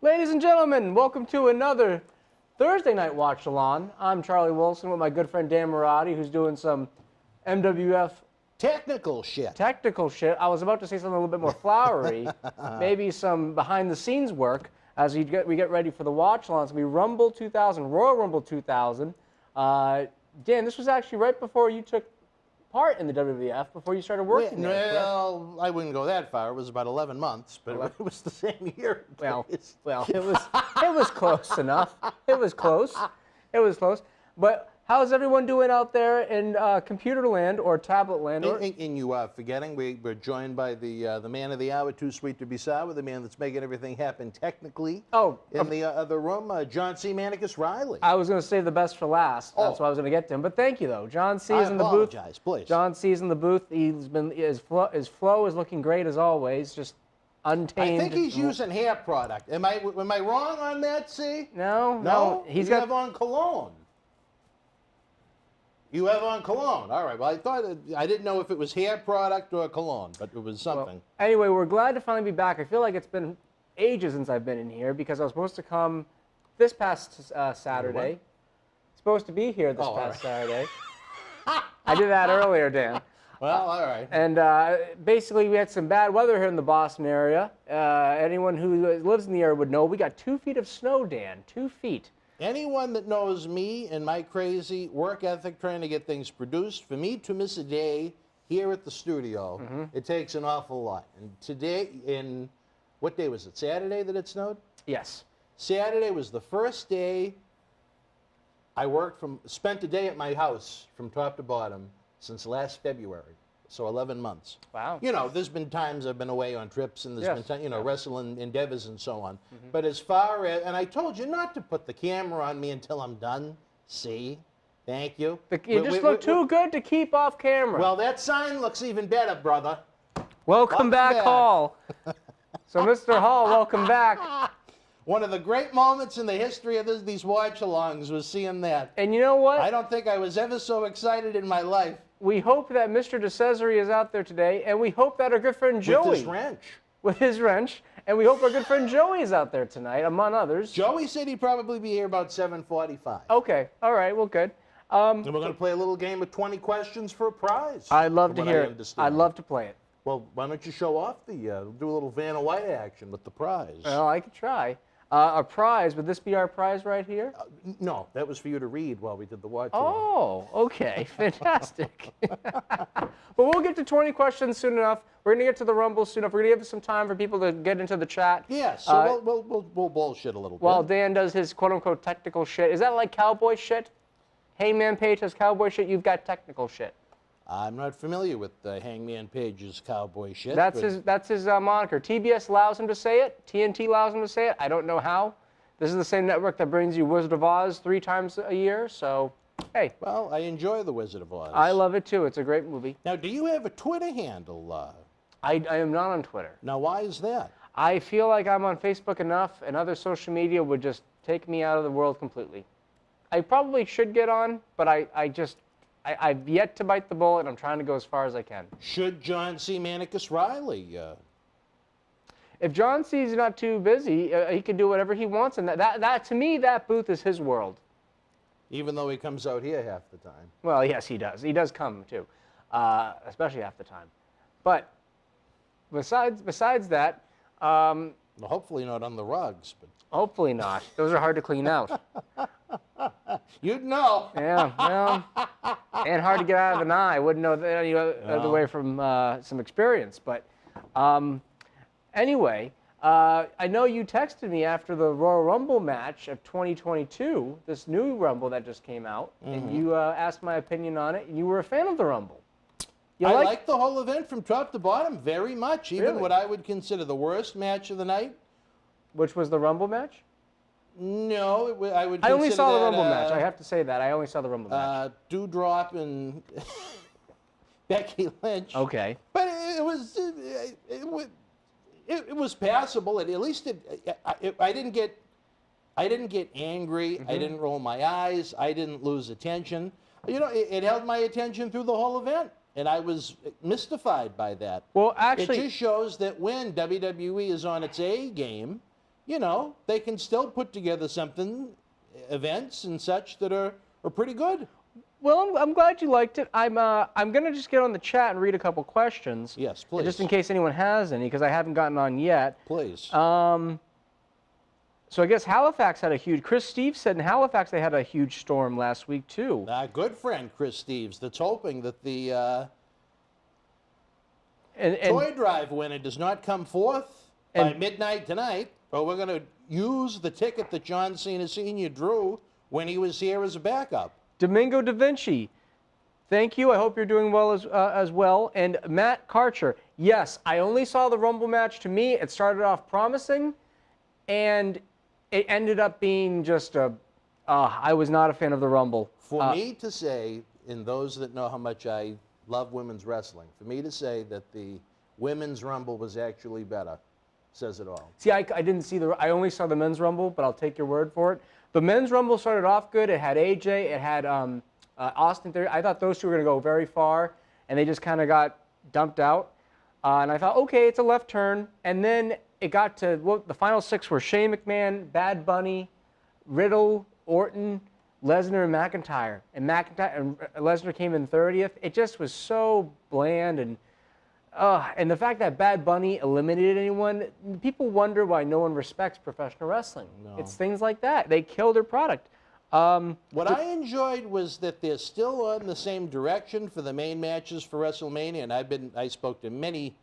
Ladies and gentlemen, welcome to another Thursday Night Watch-Along. I'm Charlie Wilson with my good friend Dan Marotti, who's doing some MWF technical shit. Technical shit. I was about to say something a little bit more flowery, maybe some behind-the-scenes work as we get ready for the watch-along. It's going to be Rumble 2000, Royal Rumble 2000. Dan, this was actually right before you took part in the WWF, before you started working there. Well, I wouldn't go that far. It was about 11 months, but it was the same year. Well, it was close enough. It was close. It was close. But how's everyone doing out there in computer land or tablet land? And you are forgetting, we're joined by the man of the hour, too sweet to be sour, the man that's making everything happen technically. Oh, in the other room, John C. Manicus Riley. I was going to save the best for last. That's what I was going to get to him. But thank you, though. John C's in the booth. I apologize, please. John C's in the booth. His flow is looking great as always. Just untamed. I think he's using hair product. Am I wrong on that, C? No. You have on cologne. You have on cologne. All right. Well, I didn't know if it was hair product or cologne, but it was something. Well, anyway, we're glad to finally be back. I feel like it's been ages since I've been in here because I was supposed to come this past Saturday. Supposed to be here this past Saturday. I did that earlier, Dan. Well, all right. And basically, we had some bad weather here in the Boston area. Anyone who lives in the area would know we got 2 feet of snow, Dan. 2 feet. Anyone that knows me and my crazy work ethic trying to get things produced, for me to miss a day here at the studio, it takes an awful lot. And today, what day was it? Saturday that it snowed? Yes. Saturday was the first day I spent a day at my house from top to bottom since last February. So 11 months. Wow. You know, there's been times I've been away on trips and there's been, wrestling endeavors and so on. Mm-hmm. But as far as, and I told you not to put the camera on me until I'm done. See? Thank you. You just look too good to keep off camera. Well, that sign looks even better, brother. Welcome back, Hall. So, Mr. Hall, welcome back. One of the great moments in the history of these watch-alongs was seeing that. And you know what? I don't think I was ever so excited in my life. We hope that Mr. DeCesare is out there today, and we hope that our good friend Joey... With his wrench. With his wrench. And we hope our good friend Joey is out there tonight, among others. Joey said he'd probably be here about 7:45. Okay. All right. Well, good. And we're going to play a little game of 20 questions for a prize. I'd love to hear it. I'd love to play it. Well, why don't you show off do a little Vanna White action with the prize? Well, I could try. A prize, would this be our prize right here? No, that was for you to read while we did the watch. Oh, okay. Fantastic. But we'll get to 20 questions soon enough. We're going to get to the Rumble soon enough. We're going to give some time for people to get into the chat. Yeah, so we'll bullshit a little bit. While Dan does his quote-unquote technical shit. Is that like cowboy shit? Hangman Page has cowboy shit, you've got technical shit. I'm not familiar with Hangman Page's cowboy shit. That's his moniker. TBS allows him to say it. TNT allows him to say it. I don't know how. This is the same network that brings you Wizard of Oz 3 times a year, so hey. Well, I enjoy the Wizard of Oz. I love it too. It's a great movie. Now, do you have a Twitter handle? I am not on Twitter. Now, why is that? I feel like I'm on Facebook enough, and other social media would just take me out of the world completely. I probably should get on, but I've yet to bite the bullet, and I'm trying to go as far as I can. Should John C. Manicus Riley? If John C. is not too busy, he can do whatever he wants, and that to me, that booth is his world. Even though he comes out here half the time. Well, yes, he does. He does come too, especially half the time. But besides that, well, hopefully not on the rugs. But hopefully not. Those are hard to clean out. You'd know. Yeah, well, and hard to get out of an eye. Wouldn't know that any other way from some experience. But anyway, I know you texted me after the Royal Rumble match of 2022, this new Rumble that just came out, and you asked my opinion on it, and you were a fan of the Rumble. I like the whole event from top to bottom very much, even what I would consider the worst match of the night. Which was the Rumble match? No, I would. I only saw the Rumble match. I have to say that. I only saw the Rumble match. Dewdrop and Becky Lynch. Okay. But it was passable. At least I didn't get angry. I didn't roll my eyes. I didn't lose attention. You know, it held my attention through the whole event. And I was mystified by that. Well, actually, it just shows that when WWE is on its A game, you know, they can still put together something, events and such that are pretty good. Well, I'm glad you liked it. I'm going to just get on the chat and read a couple questions. Yes, please. Just in case anyone has any, because I haven't gotten on yet. Please. So I guess Halifax had a huge, Chris Steve said in Halifax they had a huge storm last week too. Good friend Chris Steves that's hoping that the And toy drive winner does not come forth by midnight tonight, but we're going to use the ticket that John Cena Sr. drew when he was here as a backup. Domingo Da Vinci, thank you. I hope you're doing well as well. And Matt Karcher, yes, I only saw the Rumble match. To me, it started off promising, and it ended up being just I was not a fan of the Rumble. For me to say, and those that know how much I love women's wrestling, for me to say that the women's Rumble was actually better says it all. See, I didn't see I only saw the men's Rumble, but I'll take your word for it. The men's Rumble started off good. It had AJ, it had Austin Theory. I thought those two were going to go very far, and they just kind of got dumped out. And I thought, okay, it's a left turn. And then it got to, the final 6 were Shane McMahon, Bad Bunny, Riddle, Orton, Lesnar, and McIntyre. And Lesnar came in 30th. It just was so bland, and the fact that Bad Bunny eliminated anyone, people wonder why no one respects professional wrestling. No. It's things like that. They kill their product. What I enjoyed was that they're still on the same direction for the main matches for WrestleMania, and I spoke to many.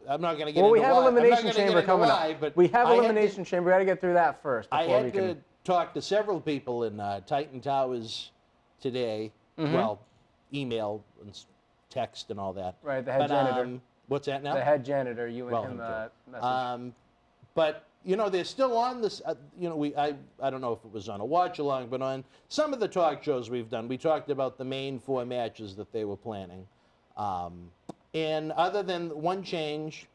I'm not going to get into we have why. Elimination Chamber coming up. But we have Elimination Chamber. We got to get through that first. I had to talk to several people in Titan Towers today. Well, email and text and all that. Right, the head janitor. What's that now? The head janitor, you and him message. But, you know, they're still on this, you know, I don't know if it was on a watch-along, but on some of the talk shows we've done, we talked about the main 4 matches that they were planning. And other than one change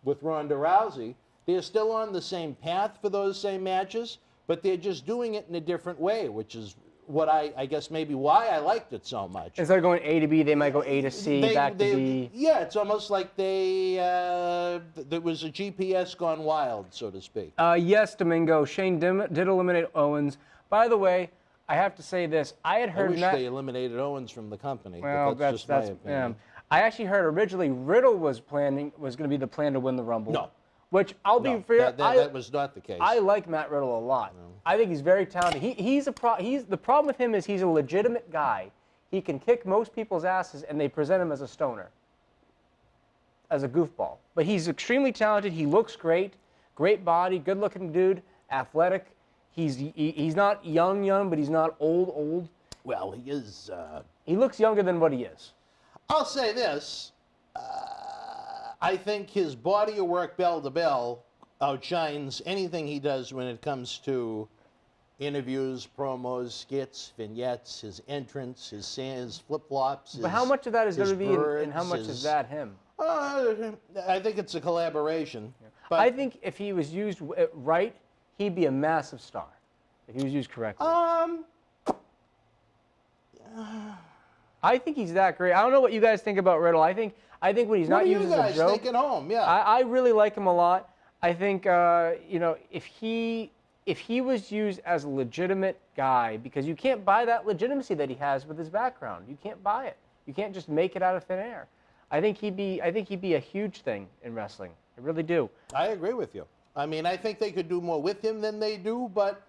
with Ronda Rousey, they're still on the same path for those same matches, but they're just doing it in a different way, which is what I guess maybe why I liked it so much. Instead of going A to B, they might go A to C, back to B. Yeah, it's almost like there was a GPS gone wild, so to speak. Yes, Domingo. Shane did eliminate Owens. By the way, I have to say this. I had heard I wish they eliminated Owens from the company. Well, but that's just my opinion. I actually heard originally Riddle was going to be the plan to win the Rumble. No. Which I'll be fair. That was not the case. I like Matt Riddle a lot. No. I think he's very talented. The problem with him is he's a legitimate guy. He can kick most people's asses, and they present him as a stoner, as a goofball. But he's extremely talented. He looks great, great body, good-looking dude, athletic. He's not young, but he's not old. Well, he is. He looks younger than what he is. I'll say this. I think his body of work, bell to bell, outshines anything he does when it comes to interviews, promos, skits, vignettes, his entrance, his flip-flops. But how much of that is WWE and how much is that him? I think it's a collaboration. Yeah. But I think if he was used right, he'd be a massive star. If he was used correctly. I think he's that great. I don't know what you guys think about Riddle. I think when he's not used as a joke. What do you guys think at home? Yeah. I really like him a lot. I think you know, if he was used as a legitimate guy, because you can't buy that legitimacy that he has with his background. You can't buy it. You can't just make it out of thin air. I think he'd be a huge thing in wrestling. I really do. I agree with you. I mean, I think they could do more with him than they do, but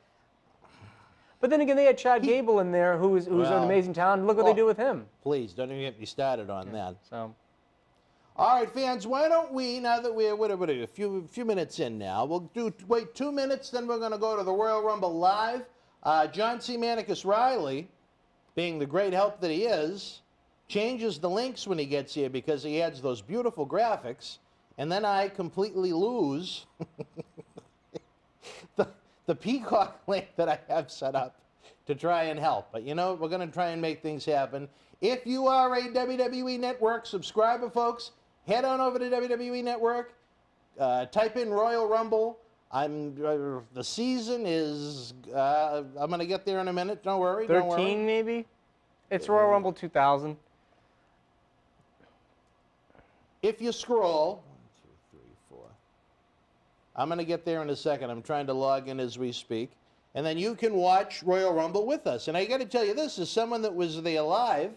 then again, they had Chad Gable in there, who's an amazing talent. Look what they do with him. Please, don't even get me started on that. So, all right, fans, why don't we, now that we're a few minutes in now, we'll wait 2 minutes, then we're going to go to the Royal Rumble live. John C. Manicus Riley, being the great help that he is, changes the links when he gets here because he adds those beautiful graphics, and then I completely lose the Peacock link that I have set up to try and help. But you know, we're going to try and make things happen. If you are a WWE Network subscriber, folks, head on over to WWE Network, type in Royal Rumble. The season is, I'm going to get there in a minute. Don't worry. 13 maybe? It's Royal Rumble 2000. If you scroll, 1, 2, 3, 4. I'm going to get there in a second. I'm trying to log in as we speak. And then you can watch Royal Rumble with us. And I got to tell you this, as someone that was there live,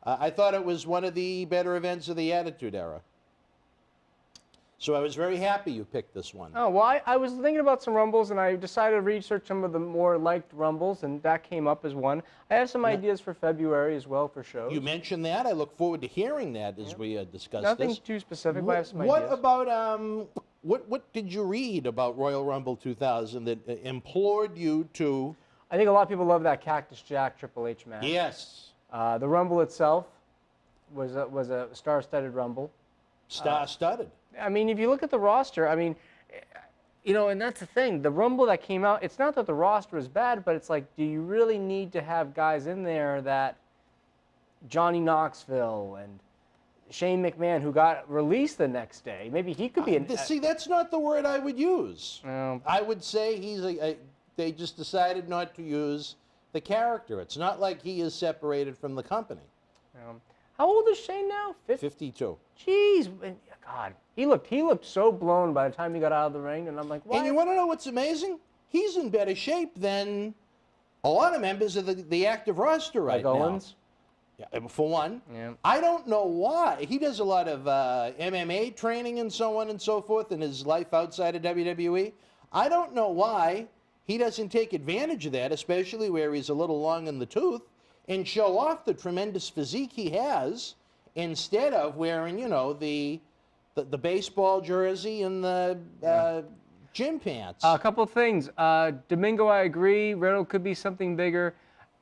I thought it was one of the better events of the Attitude Era. So I was very happy you picked this one. Oh, well, I was thinking about some Rumbles, and I decided to research some of the more liked Rumbles, and that came up as one. I have some ideas for February as well for shows. You mentioned that. I look forward to hearing that as we discuss Nothing this. too specific, but I have some What ideas. about, what did you read about Royal Rumble 2000 that implored you to... I think a lot of people love that Cactus Jack Triple H match. Yes. The Rumble itself was a star-studded Rumble. Star-studded. I mean, if you look at the roster, I mean, you know, and that's the thing. The Rumble that came out, it's not that the roster is bad, but it's like, do you really need to have guys in there that Johnny Knoxville and Shane McMahon, who got released the next day, maybe he could be an... See, that's not the word I would use. Well, I would say he's they just decided not to use the character. It's not like he is separated from the company. how old is Shane now? 52. Jeez, God, he looked so blown by the time he got out of the ring, and I'm like, why? And you want to know what's amazing? He's in better shape than a lot of members of the active roster right like now. Owens? Yeah, for one. Yeah. I don't know why. He does a lot of MMA training and so on and so forth in his life outside of WWE. I don't know why he doesn't take advantage of that, especially where he's a little long in the tooth, and show off the tremendous physique he has instead of wearing, you know, the baseball jersey and the gym pants. A couple of things. Domingo, I agree. Riddle could be something bigger.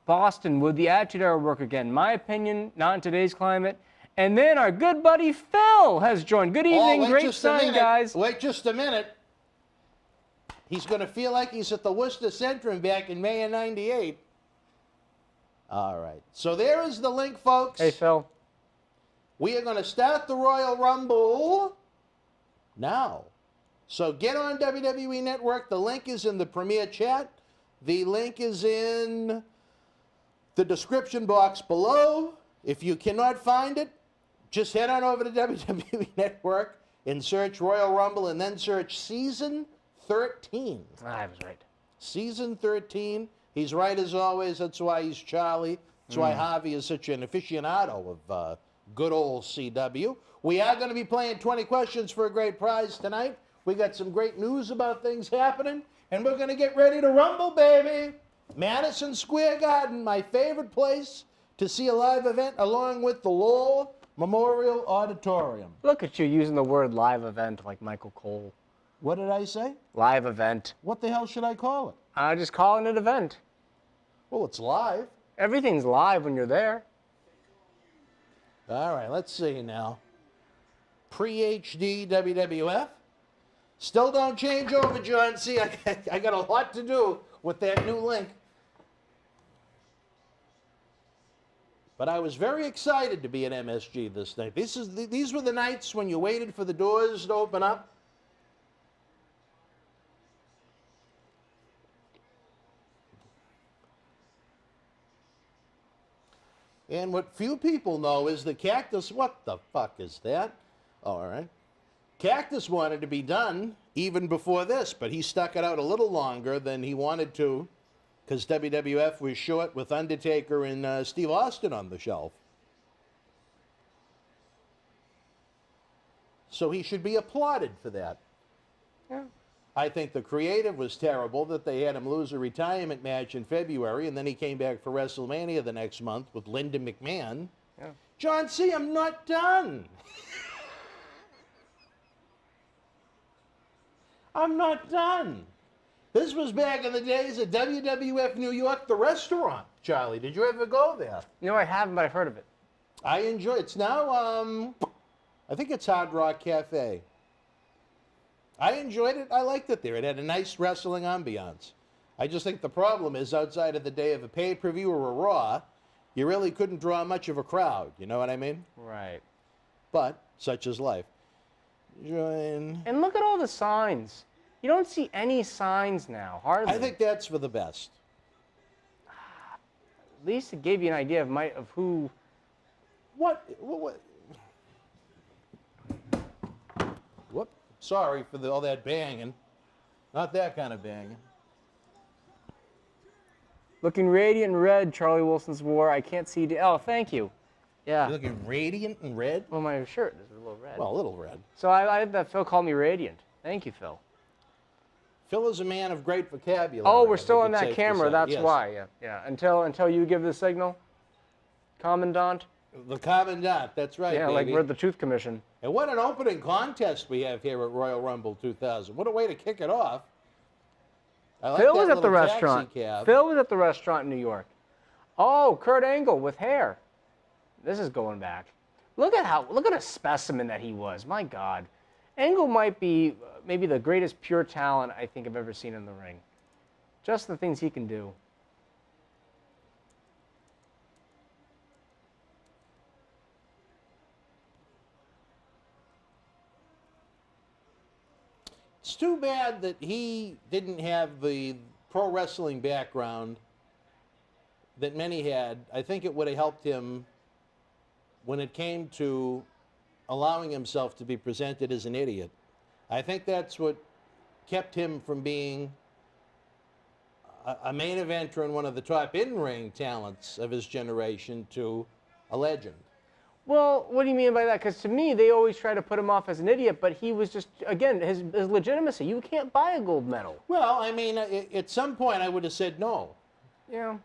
Boston, would the Attitude Era work again? My opinion, not in today's climate. And then our good buddy Phil has joined. Good evening, great sun, guys. Wait just a minute. He's going to feel like he's at the Worcester Centrum back in May of '98. All right. So there is the link, folks. Hey, Phil. We are going to start the Royal Rumble now. So get on WWE Network. The link is in the Premier Chat. The link is in the description box below. If you cannot find it, just head on over to WWE Network and search Royal Rumble and then search Season 13. I was right. Season 13. He's right as always. That's why he's Charlie. That's why Harvey is such an aficionado of good old CW. We are going to be playing 20 questions for a great prize tonight. We got some great news about things happening, and we're going to get ready to rumble, baby. Madison Square Garden, my favorite place to see a live event, along with the Lowell Memorial Auditorium. Look at you using the word live event like Michael Cole. What did I say? Live event. What the hell should I call it? I'm just calling it event. Well, it's live. Everything's live when you're there. All right, let's see now. Pre-HD WWF. Still don't change over, John. See, I got a lot to do with that new link. But I was very excited to be at MSG this night. These were the nights when you waited for the doors to open up. And what few people know is that Cactus, what the fuck is that? All right. Cactus wanted to be done even before this, but he stuck it out a little longer than he wanted to because WWF was short with Undertaker and Steve Austin on the shelf. So he should be applauded for that. Yeah. I think the creative was terrible that they had him lose a retirement match in February, and then he came back for WrestleMania the next month with Linda McMahon. Yeah. John C., I'm not done. I'm not done. This was back in the days of WWF New York, the restaurant. Charlie, did you ever go there? You know, I haven't, but I've heard of it. I enjoy it. It's now, I think it's Hard Rock Cafe. I enjoyed it. I liked it there. It had a nice wrestling ambiance. I just think the problem is outside of the day of a pay-per-view or a Raw, you really couldn't draw much of a crowd. You know what I mean? Right. But such is life. Join. And look at all the signs. You don't see any signs now, hardly. I think that's for the best. At least it gave you an idea of who... What? Whoop. Sorry for all that banging. Not that kind of banging. Looking radiant in red, Charlie Wilson's war. I can't see. Oh, thank you. Yeah. You're looking radiant in red? Well, my shirt is a little red. Well, a little red. So I that Phil called me radiant. Thank you, Phil. Phil is a man of great vocabulary. Oh, we're still on that camera. That's yes. why. Yeah. Yeah. Until you give the signal, Commandant. The Commandant. That's right. Yeah, baby. like we're the Truth Commission. And what an opening contest we have here at Royal Rumble 2000. What a way to kick it off. I like Phil that was at the little taxi restaurant. cab. Phil was at the restaurant in New York. Oh, Kurt Angle with hair. This is going back. Look at a specimen that he was. My God. Angle might be maybe the greatest pure talent I think I've ever seen in the ring. Just the things he can do. It's too bad that he didn't have the pro wrestling background that many had. I think it would have helped him when it came to allowing himself to be presented as an idiot. I think that's what kept him from being a main eventer and one of the top in-ring talents of his generation to a legend. Well, what do you mean by that? Because to me, they always try to put him off as an idiot, but he was just, again, his legitimacy. You can't buy a gold medal. Well, I mean, at some point I would have said no. Yeah,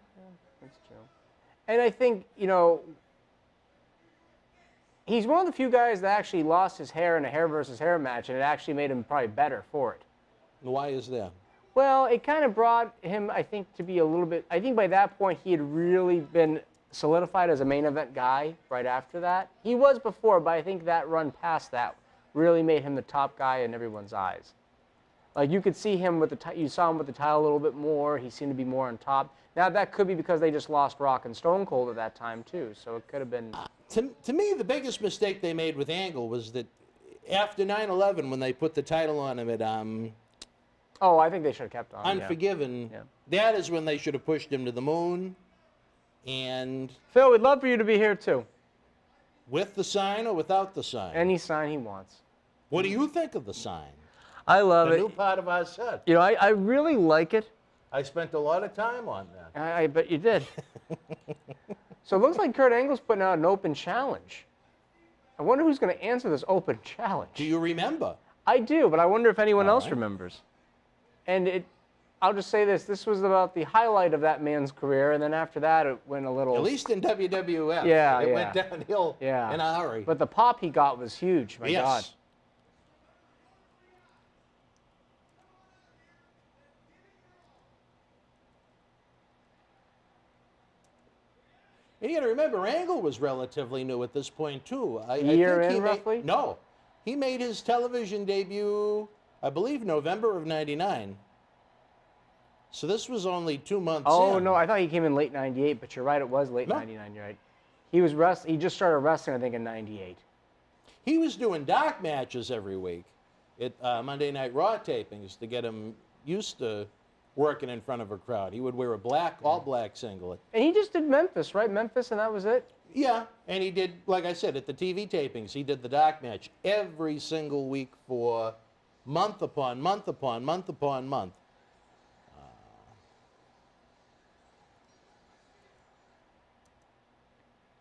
that's true. And I think, you know, he's one of the few guys that actually lost his hair in a hair versus hair match, and it actually made him probably better for it. Why is that? Well, it kind of brought him, I think, to be a little bit, I think by that point he had really been solidified as a main event guy right after that. He was before, but I think that run past that really made him the top guy in everyone's eyes. Like you could see him with you saw him with the title a little bit more. He seemed to be more on top. Now that could be because they just lost Rock and Stone Cold at that time too. So it could have been. To me, the biggest mistake they made with Angle was that after 9/11, when they put the title on him at Oh, I think they should have kept on. Unforgiven. Yeah. That is when they should have pushed him to the moon. And Phil, we'd love for you to be here too. with the sign or without the sign? Any sign he wants. What do you think of the sign? I love A it. new part of our set. You know, I really like it. I spent a lot of time on that. I bet you did. So it looks like Kurt Angle's putting out an open challenge. I wonder who's going to answer this open challenge. Do you remember? I do, but I wonder if anyone All else right. remembers. And I'll just say this. This was about the highlight of that man's career, and then after that it went a little... At least in WWF. Yeah, It yeah. went downhill Yeah. in a hurry. But the pop he got was huge, my yes. God. And you got to remember, Angle was relatively new at this point, too. I Year think in, he roughly? No. He made his television debut, I believe, November of 99. So this was only 2 months Oh, in. no, I thought he came in late 98, but you're right, it was late No. 99, you're right. He just started wrestling, I think, in 98. He was doing dark matches every week at Monday Night Raw tapings to get him used to working in front of a crowd. He would wear a all black singlet. And he just did Memphis, right? Memphis, and that was it? Yeah, and he did, like I said, at the TV tapings, he did the dark match every single week for month upon month upon month upon month.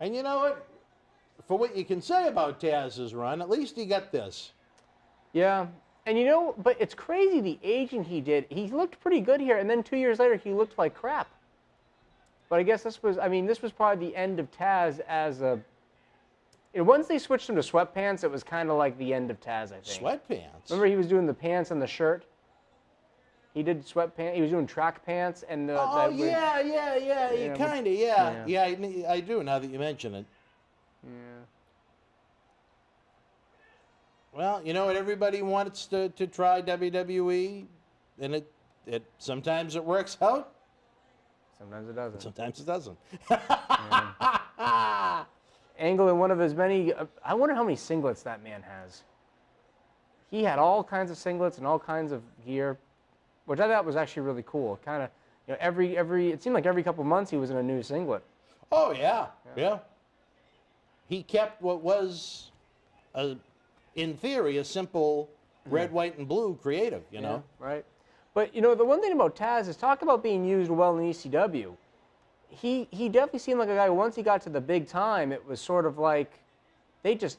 And you know what? For what you can say about Taz's run, at least he got this. Yeah. And you know, but it's crazy the aging he did. He looked pretty good here, and then 2 years later, he looked like crap. But I guess this was probably the end of Taz as a... once they switched him to sweatpants, it was kind of like the end of Taz, I think. Sweatpants? Remember he was doing the pants and the shirt? He did sweatpants. He was doing track pants and the... Oh, yeah, kind of, yeah. Yeah. Yeah, I do, now that you mention it. Yeah. Well, you know what? Everybody wants to try WWE, and it sometimes it works out, Sometimes it doesn't. sometimes it doesn't. Angle in one of his many... I wonder how many singlets that man has. He had all kinds of singlets and all kinds of gear, which I thought was actually really cool. Kind of, you know, it seemed like every couple months he was in a new singlet. Oh, yeah. He kept what was, in theory, a simple red, white, and blue creative, you know? Right. But, you know, the one thing about Taz is talk about being used well in ECW. He definitely seemed like a guy, once he got to the big time, it was sort of like they just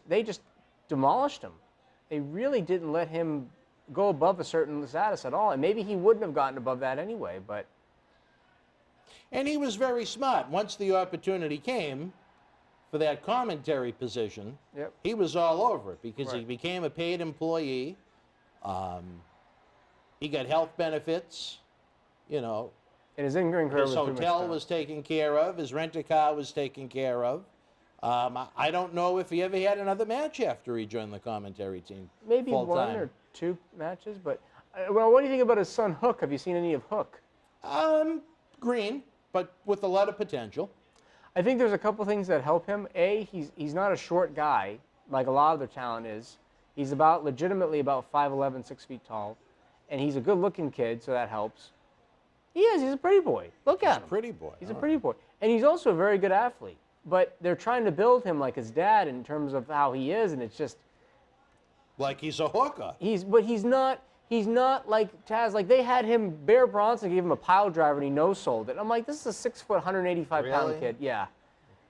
demolished him. They really didn't let him go above a certain status at all. And maybe he wouldn't have gotten above that anyway, but... And he was very smart. Once the opportunity came for that commentary position, Yep. he was all over it because he Right. became a paid employee. He got health benefits, you know. And his in-ring career His was pretty much hotel done. was taken care of. His rent-a-car was taken care of. I don't know if he ever had another match after he joined the commentary team. Maybe full one time. or two matches, but... well, what do you think about his son, Hook? Have you seen any of Hook? Green, but with a lot of potential. I think there's a couple things that help him. A, he's not a short guy like a lot of their talent is. He's legitimately about 5'11", 6 feet tall, and he's a good-looking kid, so that helps. He is. He's a pretty boy. Look at him. Pretty boy. He's a pretty boy, and he's also a very good athlete. But they're trying to build him like his dad in terms of how he is, and it's just Like he's a hooker. he's not like Taz. Like they had him, Bear Bronson gave him a pile driver and he no-sold it. I'm like, this is a 6 foot, 185 pound Really? kid. Yeah.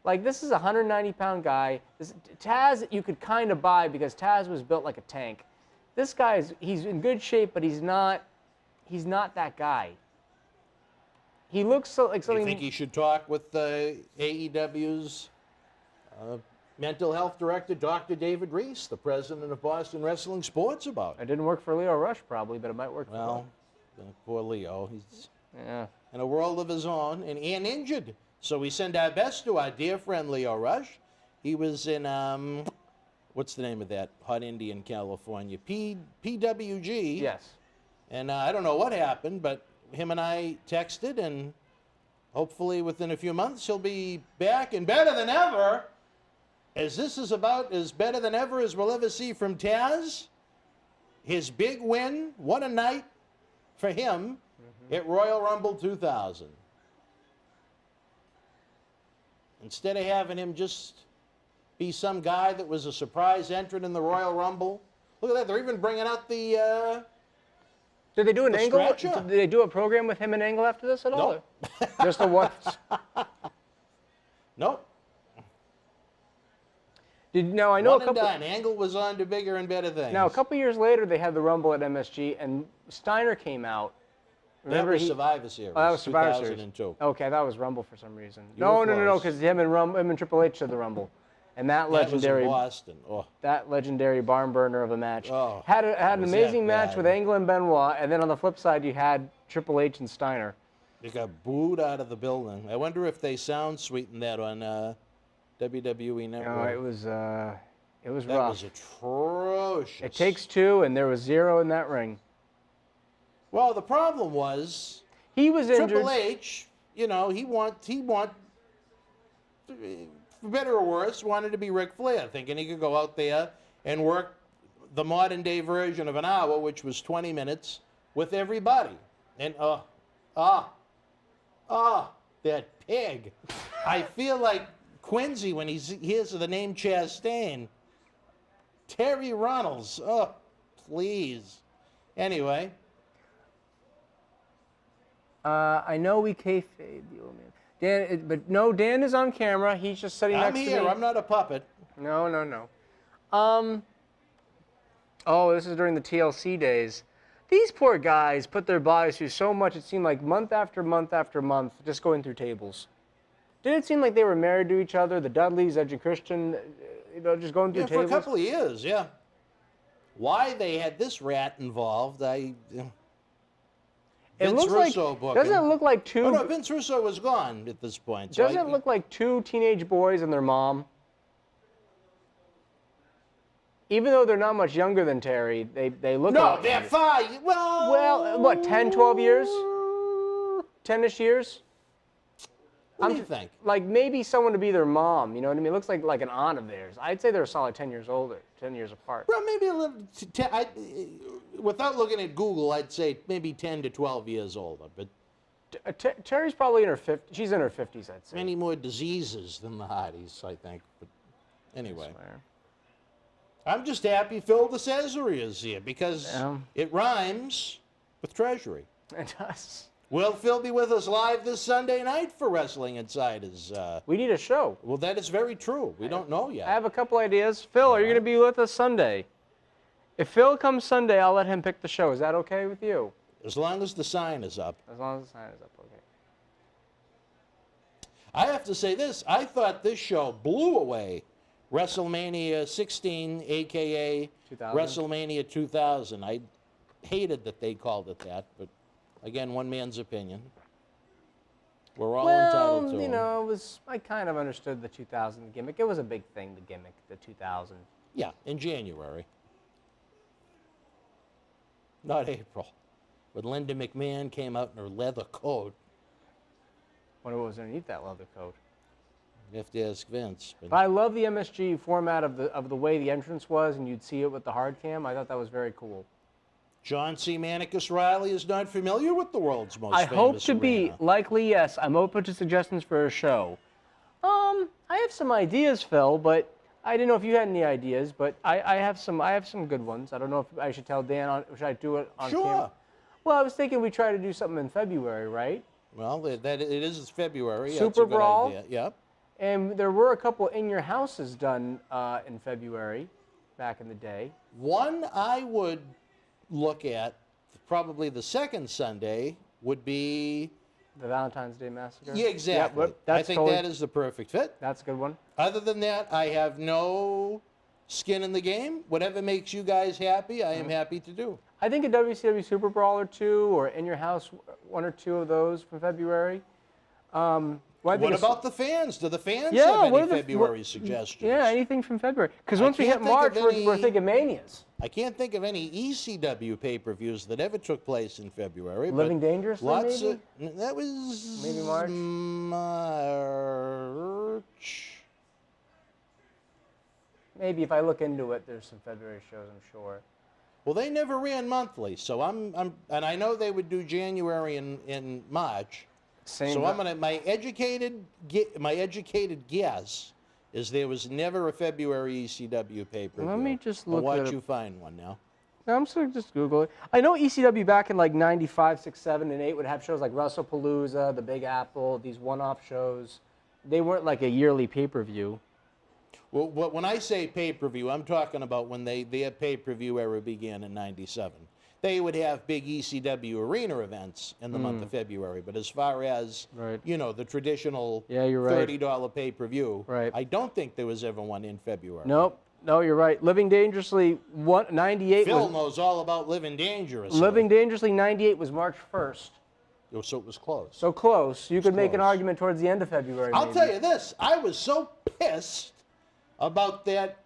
Like this is a 190 pound guy. Taz you could kind of buy because Taz was built like a tank. This guy he's in good shape, but he's not that guy. He looks like You something. think he should talk with the AEW's mental health director, Dr. David Reese, the president of Boston Wrestling Sports, about It it? didn't work for Leo Rush probably, but it might work for Well, poor Leo. He's him. Yeah. in a world of his own and injured. So we send our best to our dear friend Leo Rush. He was in, what's the name of that hot Indian, California? PWG. Yes. And I don't know what happened, but him and I texted, and hopefully within a few months he'll be back and better than ever. As this is about as better than ever as we'll ever see from Taz. His big win, what a night for him at Royal Rumble 2000. Instead of having him just be some guy that was a surprise entrant in the Royal Rumble. Look at that, they're even bringing out the... Did they do an The Angle? stretcher. Did they do a program with him and Angle after this at all? Nope. Or just a one? Nope. Now I know One a and couple. done. Angle was on to bigger and better things. Now a couple years later, they had the Rumble at MSG, and Steiner came out. That was Survivor Series. Oh, that was Survivor Series. 2002. Okay, that was Rumble for some reason. You were No, close. because him and Triple H did the Rumble, and that That was in legendary Boston. Oh, that legendary barn burner of a match Oh, had an was amazing that match bad? with Angle and Benoit, and then on the flip side you had Triple H and Steiner. they got booed out of the building. I wonder if they sound sweetened that on WWE Network. No, it was that rough. was atrocious. It takes two, and there was 0 in that ring. Well, the problem was He was injured. Triple H. You know, he for better or worse, wanted to be Ric Flair, thinking he could go out there and work the modern day version of an hour, which was 20 minutes, with everybody. And that pig. I feel like Quincy when he hears the name Chastain. Terry Runnels. Oh, please. Anyway. I know we kayfabe the old man. Dan, but no, Dan is on camera. He's just sitting I'm next here. to me. I'm not a puppet. No. Oh, this is during the TLC days. These poor guys put their bodies through so much, it seemed like month after month after month, just going through tables. Did it seem like they were married to each other, the Dudleys, Edge and Christian, just going through Yeah, tables? for a couple of years, yeah. Why they had this rat involved, Vince Russo booking. Doesn't it look like two? Oh, no, Vince Russo was gone at this point. So Doesn't it look like two teenage boys and their mom? Even though they're not much younger than Terry, they look. No, like they're fine. Well, what, 10, 12 years? 10-ish years? What do you think? Like maybe someone to be their mom, you know what I mean? It looks like an aunt of theirs. I'd say they're a solid 10 years older, 10 years apart. Well, maybe a little. Without looking at Google, I'd say maybe 10 to 12 years older. But Terry's probably in her 50s. She's in her 50s, I'd say. many more diseases than the Hardys, I think. But anyway. I swear. I'm just happy Phil DeCesare is here because Yeah. it rhymes with Treasury. It does. Will Phil be with us live this Sunday night for Wrestling Insiders? We need a show. Well, that is very true. We don't know yet. I have a couple ideas. Phil, are you going to be with us Sunday? If Phil comes Sunday, I'll let him pick the show. Is that okay with you? As long as the sign is up. As long as the sign is up, okay. I have to say this. I thought this show blew away WrestleMania 16, a.k.a. 2000. WrestleMania 2000. I hated that they called it that, but again, one man's opinion. We're all entitled to Well, you them. know, I kind of understood the 2000 gimmick. It was a big thing, the gimmick, the 2000. Yeah, in January. Not April. When Linda McMahon came out in her leather coat. Wonder what was underneath that leather coat. You have to ask Vince. But I love the MSG format of the way the entrance was, and you'd see it with the hard cam. I thought that was very cool. John C. Manicus Riley is not familiar with the world's most I famous hope to be. arena. Likely, yes. I'm open to suggestions for a show. I have some ideas, Phil, but I didn't know if you had any ideas. But I have some good ones. I don't know if I should tell Dan. Should I do it on Sure. camera? Well, I was thinking we try to do something in February, right? Well, it is February. That's Super a good Brawl? idea. Yep. And there were a couple in your houses done in February, back in the day. One I would look at, probably the second Sunday, would be... The Valentine's Day Massacre? Yeah, exactly. Yep, that's I think totally, that is the perfect fit. that's a good one. Other than that, I have no skin in the game. Whatever makes you guys happy, I am happy to do. I think a WCW Super Brawl or two, or in your house, one or two of those from February. What about the fans? Do the fans Yeah, have what any are the- February what- suggestions? Yeah, anything from February. Because I once we can't hit think March, of we're any- thinking Manias. I can't think of any ECW pay-per-views that ever took place in February. but Living Dangerously, lots maybe? of that was Maybe March? March. Maybe if I look into it, there's some February shows, I'm sure. Well, they never ran monthly, so and I know they would do January and March. Same. So I'm gonna my educated guess is there was never a February ECW pay-per-view. Let me just I'll look watch it up. you find one now. No, I'm just going to just Google it. I know ECW back in like 95, 6, 7, and 8 would have shows like WrestlePalooza, The Big Apple, these one-off shows. They weren't like a yearly pay-per-view. Well, when I say pay-per-view, I'm talking about when their pay-per-view era began in '97. They would have big ECW arena events in the month of February, but as far as Right. the traditional Yeah, you're right. $30 pay-per-view, Right. I don't think there was ever one in February. Nope. No, you're right. Living Dangerously, 98 Phil was... knows all about Living Dangerously. Living Dangerously, 98 was March 1st. So it was close. So close. You could make an close. argument towards the end of February, I'll maybe. tell you this. I was so pissed about that.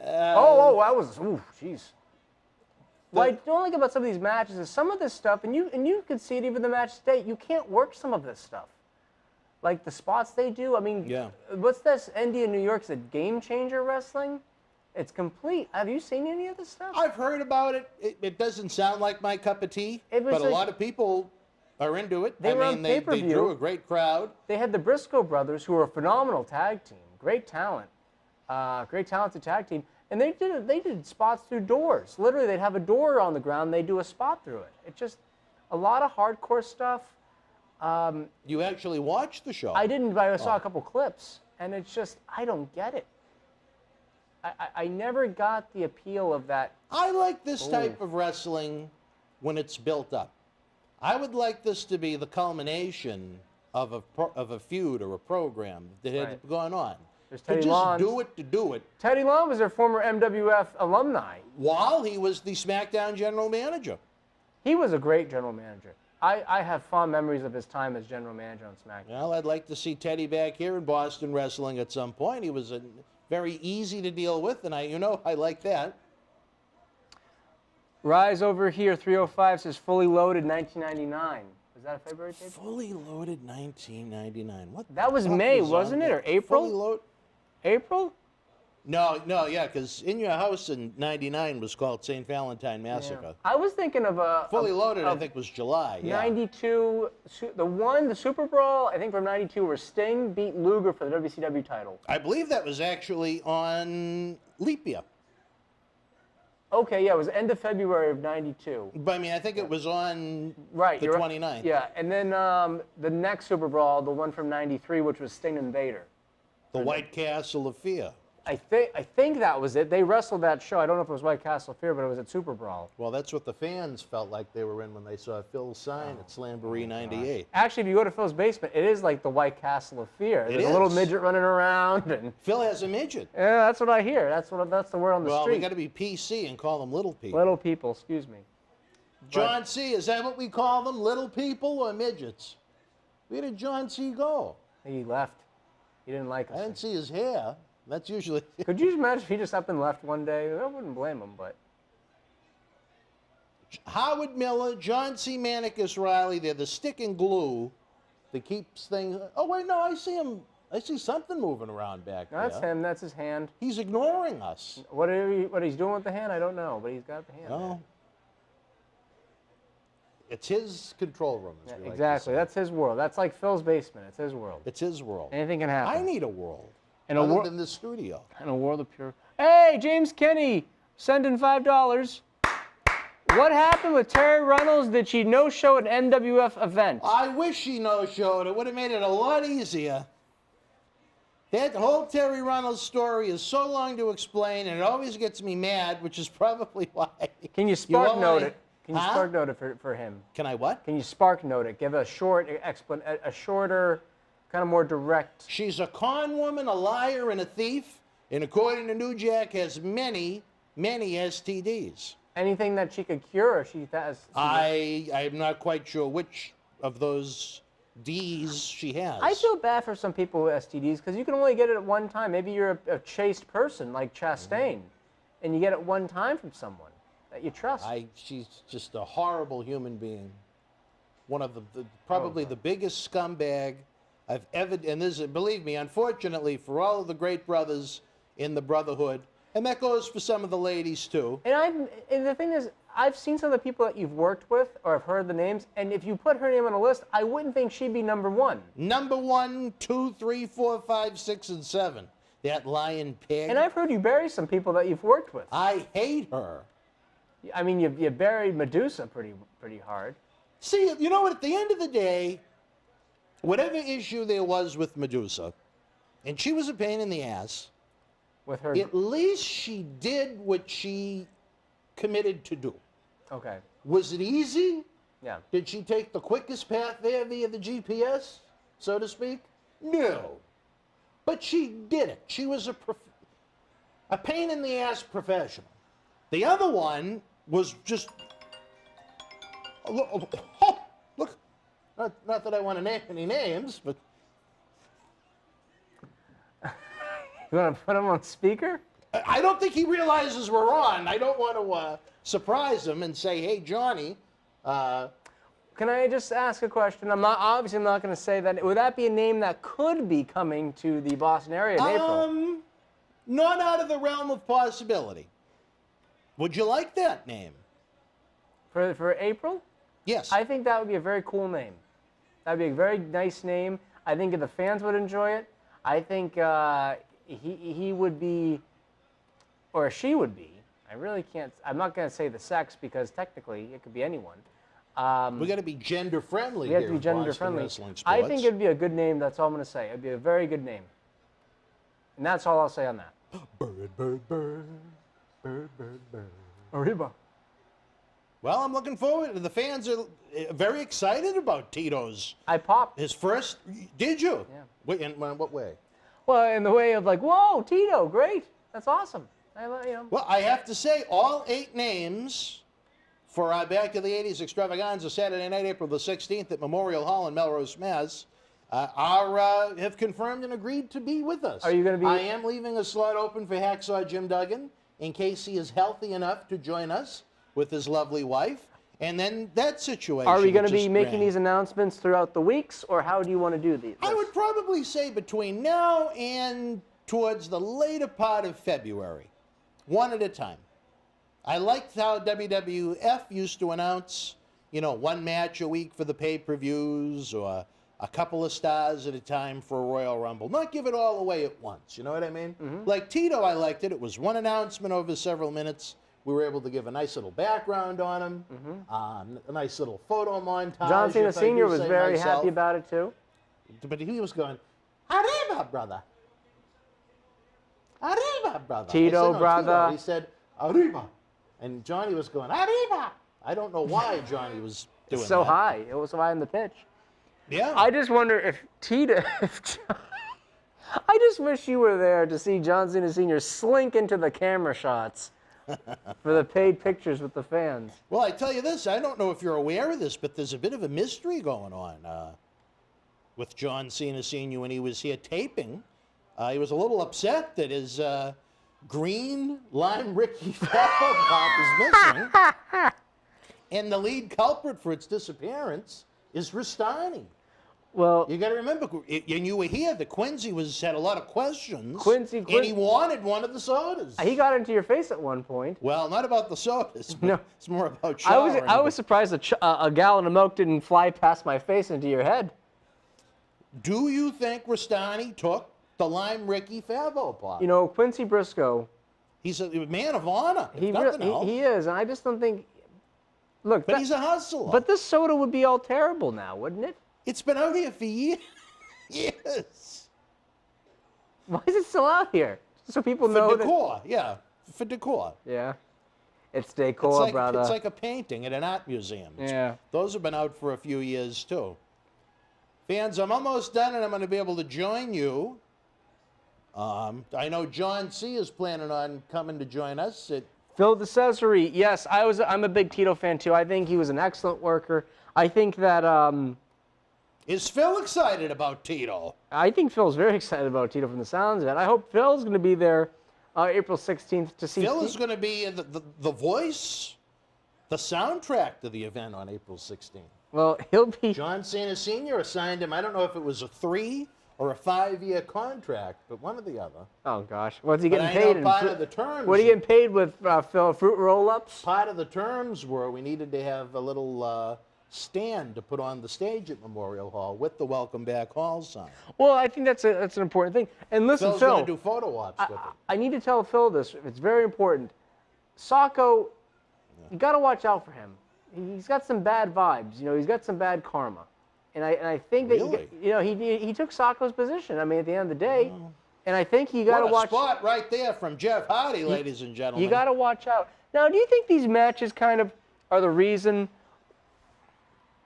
I was... Ooh, jeez. What I don't like about some of these matches is some of this stuff, and you can see it even the match today, you can't work some of this stuff. Like the spots they do, I mean, Yeah. what's this Indy in New York? Is it Game Changer Wrestling? It's complete. Have you seen any of this stuff? I've heard about it. It doesn't sound like my cup of tea, It was but a like- lot of people are into it. They were on they pay-per-view. drew a great crowd. They had the Briscoe brothers, who are a phenomenal tag team, great talent, great talented tag team, and they did spots through doors. Literally, they'd have a door on the ground, they'd do a spot through it. It's just a lot of hardcore stuff. You actually watched the show. I didn't, but I saw a couple clips, and it's just, I don't get it. I never got the appeal of that. I like this type of wrestling when it's built up. I would like this to be the culmination of a feud or a program that had Right. gone on. There's To Teddy just Long. do it to do it Teddy Long was their former MWF alumni. while he was the SmackDown general manager. He was a great general manager. I have fond memories of his time as general manager on SmackDown. Well, I'd like to see Teddy back here in Boston wrestling at some point. He was very easy to deal with, and I like that. Rise over here, 305 says fully loaded 1999. Was that a February tape? Fully loaded 1999. What? That was the fuck May, on wasn't it, there? or April? Fully load. April? No, yeah, because In Your House in '99 was called St. Valentine Massacre. I was thinking of a Fully Loaded, I think, was July. Yeah. 92. The Super Brawl, I think from 92, where Sting beat Luger for the WCW title. I believe that was actually on leap year. Okay, yeah, it was end of February of '92. But I mean, I think it was on Right, the you're 29th. Right. Yeah, and then the next Super Brawl, the one from '93, which was Sting and Vader. The White Castle of Fear. I think that was it. They wrestled that show. I don't know if it was White Castle Fear, but it was at Super Brawl. Well, that's what the fans felt like they were in when they saw Phil's sign at Slamboree '98. Actually, if you go to Phil's basement, it is like the White Castle of Fear. There's a little midget running around, and Phil has a midget. yeah, that's what I hear. That's the word on the Well, street. we got to be PC and call them little people. Little people, excuse me. John C., is that what we call them? Little people or midgets? Where did John C. go? He left. He didn't like us. I didn't see his hair. That's usually... Could you imagine if he just up and left one day? I wouldn't blame him, but... Howard Miller, John C. Manicus Riley, they're the stick and glue that keeps things... Oh, wait, no, I see him. I see something moving around back there. That's him. That's his hand. He's ignoring us. What he's doing with the hand, I don't know, but he's got the hand. No. It's his control room, as we like to Exactly. say. That's his world. That's like Phil's basement. It's his world. It's his world. Anything can happen. I need a world. In a Other than this studio. In a world of pure... Hey, James Kenny, sending $5. What happened with Terry Runnels? Did she no-show an NWF event? I wish she no-showed. It would have made it a lot easier. That whole Terry Runnels story is so long to explain, and it always gets me mad, which is probably why. Can you spark note it? Can you Huh? spark note it for him? Can I what? Can you spark note it? Give a shorter, kind of more direct. She's a con woman, a liar, and a thief, and according to New Jack, has many, many STDs. Anything that she could cure, she has. I'm not quite sure which of those D's she has. I feel bad for some people with STDs because you can only get it at one time. Maybe you're a chaste person like Chastain, and you get it one time from someone that you trust. She's just a horrible human being. One of probably the biggest scumbag I've ever, and this is, believe me, unfortunately for all of the great brothers in the Brotherhood, and that goes for some of the ladies too. And the thing is, I've seen some of the people that you've worked with, or I've heard the names, and if you put her name on a list, I wouldn't think she'd be number one. Number 1, 2, 3, 4, 5, 6, and 7. That lying pig. And I've heard you bury some people that you've worked with. I hate her. I mean, you buried Medusa pretty hard. See, you know what? At the end of the day, whatever issue there was with Medusa, and she was a pain in the ass, With her. at least she did what she committed to do. Okay. Was it easy? Yeah. Did she take the quickest path there via the GPS, so to speak? No. But she did it. She was a pain in the ass professional. The other one was just... Look. Not that I want to name any names, but... You want to put him on speaker? I don't think he realizes we're on. I don't want to surprise him and say, hey, Johnny... Can I just ask a question? I'm not going to say that. Would that be a name that could be coming to the Boston area in April? Not out of the realm of possibility. Would you like that name? For April? Yes. I think that would be a very cool name. That would be a very nice name. I think the fans would enjoy it. I think he would be, or she would be. I really can't. I'm not going to say the sex because technically it could be anyone. We got to be gender friendly. We have to be gender friendly. I think it'd be a good name. That's all I'm going to say. It'd be a very good name. And that's all I'll say on that. Bird, bird, bird, bird, bird, bird. Arriba. Well, I'm looking forward. The fans are very excited about Tito's. I popped. His first. Did you? Yeah. Wait, in what way? Well, in the way of like, whoa, Tito, great. That's awesome. Well, I have to say, all 8 names for our Back to the 80s extravaganza Saturday night, April the 16th at Memorial Hall in Melrose, Mass. Have confirmed and agreed to be with us. Are you going to be? I am leaving a slot open for Hacksaw Jim Duggan in case he is healthy enough to join us with his lovely wife. And then that situation. Are we going to be making these announcements throughout the weeks, or how do you want to do these? I would probably say between now and towards the later part of February, one at a time. I liked how WWF used to announce, one match a week for the pay-per-views or a couple of stars at a time for a Royal Rumble. Not give it all away at once, you know what I mean? Mm-hmm. Like Tito, I liked it. It was one announcement over several minutes We were able to give a nice little background on him, a nice little photo montage. John Cena if I Sr. do was say very myself. happy about it, too. But he was going, Arriba, brother. Arriba, brother. Tito, I said, no, brother. Tito. He said, Arriba. And Johnny was going, Arriba. I don't know why Johnny was doing So that. high. It was so high in the pitch. Yeah. I just wonder if Tito... I just wish you were there to see John Cena Sr. slink into the camera shots for the paid pictures with the fans. Well, I tell you this, I don't know if you're aware of this, but there's a bit of a mystery going on with John Cena Sr. when he was here taping. He was a little upset that his green lime Ricky Fabio pop is missing. And the lead culprit for its disappearance is Rustani. Well, You got to remember, and you were here, that Quincy had a lot of questions. Quincy- and he wanted one of the sodas. he got into your face at one point. Well, not about the sodas. But No. It's more about I showering. was surprised a gallon of milk didn't fly past my face into your head. Do you think Rustani took the lime Ricky Fabio pop? You know, Quincy Briscoe, He's a man of honor, if he nothing else. is, and I just don't think... Look, But he's a hustler. but this soda would be all terrible now, wouldn't it? It's been out here for years. Yes. Why is it still out here? So people know For that... decor, yeah. For decor. Yeah. It's decor, brother. It's like a painting at an art museum. Yeah. Those have been out for a few years, too. Fans, I'm almost done, and I'm going to be able to join you. I know John C. is planning on coming to join us. Phil DeCesare, yes, I'm a big Tito fan, too. I think he was an excellent worker. I think that... Is Phil excited about Tito? I think Phil's very excited about Tito from the sounds of it. I hope Phil's going to be there April 16th to see... Phil is going to be the voice, the soundtrack to the event on April 16th. Well, he'll be... John Cena Sr. assigned him, I don't know if it was a 3 or a 5-year contract, but one or the other. Oh, gosh. What's he But getting I paid? know part of the terms... What are you getting paid with, Phil? Fruit roll-ups? Part of the terms were we needed to have a little stand to put on the stage at Memorial Hall with the Welcome Back Hall sign. Well, I think that's an important thing. And listen, Phil's Phil... going to do photo ops with it. I need to tell Phil this. It's very important. Sacco, you got to watch out for him. He's got some bad vibes. You know, he's got some bad karma. And I think that, Really? he took Sacco's position, I mean, at the end of the day. And I think you got to watch... What a spot right there from Jeff Hardy, ladies and gentlemen. You got to watch out. Now, do you think these matches kind of are the reason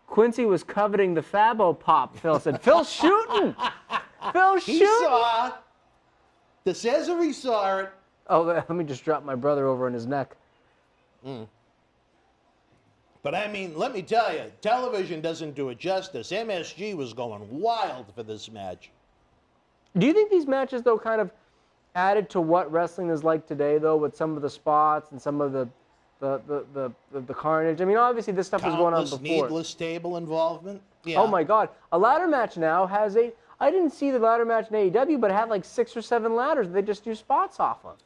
Quincy was coveting the Fabo pop? Phil said, Phil's shooting. Phil's He shooting. saw it. The Cesare saw it. Oh, let me just drop my brother over on his neck. But I mean, let me tell you, television doesn't do it justice. MSG was going wild for this match. Do you think these matches, though, kind of added to what wrestling is like today, though, with some of the spots and some of the carnage? I mean, obviously, this stuff was going on Countless before. needless table involvement. Yeah. Oh, my God. A ladder match now has I didn't see the ladder match in AEW, but it had like 6 or 7 ladders that they just do spots off of.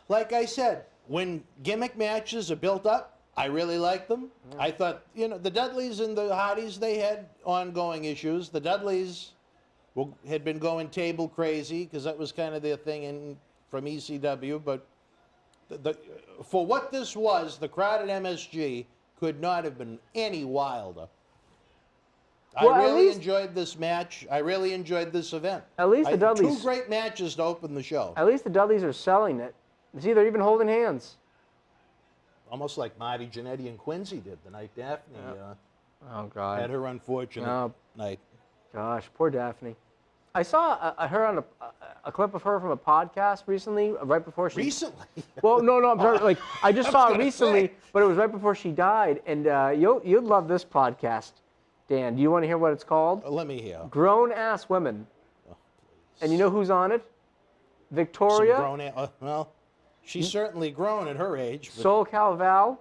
Like I said, when gimmick matches are built up, I really like them. I thought, the Dudleys and the Hardys, they had ongoing issues. The Dudleys had been going table crazy because that was kind of their thing from ECW. But for what this was, the crowd at MSG could not have been any wilder. Well, I at really least- enjoyed this match. I really enjoyed this event. At least the Dudleys... 2 great matches to open the show. At least the Dudleys are selling it. See, they're even holding hands. Almost like Marty Jannetty and Quincy did the night Daphne Oh, God. had her unfortunate Oh. night. Gosh, poor Daphne. I saw her on a clip of her from a podcast recently, right before she... Recently? Well, no, I'm sorry. Like, I just saw it gonna recently, say. but it was right before she died. And you'd love this podcast, Dan. Do you want to hear what it's called? Let me hear. Grown-ass women. Oh, And you know who's on it? Some Victoria, grown well, she's certainly grown at her age. But Sol Calval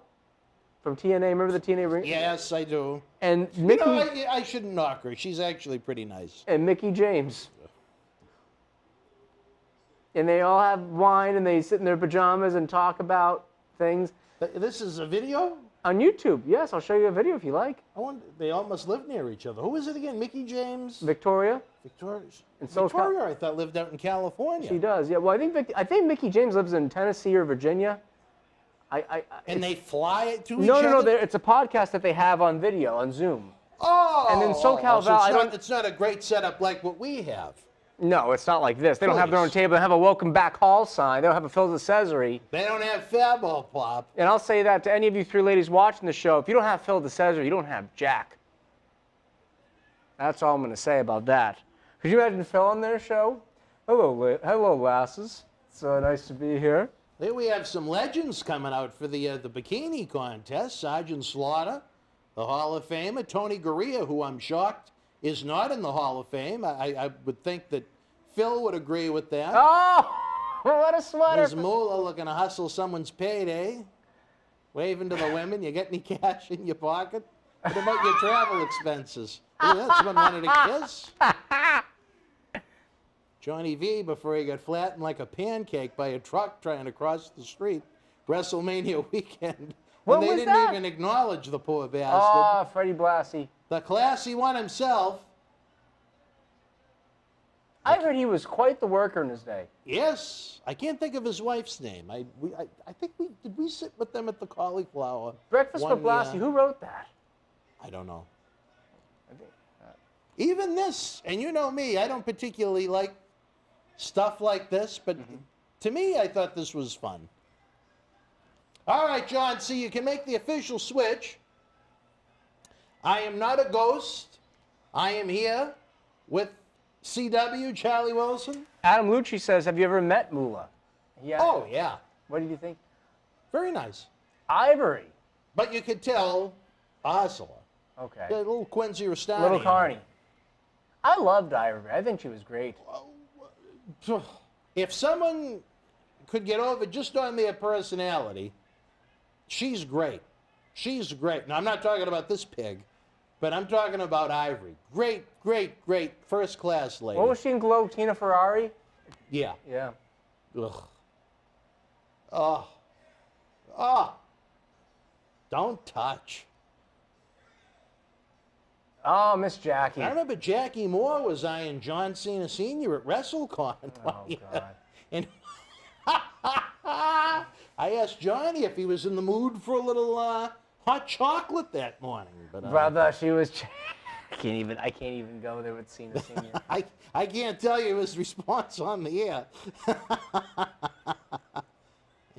from TNA. Remember the TNA ring? yes, I do. And Mickey I shouldn't knock her. She's actually pretty nice. and Mickey James. And they all have wine and they sit in their pajamas and talk about things. This is a video? On YouTube, yes. I'll show you a video if you like. I wonder, they all must live near each other. Who is it again? Mickey James? Victoria. Victoria. And so Victoria, I thought, lived out in California. She does, yeah. Well, I think Mickey James lives in Tennessee or Virginia. And they fly to each No, other? it's a podcast that they have on video, on Zoom. Oh! And in SoCal so Valley, it's not a great setup like what we have. No, it's not like this. They don't have their own Please. table. They have a welcome back hall sign. They don't have a Phil DeCesare. They don't have Fabo Pop. And I'll say that to any of you three ladies watching the show. If you don't have Phil DeCesare, you don't have Jack. That's all I'm going to say about that. Could you imagine Phil on their show? Hello, lasses. It's nice to be here. Here we have some legends coming out for the bikini contest. Sergeant Slaughter, the Hall of Famer. Tony Gurria, who I'm shocked is not in the Hall of Fame. I would think that Phil would agree with that. Oh, what a sweater. There's Moolah looking to hustle someone's payday. Waving to the women. You got any cash in your pocket? What about your travel expenses? Ooh, that someone wanted a kiss? Johnny V, before he got flattened like a pancake by a truck trying to cross the street. WrestleMania weekend. What And they was didn't that? even acknowledge the poor bastard. Oh, Freddie Blassie. The classy one himself. I heard he was quite the worker in his day. Yes. I can't think of his wife's name. I think did we sit with them at the Cauliflower? Breakfast with one Blassie. year? Who wrote that? I don't know. I think, Even this, and you know me, I don't particularly like stuff like this, but to me, I thought this was fun. All right, John, see, you can make the official switch. I am not a ghost. I am here with CW, Charlie Wilson. Adam Lucci says, have you ever met Moolah? Yeah. Oh, yeah. What did you think? Very nice. Ivory. But you could tell a hustler. Okay. A little Quincy Rustani. Little Carney. I loved Ivory. I think she was great. If someone could get over just on their personality, she's great. She's great. Now, I'm not talking about this pig, but I'm talking about Ivory. Great, great, great first-class lady. What was she in Glow? Tina Ferrari? Yeah. Yeah. Ugh. Oh. Oh. Don't touch. Oh, Miss Jackie. I remember Jackie Moore was eyeing John Cena Sr. at WrestleCon. Oh, God. And I asked Johnny if he was in the mood for a little hot chocolate that morning. But Brother, she was... I can't even go there with Cena Sr. I can't tell you his response on the air.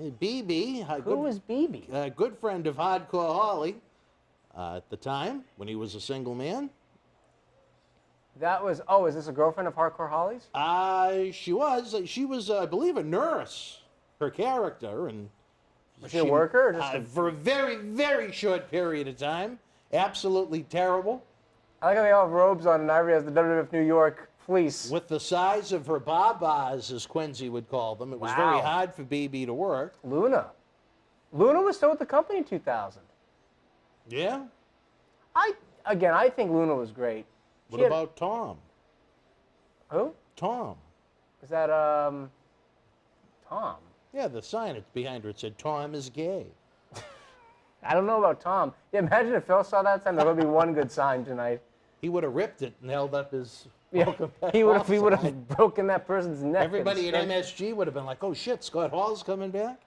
BB. Who was BB? A good friend of Hardcore Holly at the time when he was a single man. That was... Oh, is this a girlfriend of Hardcore Holly's? She was, I believe, a nurse. Her character, and Was she a worker? Or just for a very, very short period of time. Absolutely terrible. I like how they all have robes on and Ivory has the WWF New York fleece. With the size of her babas, as Quincy would call them, it was Wow. very hard for BB to work. Luna. Luna was still with the company in 2000. Yeah. I think Luna was great. What about Tom? Who? Tom. Is that Tom? Yeah, the sign behind her, it said, Tom is gay. I don't know about Tom. Yeah, imagine if Phil saw that sign. There would be one good sign tonight. He would have ripped it and held up his Yeah, welcome back he would sign. have broken that person's neck. Everybody at and MSG would have been like, oh, shit, Scott Hall's coming back?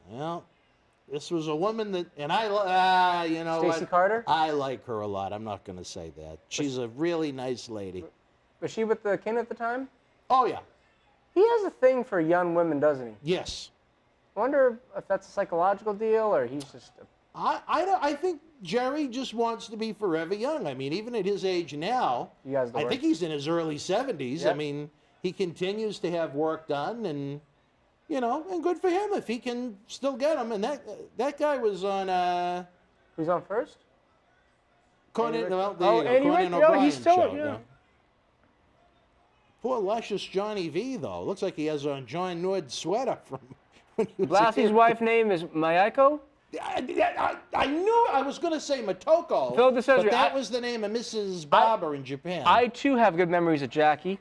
Well, this was a woman that, and you know Stacey what? Carter? I like her a lot. I'm not going to say that. She's a really nice lady. Was she with the King at the time? Oh, yeah. He has a thing for young women, doesn't he? Yes. I wonder if that's a psychological deal or he's just... I think Jerry just wants to be forever young. I mean, even at his age now, You guys I think he's in his early 70s. Yep. I mean, he continues to have work done, and, you know, and good for him if he can still get them. And that guy was on... Who's on first? Conan, Andy well, Rick- there you go, Andy Conan Rick? No, O'Brien's he's still... show, yeah. Poor luscious Johnny V, though. Looks like he has on John Nord's sweater from when he was a Blassie's kid. wife's name is Mayako? I knew I was going to say Motoko, Phil DeCesare, but that was the name of Mrs. Barber in Japan. I, too, have good memories of Jackie.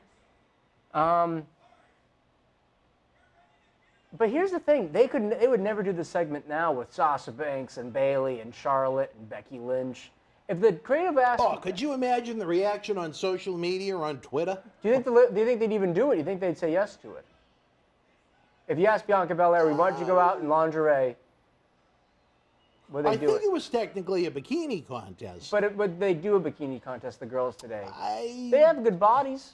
But here's the thing: they would never do the segment now with Sasha Banks and Bailey and Charlotte and Becky Lynch. If the creative asked, Oh, could you imagine the reaction on social media or on Twitter? do you think they'd even do it? Do you think they'd say yes to it? If you asked Bianca Belair, we want you to go out in lingerie, would they do I think it? it was technically a bikini contest. But would they do a bikini contest? The girls today, I they have good bodies.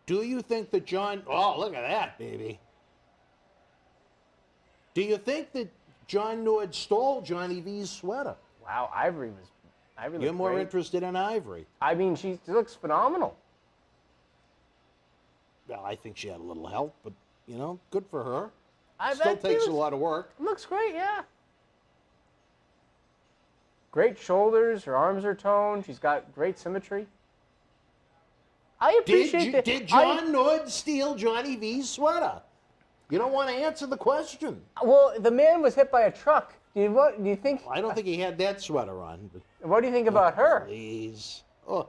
Do you think that John... Oh, look at that, baby. Do you think that John Nord stole Johnny V's sweater? Wow, Ivory You're looked more great. interested in Ivory. I mean, she looks phenomenal. Well, I think she had a little help, but, you know, good for her. I Still bet she takes a was- lot of work. Looks great, yeah. Great shoulders. Her arms are toned. She's got great symmetry. I appreciate that. Did John Nord steal Johnny V's sweater? You don't want to answer the question. Well, the man was hit by a truck. Do you think? I don't think he had that sweater on. But What do you think about her? please. Oh.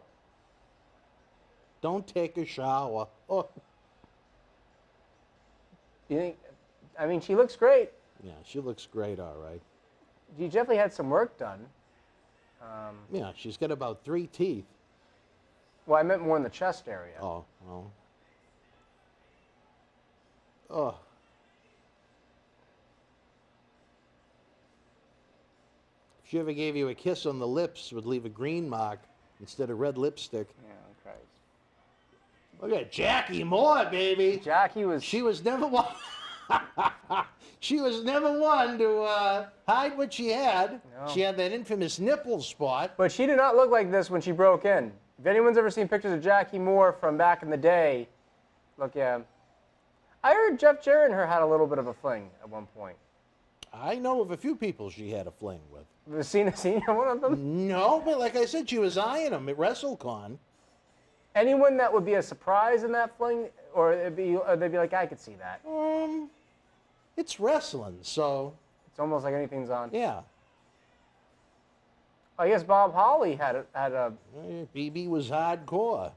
Don't take a shower. Oh. Do you think? I mean, she looks great. Yeah, she looks great, all right. She definitely had some work done. Yeah, she's got about 3 teeth. Well, I meant more in the chest area. Oh, well. Oh. If she ever gave you a kiss on the lips, it would leave a green mark instead of red lipstick. Yeah, Christ. Look at Jackie Moore, baby. Jackie was. She was never one. She was never one to hide what she had. No. She had that infamous nipple spot. But she did not look like this when she broke in. If anyone's ever seen pictures of Jackie Moore from back in the day, look, yeah. I heard Jeff Jarrett and her had a little bit of a fling at one point. I know of a few people she had a fling with. Was seen one of them? No, but like I said, she was eyeing them at WrestleCon. Anyone that would be a surprise in that fling, or they'd be like, I could see that. It's wrestling, so It's almost like anything's on. yeah. I guess Bob Holly had a. BB was hardcore.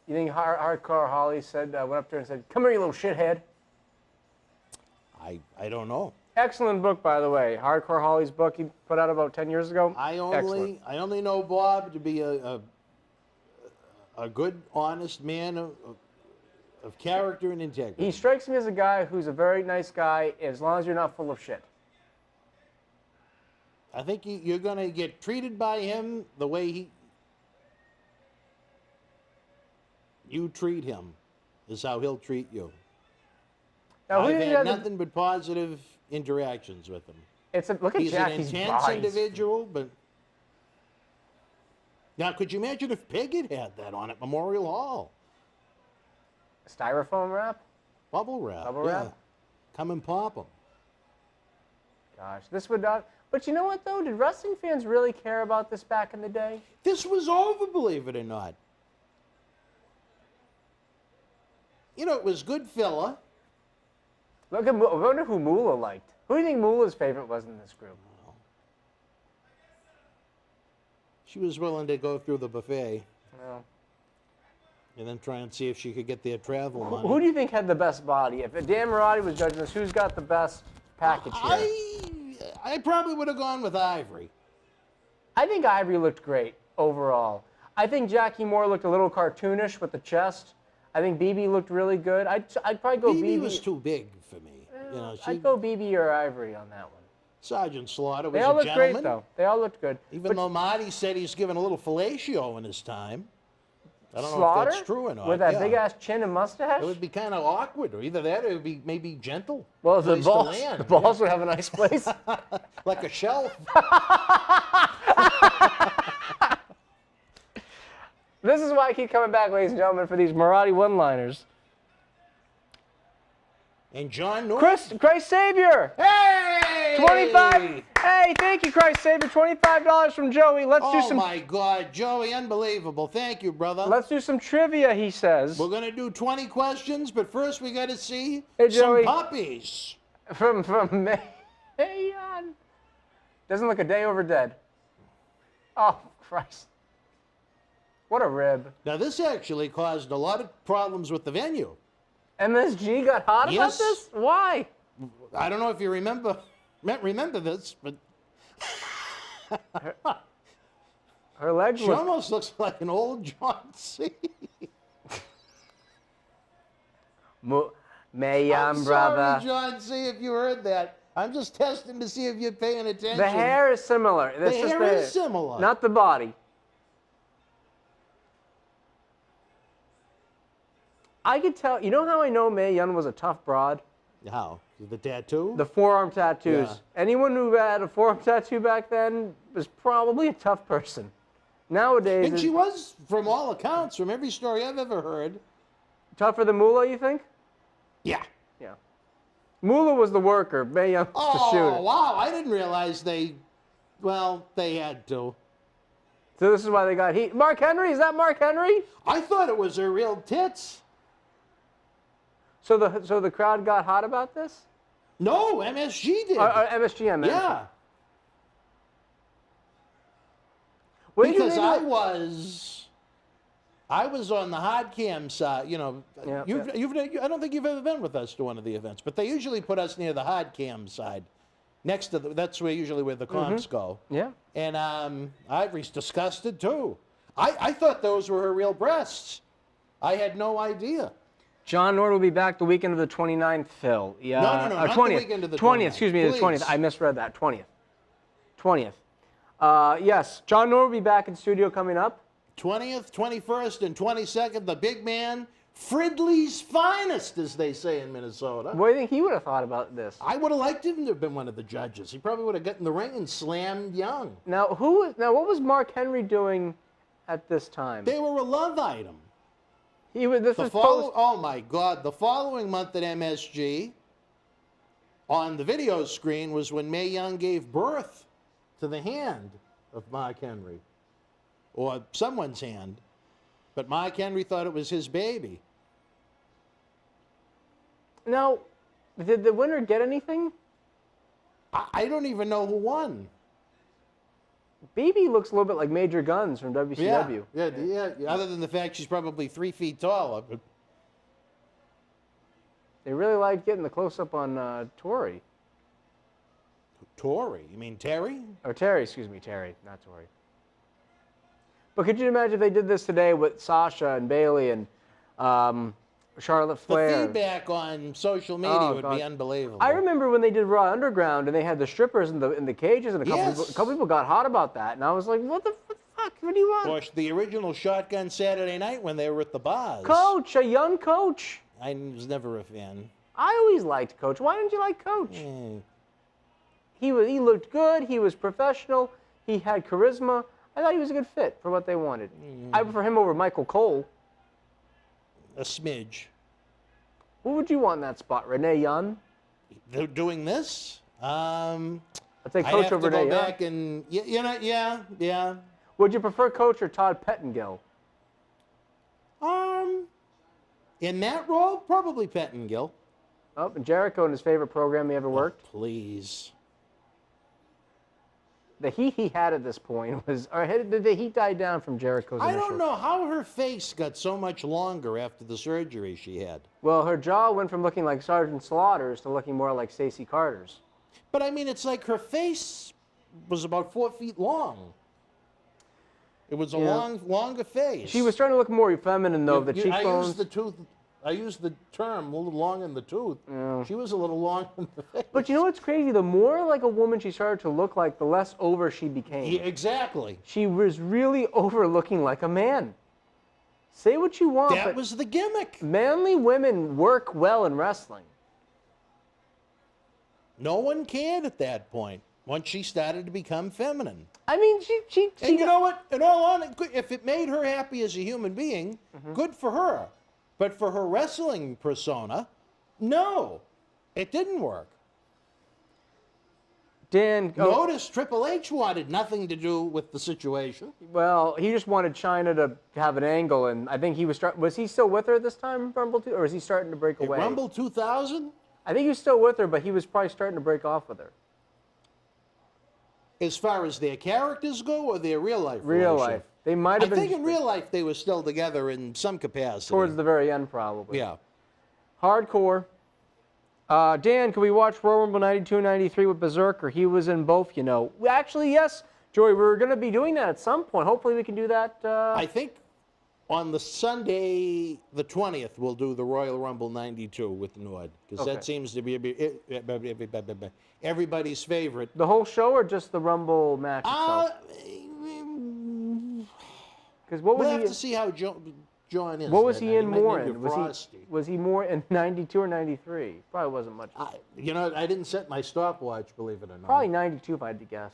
You think Hardcore Holly went up there and said, "Come here, you little shithead." I don't know. Excellent book, by the way. Hardcore Holly's book he put out about 10 years ago. I Excellent. only know Bob to be a good, honest man of character and integrity. He strikes me as a guy who's a very nice guy, as long as you're not full of shit. I think you're going to get treated by him the way you treat him is how he'll treat you. Now, who do I've you think had had nothing but positive interactions with him. look at He's Jackie's an intense body. individual, but now could you imagine if Pig had that on at Memorial Hall? Styrofoam wrap? Bubble wrap. Bubble yeah. wrap? Come and pop them. Gosh, this would not. But you know what, though? Did wrestling fans really care about this back in the day? This was over, believe it or not. You know, it was good filler. I wonder who Moolah liked. Who do you think Moolah's favorite was in this group? She was willing to go through the buffet No. and then try and see if she could get their travel money. Who do you think had the best body? If Dan Marotti was judging this, who's got the best package here? I probably would have gone with Ivory. I think Ivory looked great overall. I think Jackie Moore looked a little cartoonish with the chest. I think BB looked really good. I'd probably go BB. BB was too big for me. You know, I'd go BB or Ivory on that one. Sergeant Slaughter was They all a looked gentleman. great, though. They all looked good. Even though Marty said he's given a little fellatio in his time. I don't know Slaughter, if that's true or not. with that yeah. big-ass chin and mustache? It would be kind of awkward, or either that or it would be maybe gentle. Well, the place to balls, land, the balls would have a nice place. like a shelf. This is why I keep coming back, ladies and gentlemen, for these Marotti one-liners. And John Norris. Christ Savior! Hey! 25. Hey, thank you, Christ Savior. $25 from Joey. Let's do Oh some. my God, Joey, unbelievable. Thank you, brother. Let's do some trivia. He says. We're gonna do 20 questions, but first we got to see Hey, some Joey. puppies. From May on. Doesn't look a day over dead. Oh Christ. What a rib. Now, this actually caused a lot of problems with the venue. MSG got hot about this? Why? I don't know if you remember this, but Her legs she look... almost looks like an old John C. Mayan, brother. Sorry, John C., if you heard that. I'm just testing to see if you're paying attention. The hair is similar. The hair is similar. Not the body. I could tell. You know how I know Mae Young was a tough broad? How? The tattoo? The forearm tattoos. Yeah. Anyone who had a forearm tattoo back then was probably a tough person. Nowadays, And she was, from all accounts, from every story I've ever heard. tougher than Moolah, you think? Yeah. Yeah. Moolah was the worker. Mae Young was the shooter. Oh, wow. I didn't realize they had to. So this is why they got heat. Mark Henry? Is that Mark Henry? I thought it was her real tits. So the crowd got hot about this? No, MSG did. MSG, I meant. Yeah. What did you Because think I was on the hard cam side. You know, Yeah, I don't think you've ever been with us to one of the events, but they usually put us near the hard cam side, next to that's usually where the comps go. Yeah. And Ivory's disgusted too. I thought those were her real breasts. I had no idea. John Nord will be back the weekend of the 29th, Phil. Yeah. No, not 20th. the weekend of the 20th, 29th. excuse me, the Please. 20th. I misread that. 20th. 20th. Yes, John Nord will be back in studio coming up. 20th, 21st, and 22nd, the big man, Fridley's finest, as they say in Minnesota. What do you think he would have thought about this? I would have liked him to have been one of the judges. He probably would have gotten in the ring and slammed Young. Now, what was Mark Henry doing at this time? They were a love item. Oh my God, the following month at MSG, on the video screen, was when Mae Young gave birth to the hand of Mark Henry, or someone's hand. But Mark Henry thought it was his baby. Now, did the winner get anything? I don't even know who won. BB looks a little bit like Major Guns from WCW. Yeah. Other than the fact she's probably 3 feet taller. But They really liked getting the close-up on Tori. Tori? You mean Terry? Or Terry, excuse me, Terry, not Tori. But could you imagine if they did this today with Sasha and Bailey and Charlotte Flair? The feedback on social media would be unbelievable. I remember when they did Raw Underground and they had the strippers in the cages, and a Yes. couple people got hot about that, and I was like, what the fuck? What do you want? Or the original Shotgun Saturday Night when they were at the bars. Coach, a young Coach. I was never a fan. I always liked Coach. Why didn't you like Coach? Mm. He looked good. He was professional. He had charisma. I thought he was a good fit for what they wanted. I prefer him over Michael Cole. A smidge. Who would you want in that spot? Renee Young? They're doing this? I'd say I'd Coach have over to Renee go Young. back and, yeah. Would you prefer Coach or Todd Pettengill? In that role, probably Pettengill. Oh, and Jericho in his favorite program he ever worked. Oh, please. The heat he had at this point was, or did the heat die down from Jericho's I initial? don't know how her face got so much longer after the surgery she had. Well, her jaw went from looking like Sergeant Slaughter's to looking more like Stacey Carter's. But I mean, it's like her face was about 4 feet long. It was a longer face. She was starting to look more feminine, though. The cheekbones. I used the term a little long in the tooth. Yeah. She was a little long in the face. But you know what's crazy? The more like a woman she started to look like, the less over she became. Yeah, exactly. She was really over looking like a man. Say what you want, That but was the gimmick. manly women work well in wrestling. No one cared at that point once she started to become feminine. I mean, she And you know what? In all honesty, if it made her happy as a human being, good for her. But for her wrestling persona, no, it didn't work. Dan, Notice Triple H wanted nothing to do with the situation. well, he just wanted China to have an angle, and I think he was he still with her this time, Rumble 2, or is he starting to break At away? Rumble 2000? I think he was still with her, but he was probably starting to break off with her. As far as their characters go, or their real life Real relation? life. They might have been. I think in real life they were still together in some capacity. Towards the very end, probably. Yeah. Hardcore. Dan, can we watch Royal Rumble 92 and 93 with Berzerker? He was in both, you know. Actually, yes, Joey, we're going to be doing that at some point. Hopefully we can do that. I think on the Sunday, the 20th, we'll do the Royal Rumble 92 with Nord, because that seems to be everybody's favorite. The whole show or just the Rumble match itself? Because what was We'll he? have to see how John is. What was he in more in? in? Was he more in 92 or 93? Probably wasn't much. You know, I didn't set my stopwatch, believe it or not. Probably 92 if I had to guess.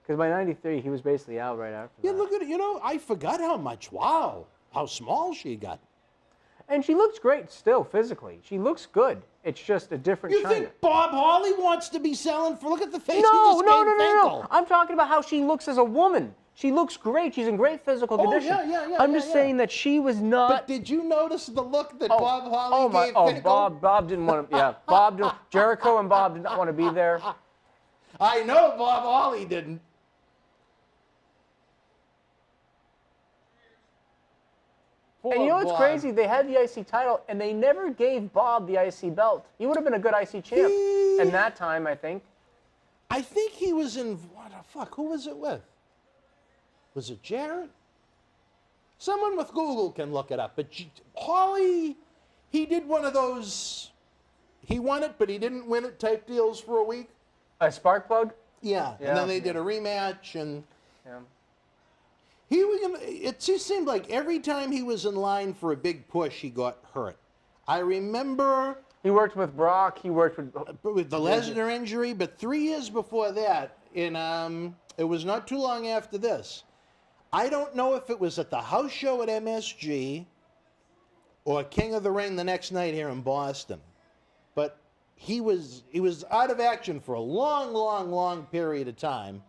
Because by 93, he was basically out right after Yeah, that. look at it. You know, I forgot how much. Wow, how small she got. And she looks great still, physically. She looks good. It's just a different You China. think Bob Hawley wants to be selling for? Look at the face. No. I'm talking about how she looks as a woman. She looks great. She's in great physical condition. Yeah. I'm just saying that she was not. But did you notice the look that Bob Hawley gave Finkel? Bob didn't want to. Yeah, Jericho and Bob did not want to be there. I know Bob Hawley didn't. And you know what's crazy? They had the IC title, and they never gave Bob the IC belt. He would have been a good IC champ. And that time, I think. I think he was in. What the fuck? Who was it with? Was it Jarrett? Someone with Google can look it up. But Hawley, he did one of those. He won it, but he didn't win it type deals for a week. A spark plug? Yeah. And then they did a rematch, and it just seemed like every time he was in line for a big push, he got hurt. I remember he worked with Brock. He worked with the Lesnar injury, but 3 years before that, it was not too long after this. I don't know if it was at the house show at MSG or King of the Ring the next night here in Boston, but he was out of action for a long period of time,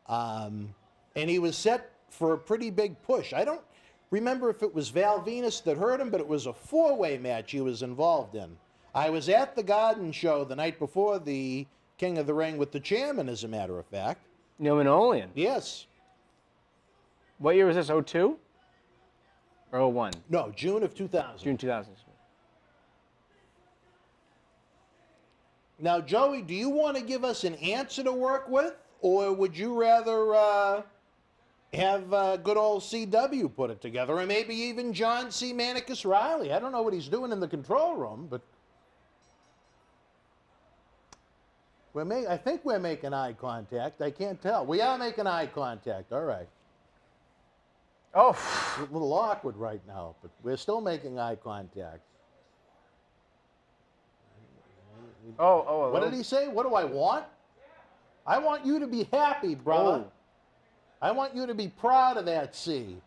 and he was set for a pretty big push. I don't remember if it was Val Venus that hurt him, but it was a 4-way match he was involved in. I was at the Garden show the night before the King of the Ring with the chairman, as a matter of fact. Neil Manolian. Yes. What year was this, 02? Or 01? No, June of 2000. June 2000. Now, Joey, do you want to give us an answer to work with, or would you rather have good old CW put it together, or maybe even John C. Manicus Riley? I don't know what he's doing in the control room, but I think we're making eye contact. I can't tell. We are making eye contact. All right. Oh. A little awkward right now, but we're still making eye contact. Oh. What did he say? What do I want? I want you to be happy, brother. Oh. I want you to be proud of that C.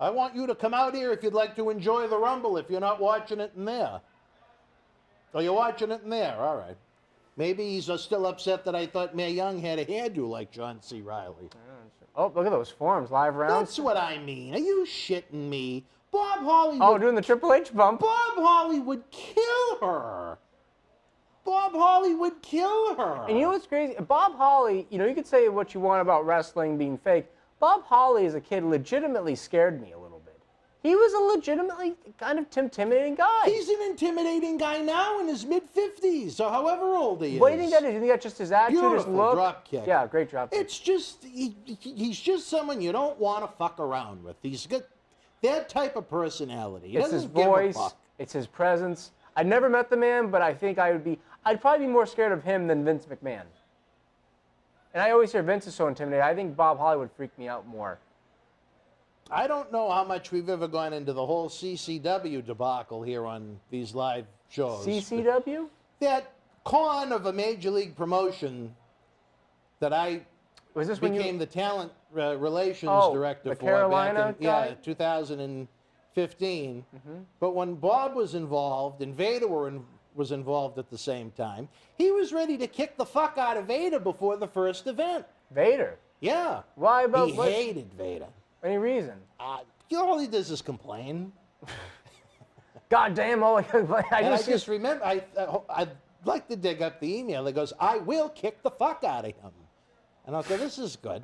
I want you to come out here if you'd like to enjoy the Rumble, if you're not watching it in there. Oh, you're watching it in there. All right. Maybe he's still upset that I thought Mae Young had a hairdo like John C. Riley. Oh, look at those forms, live rounds. That's what I mean. Are you shitting me? Bob Hawley doing the Triple H bump. Bob Hawley would kill her. Bob Hawley would kill her. And you know what's crazy? Bob Hawley, you know, you could say what you want about wrestling being fake. Bob Hawley as a kid legitimately scared me a little bit. He was a legitimately kind of intimidating guy. He's an intimidating guy now in his mid-50s, or however old he is. What do you think that is? You think that's just his attitude, Beautiful his look? drop kick. Yeah, great drop kick. It's just, he's just someone you don't want to fuck around with. He's got that type of personality. He It's his doesn't give a voice. fuck. It's his presence. I'd never met the man, but I think I'd probably be more scared of him than Vince McMahon. And I always hear Vince is so intimidating. I think Bob Hawley would freak me out more. I don't know how much we've ever gone into the whole CCW debacle here on these live shows. CCW? That con of a major league promotion that I became the talent relations director the for Carolina back guy? in 2015. But when Bob was involved and Vader was involved at the same time, he was ready to kick the fuck out of Vader before the first event. Vader? Yeah. Why about He hated Vader. Any reason? All he does is complain. God damn, all I just remember, I'd like to dig up the email that goes, I will kick the fuck out of him. And I'll go, this is good.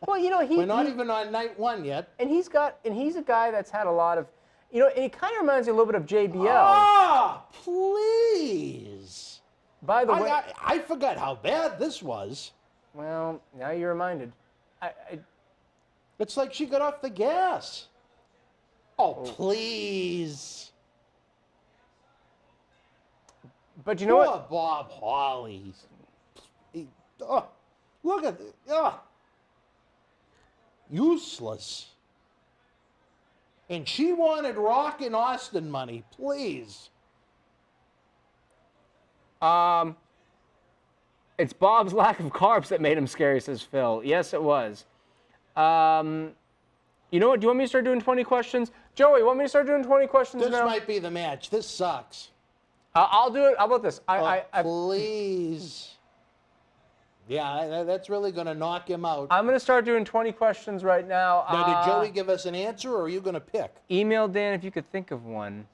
Well, you know, We're not even on night one yet. and he's a guy that's had a lot of, you know, it kind of reminds me a little bit of JBL. Ah, please. By the way, I forgot how bad this was. well, now you're reminded. It's like she got off the gas. Oh, please. But you know what? Poor Bob Hawley. Look at it. Useless. And she wanted Rock and Austin money, please. It's Bob's lack of carbs that made him scary, says Phil. Yes, it was. You know what? Do you want me to start doing 20 questions? Joey, you want me to start doing 20 questions This now? might be the match. This sucks. I'll do it. How about this? Please. Yeah, that's really going to knock him out. I'm going to start doing 20 questions right now. Now, did Joey give us an answer, or are you going to pick? Email Dan if you could think of one.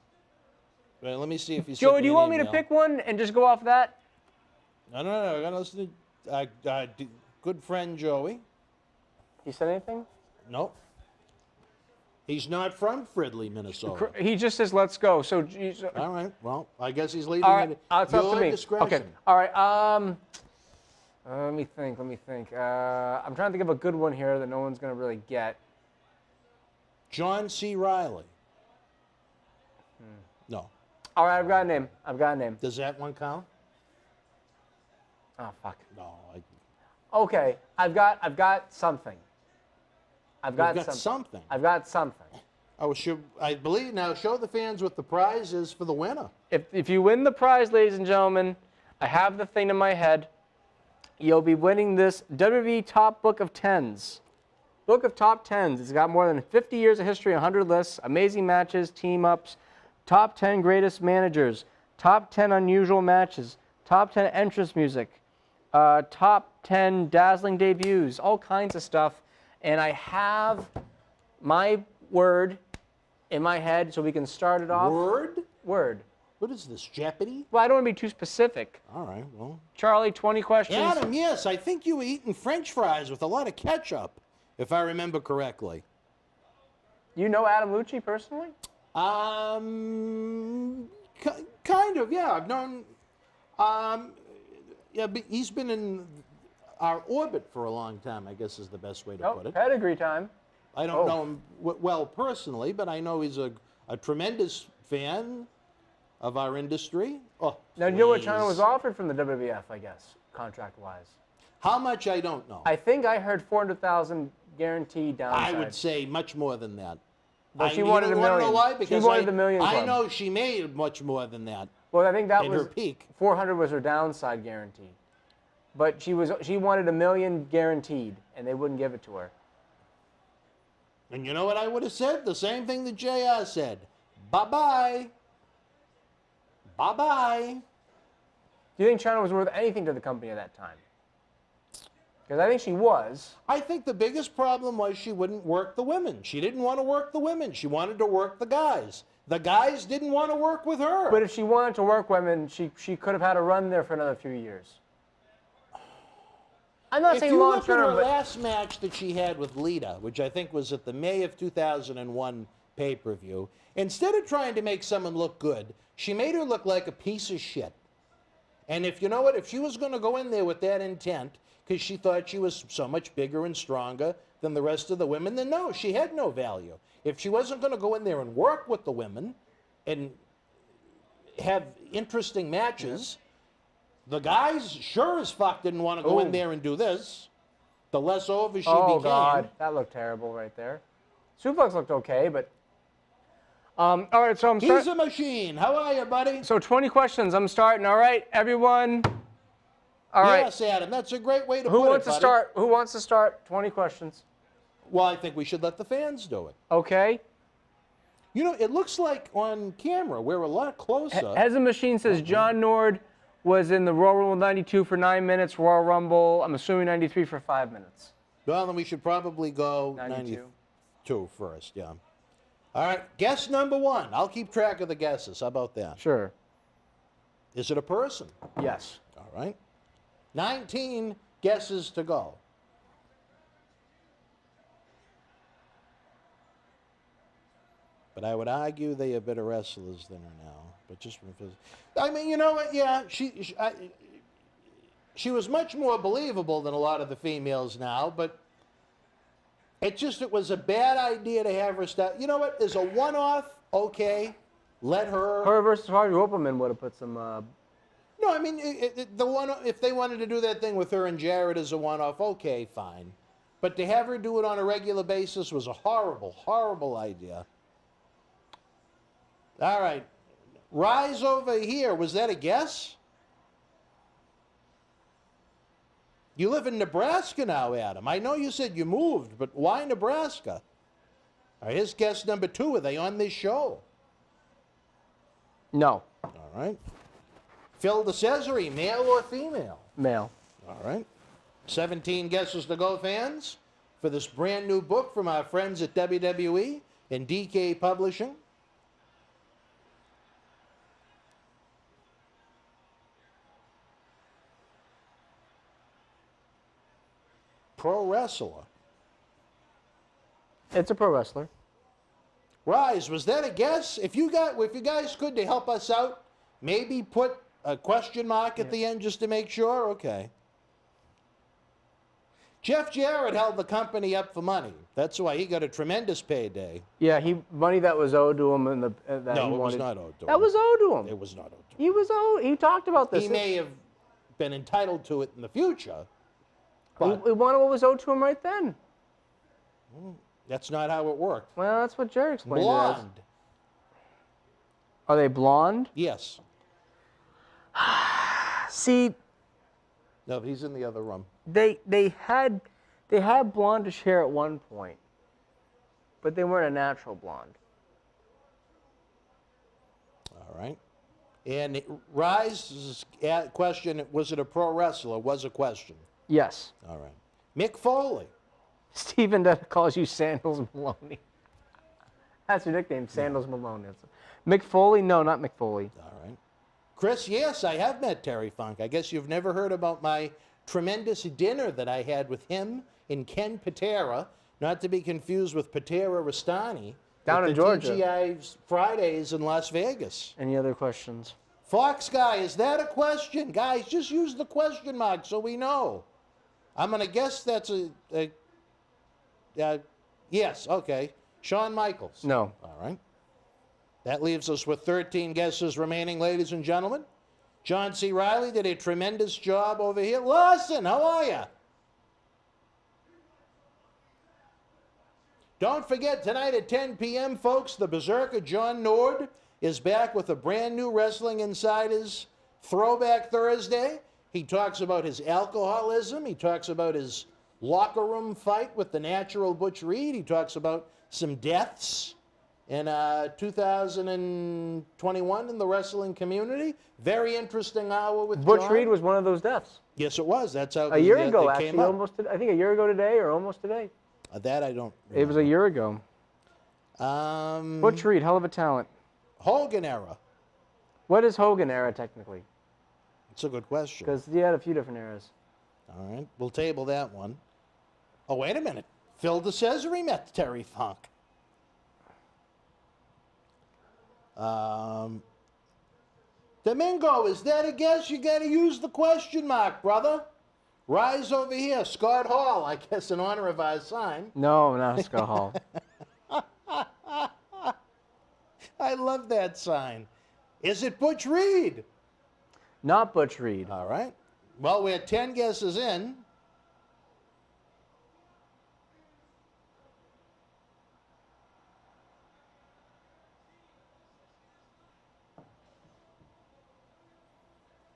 Well, let me see if he's. Joey, do you want me to pick one and just go off that? No. I got to listen to good friend Joey. He said anything? Nope. He's not from Fridley, Minnesota. He just says, let's go. So, All right. Well, I guess he's leaving all right, it it's at up to your me. discretion. Okay. All right. Let me think. I'm trying to think of a good one here that no one's going to really get. John C. Riley. No. All right, I've got a name. Does that one count? Oh, fuck. No. Okay, I've got something. I've got something. I've got something. Oh, I believe now. Show the fans what the prize is for the winner. If you win the prize, ladies and gentlemen, I have the thing in my head. You'll be winning this WWE Top Book of Tens. Book of Top Tens. It's got more than 50 years of history, 100 lists, amazing matches, team-ups, top 10 greatest managers, top 10 unusual matches, top 10 entrance music, top 10 dazzling debuts, all kinds of stuff. And I have my word in my head so we can start it off. Word? Word. What is this, Jeopardy? Well, I don't want to be too specific. All right, well. Charlie, 20 questions. Adam, yes, I think you were eating French fries with a lot of ketchup, if I remember correctly. You know Adam Lucci personally? Kind of, yeah. I've known, yeah, but he's been in our orbit for a long time, I guess is the best way to put it. Pedigree time. I don't know him well personally, but I know he's a tremendous fan of our industry. Oh, now, you know what China was offered from the WWF, I guess, contract-wise? How much, I don't know. I think I heard 400,000 guaranteed downside. I would say much more than that. But she wanted $1 million. Know why? Because she wanted the million I club. know she made much more than that. Well, I think that in was her peak. 400 was her downside guarantee. But she wanted $1 million guaranteed, and they wouldn't give it to her. And you know what I would have said? The same thing that JR said. Bye-bye. Bye-bye. Do you think China was worth anything to the company at that time? Because I think she was. I think the biggest problem was she wouldn't work the women. She didn't want to work the women. She wanted to work the guys. The guys didn't want to work with her. But if she wanted to work women, she could have had a run there for another few years. I'm not saying long term, if you look at her but last match that she had with Lita, which I think was at the May of 2001 pay-per-view, instead of trying to make someone look good, she made her look like a piece of shit. And if you know what, if she was going to go in there with that intent, because she thought she was so much bigger and stronger than the rest of the women, then no, she had no value. If she wasn't going to go in there and work with the women and have interesting matches, the guys sure as fuck didn't want to go in there and do this. The less over she became. oh God, that looked terrible right there. Suplex looked okay, but all right. So I'm He's a machine. How are you, buddy? So 20 questions. I'm starting. All right, everyone. All right. Yes, Adam. That's a great way to Who put wants it, to buddy. start? Who wants to start? 20 questions. Well, I think we should let the fans do it. Okay. You know, it looks like on camera we're a lot closer. Heads of Machine says John Nord was in the Royal Rumble 92 for 9 minutes, Royal Rumble, I'm assuming 93 for 5 minutes. Well, then we should probably go 92 first, yeah. All right, guess number one. I'll keep track of the guesses. How about that? Sure. Is it a person? Yes. All right. 19 guesses to go. But I would argue they are better wrestlers than her now. But just from I mean, you know what? Yeah, she was much more believable than a lot of the females now. But it was a bad idea to have her start. You know what? As a one-off, okay, let her. Her versus Harvey Whippleman would have put some. No, I mean if they wanted to do that thing with her and Jarrett as a one-off, okay, fine. But to have her do it on a regular basis was a horrible, horrible idea. All right. Rise over here. Was that a guess? You live in Nebraska now, Adam. I know you said you moved, but why Nebraska? All right, here's guess number 2. Are they on this show? No. All right. Phil DeCesare, male or female? Male. All right. 17 guesses to go, fans, for this brand new book from our friends at WWE and DK Publishing. Pro wrestler. It's a pro wrestler. Rise, was that a guess? If you guys could to help us out, maybe put a question mark at the end just to make sure? Okay. Jeff Jarrett held the company up for money. That's why he got a tremendous payday. Yeah, money that was owed to him and that No, he it was wanted. not owed to him. That was owed to him. It was not owed to him. He was owed. He talked about this. He may have been entitled to it in the future, He but wanted what was owed to him right then. that's not how it worked. Well, that's what Jerry explained it as. Blonde. Are they blonde? Yes. See, No, he's in the other room. they had blondish hair at one point, but they weren't a natural blonde. All right. And Rise's question, was it a pro wrestler, was a question. Yes. All right. Mick Foley. Steven calls you Sandals Maloney. That's your nickname, Sandals Maloney. Mick Foley? No, not Mick Foley. All right. Chris, yes, I have met Terry Funk. I guess you've never heard about my tremendous dinner that I had with him and Ken Patera, not to be confused with Patera Rastani. Down at in the Georgia. TGI Fridays in Las Vegas. Any other questions? Fox Guy, is that a question? Guys, just use the question mark so we know. I'm going to guess that's yes, okay. Shawn Michaels. No. All right. That leaves us with 13 guesses remaining, ladies and gentlemen. John C. Riley did a tremendous job over here. Lawson, how are you? Don't forget, tonight at 10 p.m., folks, the Berzerker John Nord is back with a brand new Wrestling Insiders Throwback Thursday. He talks about his alcoholism. He talks about his locker room fight with the natural Butch Reed. He talks about some deaths in 2021 in the wrestling community. Very interesting hour with Butch John. Reed was one of those deaths. Yes, it was. That's how A year ago, they actually, came up. I think a year ago today, or almost today. That I don't remember. It was a year ago. Butch Reed, hell of a talent. Hogan era. What is Hogan era, technically? It's a good question. Because he had a few different eras. All right, we'll table that one. Oh, wait a minute. Phil DeCesare met Terry Funk. Domingo, is that a guess? You got to use the question mark, brother. Rise over here. Scott Hall, I guess in honor of our sign. No, not Scott Hall. I love that sign. Is it Butch Reed? Not Butch Reed. All right. Well, we're 10 guesses in.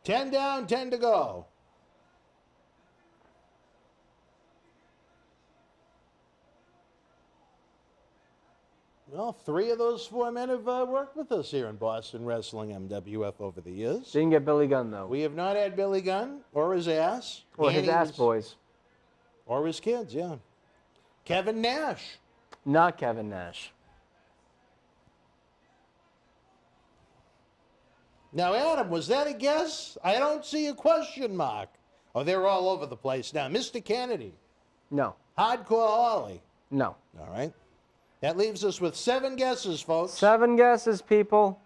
Ten down, 10 to go. Well, 3 of those 4 men have worked with us here in Boston Wrestling MWF over the years. Didn't get Billy Gunn, though. We have not had Billy Gunn or his ass. Or his ass boys. Or his kids, yeah. Kevin Nash. Not Kevin Nash. Now, Adam, was that a guess? I don't see a question mark. Oh, they're all over the place now. Mr. Kennedy, No. Hardcore Holly. No. All right. That leaves us with 7 guesses, folks. 7 guesses, people.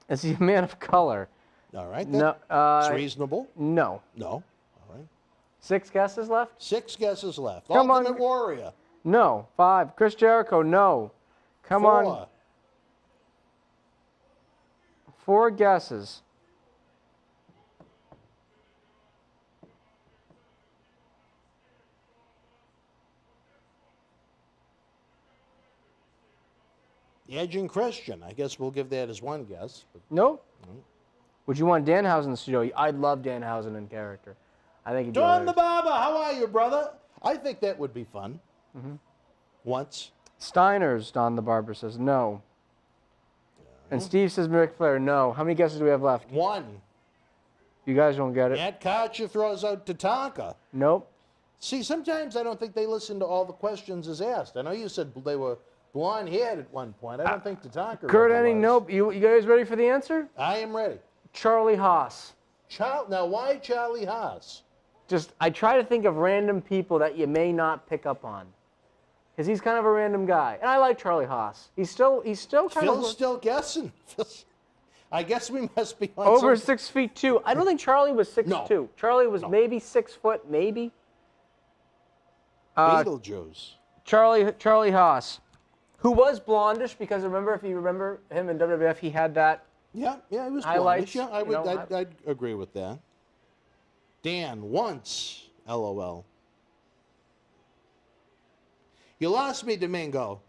Is he a man of color? All right. No. That's reasonable. No. No. All right. 6 guesses left? 6 guesses left. Come on. Ultimate Warrior. No. 5. Chris Jericho? No. Come 4. on. 4 guesses. Edge and Christian. I guess we'll give that as 1 guess. But Nope. Would you want Danhausen in the studio? I'd love Danhausen in character. I think he'd be Don the hilarious. Barber, how are you, brother? I think that would be fun. Once. Steiner's Don the Barber says no. And Steve says Ric Flair, no. How many guesses do we have left? 1. You guys don't get it. Matt Karcher throws out Tatanka. Nope. See, sometimes I don't think they listen to all the questions as asked. I know you said they were blonde-haired at one point. I don't think Tatanka Kurt ever Hennig, was. nope. You guys ready for the answer? I am ready. Charlie Haas. Now, why Charlie Haas? I try to think of random people that you may not pick up on. Because he's kind of a random guy. And I like Charlie Haas. He's still kind Phil's of still guessing. I guess we must be on over some... 6'2". I don't think Charlie was 6'2". No. Charlie was maybe 6 foot, maybe. Beetlejuice. Charlie Haas, who was blondish because remember, if you remember him in WWF, he had that. Yeah, he was Highlights, blondish. Yeah, I'd agree with that. Dan, once, LOL. You lost me, Domingo.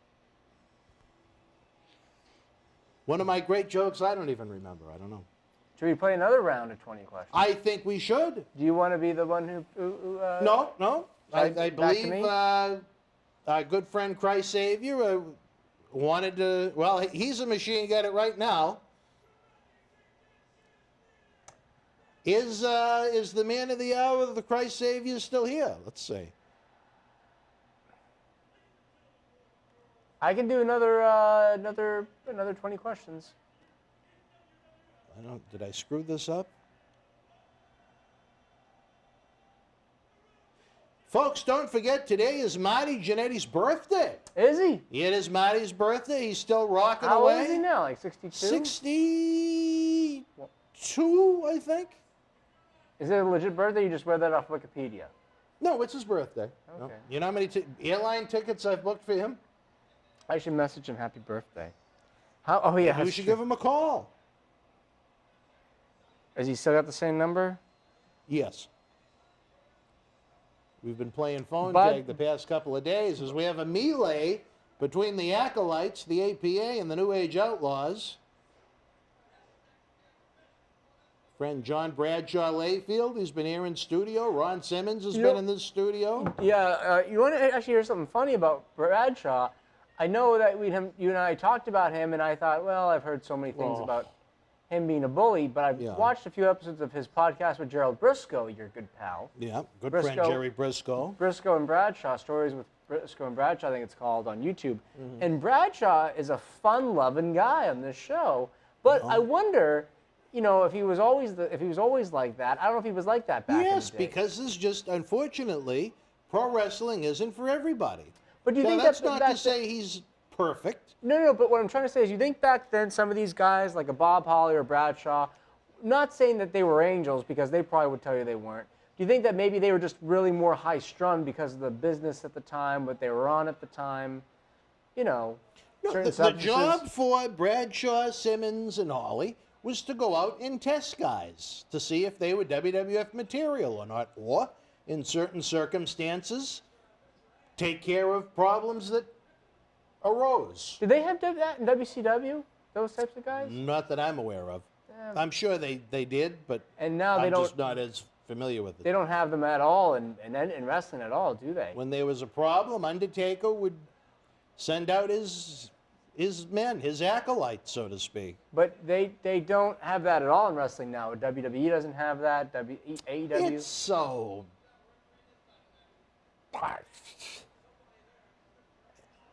One of my great jokes, I don't even remember. I don't know. Should we play another round of 20 questions? I think we should. Do you want to be the one who No. I back to believe me? our good friend Christ Savior wanted to, well, he's a machine gun it right now. Is the man of the hour of the Christ Savior still here? Let's see. I can do another 20 questions. Did I screw this up? Folks, don't forget, today is Marty Jannetty's birthday. Is he? It is Marty's birthday. He's still rocking How away. old is he now? Like 62? 62, I think. Is it a legit birthday? You just read that off Wikipedia. No, it's his birthday. No. Okay. You know how many airline tickets I've booked for him? I should message him happy birthday. Oh yeah. We should give him a call. Has he still got the same number? Yes. We've been playing phone But- tag the past couple of days as we have a melee between the Acolytes, the APA, and the New Age Outlaws. Friend John Bradshaw Layfield, he's been here in studio. Ron Simmons has been in this studio. Yeah. You want to actually hear something funny about Bradshaw? I know that you and I talked about him, and I thought, well, I've heard so many things about him being a bully, but I've watched a few episodes of his podcast with Gerald Briscoe, your good pal. Yeah, good friend Jerry Briscoe. Briscoe and Bradshaw, Stories with Briscoe and Bradshaw, I think it's called, on YouTube. And Bradshaw is a fun-loving guy on this show, but I wonder, if he was always like that. I don't know if he was like that back in the day. Yes, because this just, unfortunately, pro wrestling isn't for everybody. But do you think that's that not to say he's perfect. No, but what I'm trying to say is you think back then some of these guys, like a Bob Holly or Bradshaw, not saying that they were angels because they probably would tell you they weren't. Do you think that maybe they were just really more high-strung because of the business at the time, what they were on at the time? No, certain the substances. job for Bradshaw, Simmons, and Holly was to go out and test guys to see if they were WWF material or not, or, in certain circumstances, take care of problems that arose. Did they have that in WCW, those types of guys? Not that I'm aware of. I'm sure they did, but And now I'm just not as familiar with They it. don't have them at all in wrestling at all, do they? When there was a problem, Undertaker would send out his men, his acolytes, so to speak. But they don't have that at all in wrestling now. WWE doesn't have that. AEW. It's so...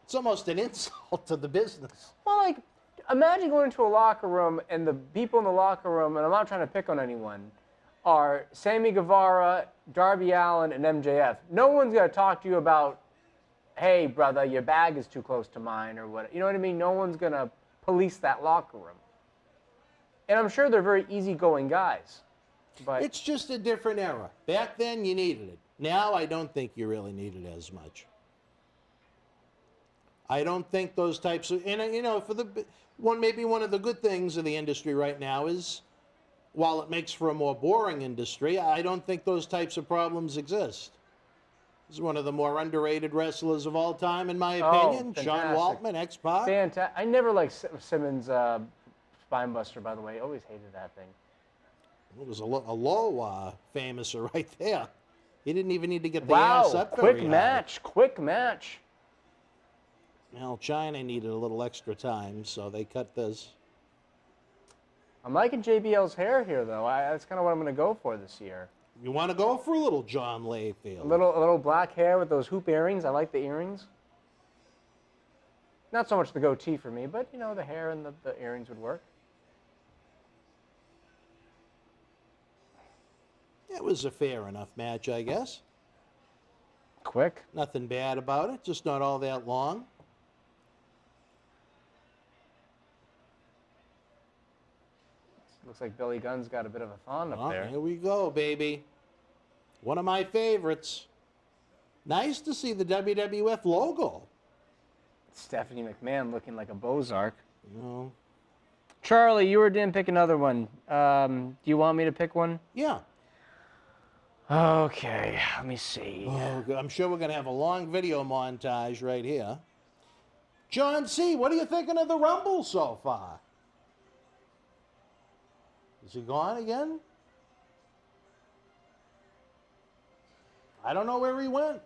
It's almost an insult to the business. Well, like, imagine going into a locker room and the people in the locker room, and I'm not trying to pick on anyone, are Sammy Guevara, Darby Allin, and MJF. No one's going to talk to you about, hey, brother, your bag is too close to mine or what. You know what I mean? No one's going to police that locker room. And I'm sure they're very easygoing guys. But It's just a different era. Back then, you needed it. Now, I don't think you really need it as much. I don't think those types of, and you know, for the maybe one of the good things in the industry right now is, while it makes for a more boring industry, I don't think those types of problems exist. He's one of the more underrated wrestlers of all time, in my opinion. Fantastic. Sean Waltman, X-Pac. fantastic. I never liked Simmons' Spinebuster, by the way. I always hated that thing. It was a low famouser right there. He didn't even need to get the ass up very quick high. match, quick match. Well, China needed a little extra time, so they cut this. I'm liking JBL's hair here, though. That's kind of what I'm going to go for this year. You want to go for a little John Layfield? A little black hair with those hoop earrings. I like the earrings. Not so much the goatee for me, but, you know, the hair and the earrings would work. It was a fair enough match, I guess. Quick. Nothing bad about it, just not all that long. Looks like Billy Gunn's got a bit of a thon up there. Here we go, baby. One of my favorites. Nice to see the WWF logo. Stephanie McMahon looking like a Bozark. No. Charlie, you or Dan pick another one. Do you want me to pick one? Yeah. Okay, let me see. Oh, I'm sure we're going to have a long video montage right here. John C., what are you thinking of the Rumble so far? Is he gone again? I don't know where he went.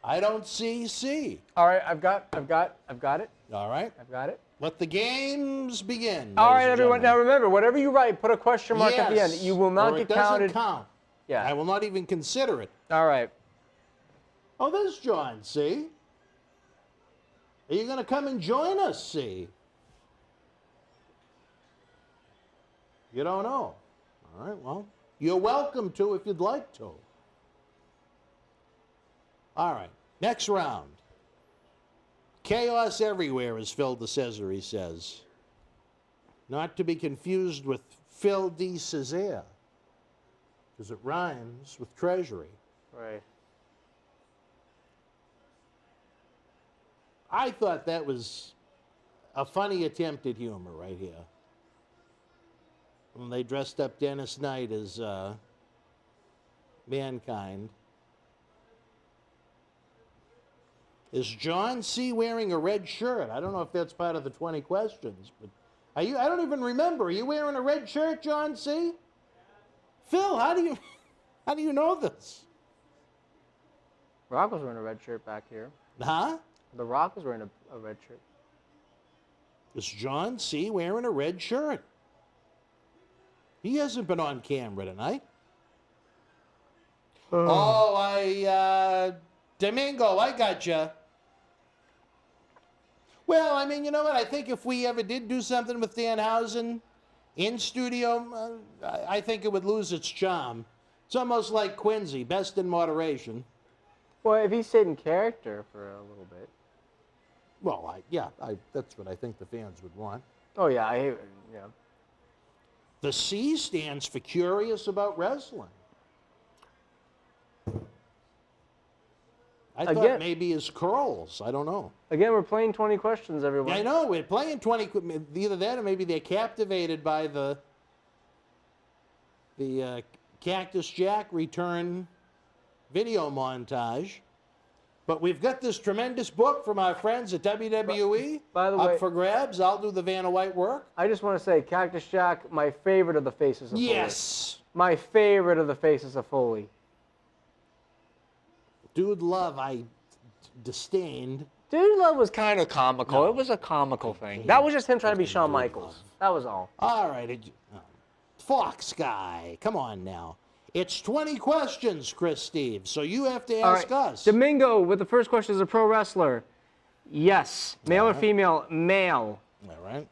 I don't see C. All right, I've got it. All right. I've got it. Let the games begin. All right, ladies and everyone. Now gentlemen. remember, whatever you write, put a question mark at the end. Yes, You will not or get it doesn't counted. count. Yeah. I will not even consider it. All right. Oh, there's John C. Are you going to come and join us, C? You don't know. All right, well, you're welcome to if you'd like to. All right, next round. Chaos everywhere, as Phil DeCesare says. Not to be confused with Phil D. Cesare, because it rhymes with treasury. Right. I thought that was a funny attempt at humor right here. When they dressed up Dennis Knight as Mankind. Is John C. wearing a red shirt? I don't know if that's part of the 20 questions, but are you? I don't even remember. Are you wearing a red shirt, John C.? Phil, how do you know this? Rock was wearing a red shirt back here. Huh? The Rock was wearing a red shirt. Is John C. wearing a red shirt? He hasn't been on camera tonight. Domingo, I gotcha. Well, I mean, you know what? I think if we ever did do something with Danhausen in studio, I think it would lose its charm. It's almost like Quincy, best in moderation. Well, if he stayed in character for a little bit. Well, that's what I think the fans would want. Oh yeah, yeah. The C stands for curious about wrestling. I thought maybe his curls. I don't know. Again, we're playing 20 questions, everyone. I know, we're playing 20. Either that or maybe they're captivated by the Cactus Jack return video montage. But we've got this tremendous book from our friends at WWE. By the way, up for grabs. I'll do the Vanna White work. I just want to say, Cactus Jack, my favorite of the faces of Foley. Yes. My favorite of the faces of Foley. Dude Love, I disdained. Dude Love was kind of comical. No. It was a comical thing. That was just him trying to be Shawn Michaels. That was all. All right. Fox guy, come on now. It's 20 questions, Chris Steve, so you have to ask us. Domingo, with the first question, is a pro wrestler. Yes. Male or female? Male. All right.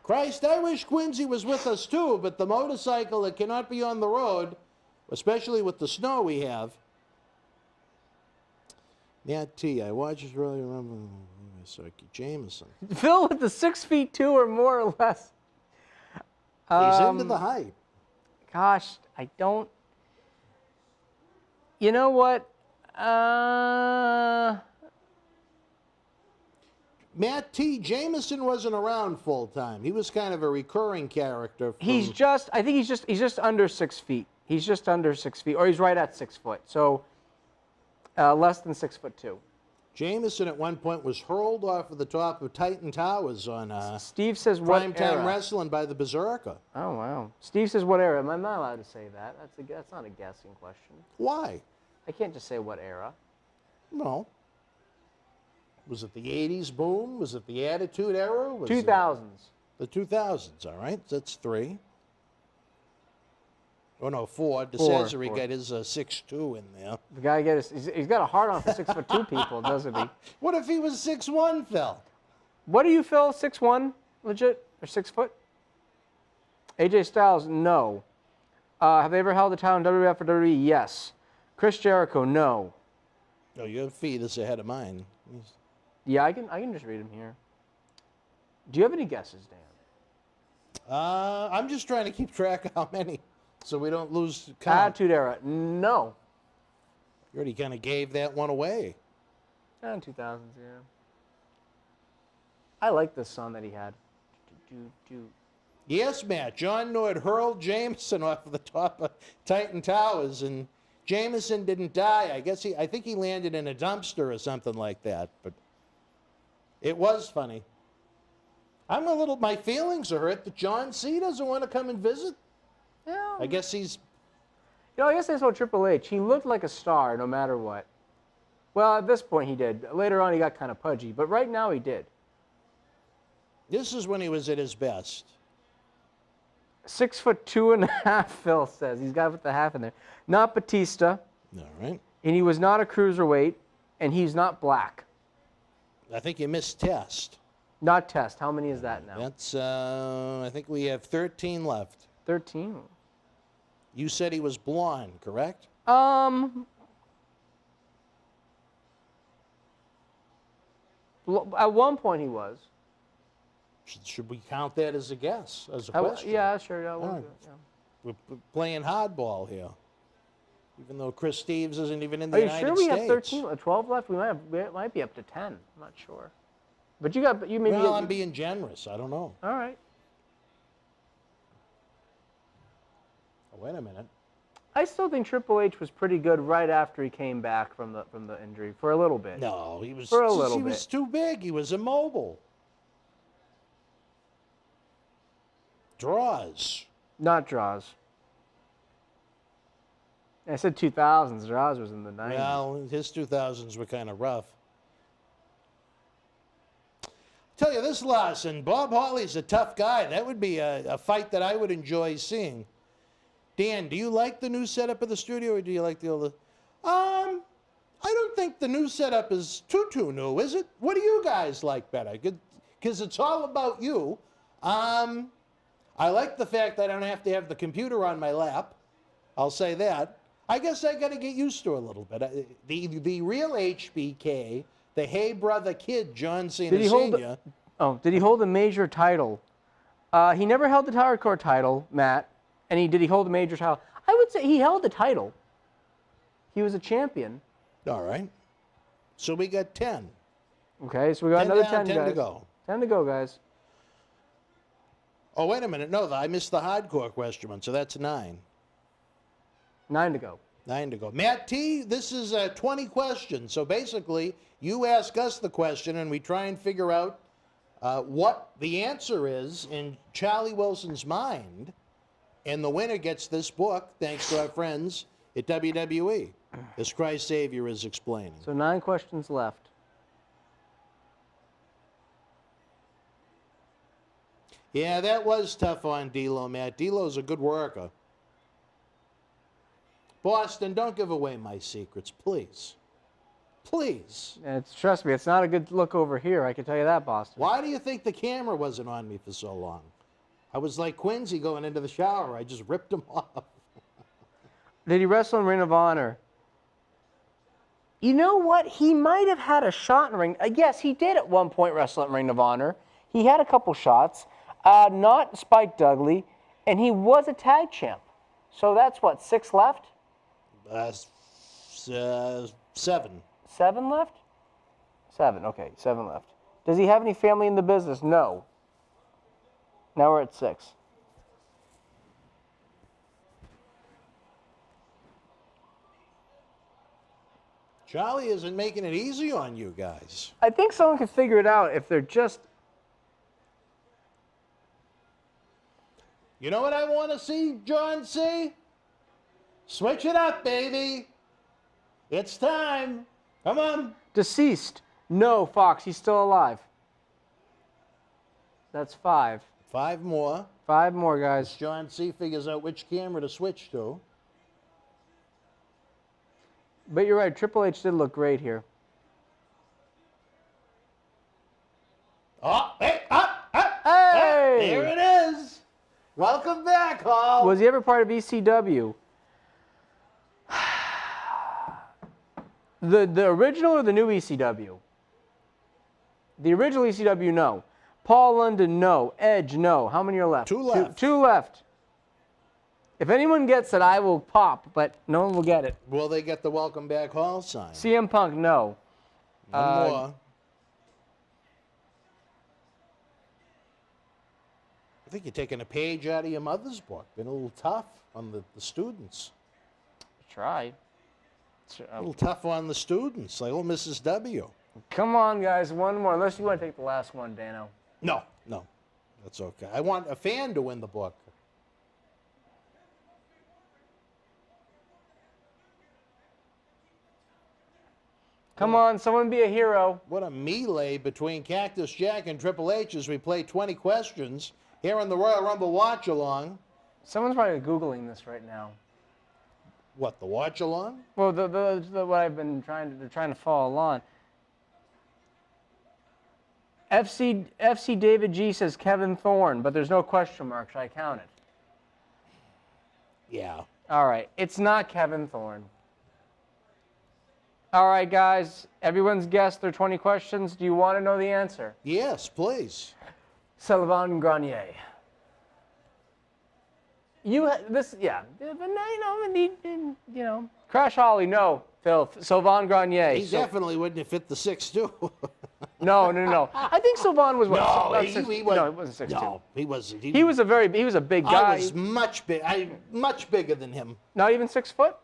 Christ, I wish Quincy was with us too, but the motorcycle that cannot be on the road, especially with the snow we have. Matt T, I watched this really remember Jameson. Phil with the 6'2" or more or less. He's into the hype. Gosh, I don't. You know what? Matt T. Jameson wasn't around full time. He was kind of a recurring character. He's just. I think he's just under 6 feet. He's just under 6 feet, or he's right at 6 foot. So less than 6'2". Jameson at one point was hurled off of the top of Titan Towers on Steve says what primetime era? wrestling by the Berzerker. Oh wow. Steve says what era? Am I not allowed to say that? That's not a guessing question. Why? I can't just say what era. No. Was it the 80s boom? Was it the Attitude Era? Was 2000s. The 2000s, all right. That's 3. Oh, no, 4. Four. DeCesare got his 6'2" in there. The guy he's got a hard on for 6'2" people, doesn't he? What if he was 6'1", Phil? What do you, Phil? 6'1", legit, or 6 foot? AJ Styles, no. Have they ever held a title in WWF or WWE? Yes. Chris Jericho, no. No, your feet is ahead of mine. Yeah, I can just read them here. Do you have any guesses, Dan? I'm just trying to keep track of how many, so we don't lose count. Attitude Era, no. You already kind of gave that one away. 2000s, yeah. I like this song that he had. Yes, Matt. John Nord hurled Jameson off of the top of Titan Towers, and Jameson didn't die. I think he landed in a dumpster or something like that. But it was funny. My feelings are hurt that John C. doesn't want to come and visit. Yeah. I guess he's... I guess that's what Triple H. He looked like a star no matter what. Well, at this point he did. Later on he got kind of pudgy, but right now he did. This is when he was at his best. 6'2.5", Phil says. He's got with the half in there. Not Batista. All right. And he was not a cruiserweight, and he's not black. I think you missed Test. Not Test. How many is that now? That's, I think we have 13 left. 13. You said he was blonde, correct? At one point he was. Should we count that as a guess, as a question? Yeah, sure. Yeah, All right. yeah. We're playing hardball here. Even though Chris Steves isn't even in the Are you United sure we States. have 13 or 12 left? We might be up to 10. I'm not sure. But you maybe. Well, I'm being generous. I don't know. All right. Oh, wait a minute. I still think Triple H was pretty good right after he came back from the injury for a little bit. No, he was. For a little he was too big. He was immobile. Draws. Not Draws. I said 2000s. Draws was in the 90s. Well, his 2000s were kind of rough. Tell you this, Larson, Bob Holly's a tough guy. That would be a fight that I would enjoy seeing. Dan, do you like the new setup of the studio, or do you like the old? I don't think the new setup is too new, is it? What do you guys like better? Because it's all about you. I like the fact that I don't have to have the computer on my lap. I'll say that. I guess I got to get used to it a little bit. The real HBK, the Hey Brother Kid, John Cena Sr. Did he hold a major title? He never held the hardcore title, Matt. And did he hold a major title? I would say he held the title. He was a champion. All right. So we got 10. Okay, so we got 10 another down, 10 10 guys. to go. 10 to go, guys. Oh, wait a minute. No, I missed the hardcore question one, so that's 9. 9 to go. 9 to go. Matt T, this is 20 questions. So basically, you ask us the question, and we try and figure out what the answer is in Charlie Wilson's mind. And the winner gets this book, thanks to our friends at WWE, as Christ Savior is explaining. So 9 questions left. Yeah, that was tough on D'Lo, Matt. D'Lo's a good worker. Boston, don't give away my secrets, please. Please. Trust me, it's not a good look over here. I can tell you that, Boston. Why do you think the camera wasn't on me for so long? I was like Quincy going into the shower. I just ripped him off. Did he wrestle in Ring of Honor? You know what? He might have had a shot in Ring. Yes, he did at one point wrestle in Ring of Honor. He had a couple shots. Not Spike Dudley. And he was a tag champ. So that's what, 6 left? 7. 7 left? 7, okay, 7 left. Does he have any family in the business? No. Now we're at 6. Charlie isn't making it easy on you guys. I think someone could figure it out if they're just... You know what I want to see, John C? Switch it up, baby. It's time. Come on. Deceased. No, Fox, he's still alive. That's 5. 5 more. 5 more, guys. John C figures out which camera to switch to. But you're right, Triple H did look great here. Oh, hey, Hey! there it is. Welcome back, Hall. Was he ever part of ECW? The original or the new ECW? The original ECW, no. Paul London, no. Edge, no. How many are left? 2 left. 2 left. If anyone gets it, I will pop, but no one will get it. Will they get the Welcome Back Hall sign? CM Punk, no. One more. I think you're taking a page out of your mother's book. Been a little tough on the students. Try. A little tough on the students, like old Mrs. W. Come on, guys, one more. Unless you want to take the last one, Dano. No, that's okay. I want a fan to win the book. Come on, someone be a hero. What a melee between Cactus Jack and Triple H as we play 20 questions here on the Royal Rumble Watch Along. Someone's probably Googling this right now. What, the Watch Along? Well, the what I've been they're trying to follow along. FC David G says Kevin Thorne, but there's no question mark. Should I count it? Yeah. All right, it's not Kevin Thorne. All right, guys, everyone's guessed their 20 questions. Do you want to know the answer? Yes, please. Sullivan Grenier. Crash Holly, no, Phil. Sylvain Grenier. He definitely wouldn't have fit the 6'2". No. I think Sylvain was what? No, he wasn't 6'2". No, he wasn't. He was a big guy. I was much bigger than him. Not even 6 foot,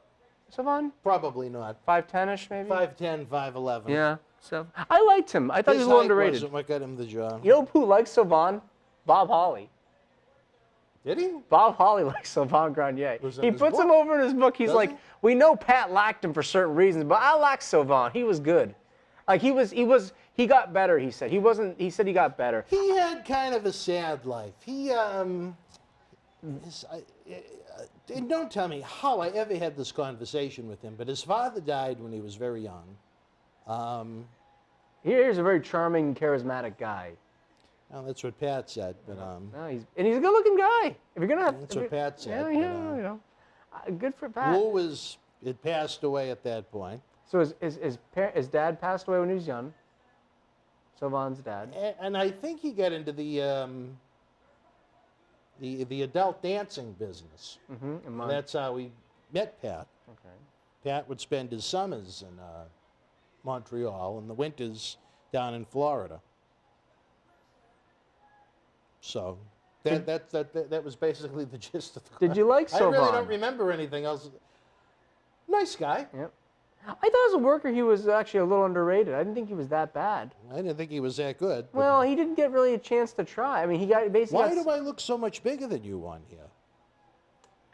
Sylvain? Probably not. 5'10"-ish, maybe? 5'10", 5'11". Yeah. So I liked him. I thought he was a little underrated. Wasn't what got him the job. You know who likes Sylvain? Bob Holly. Did he? Bob Holly likes Sylvain Grenier. He puts him over in his book. He's like, we know Pat lacked him for certain reasons, but I like Sylvain. He was good. Like he got better, he said. He said he got better. He had kind of a sad life. And don't tell me how I ever had this conversation with him, but his father died when he was very young. Here's a very charming, charismatic guy. Well, that's what Pat said, but No, he's a good-looking guy. If you're gonna have, that's what Pat said. Good for Pat. Lou had passed away at that point. So his dad passed away when he was young. Sylvain's dad. And I think he got into the adult dancing business. Mm-hmm. And that's how we met Pat. Okay. Pat would spend his summers in Montreal and the winters down in Florida. So that was basically the gist of the Did you like Sylvain? I really don't remember anything else. Nice guy. Yep. I thought as a worker he was actually a little underrated. I didn't think he was that bad. I didn't think he was that good. Well, he didn't get really a chance to try. I mean, he got basically. Why do I look so much bigger than you on here?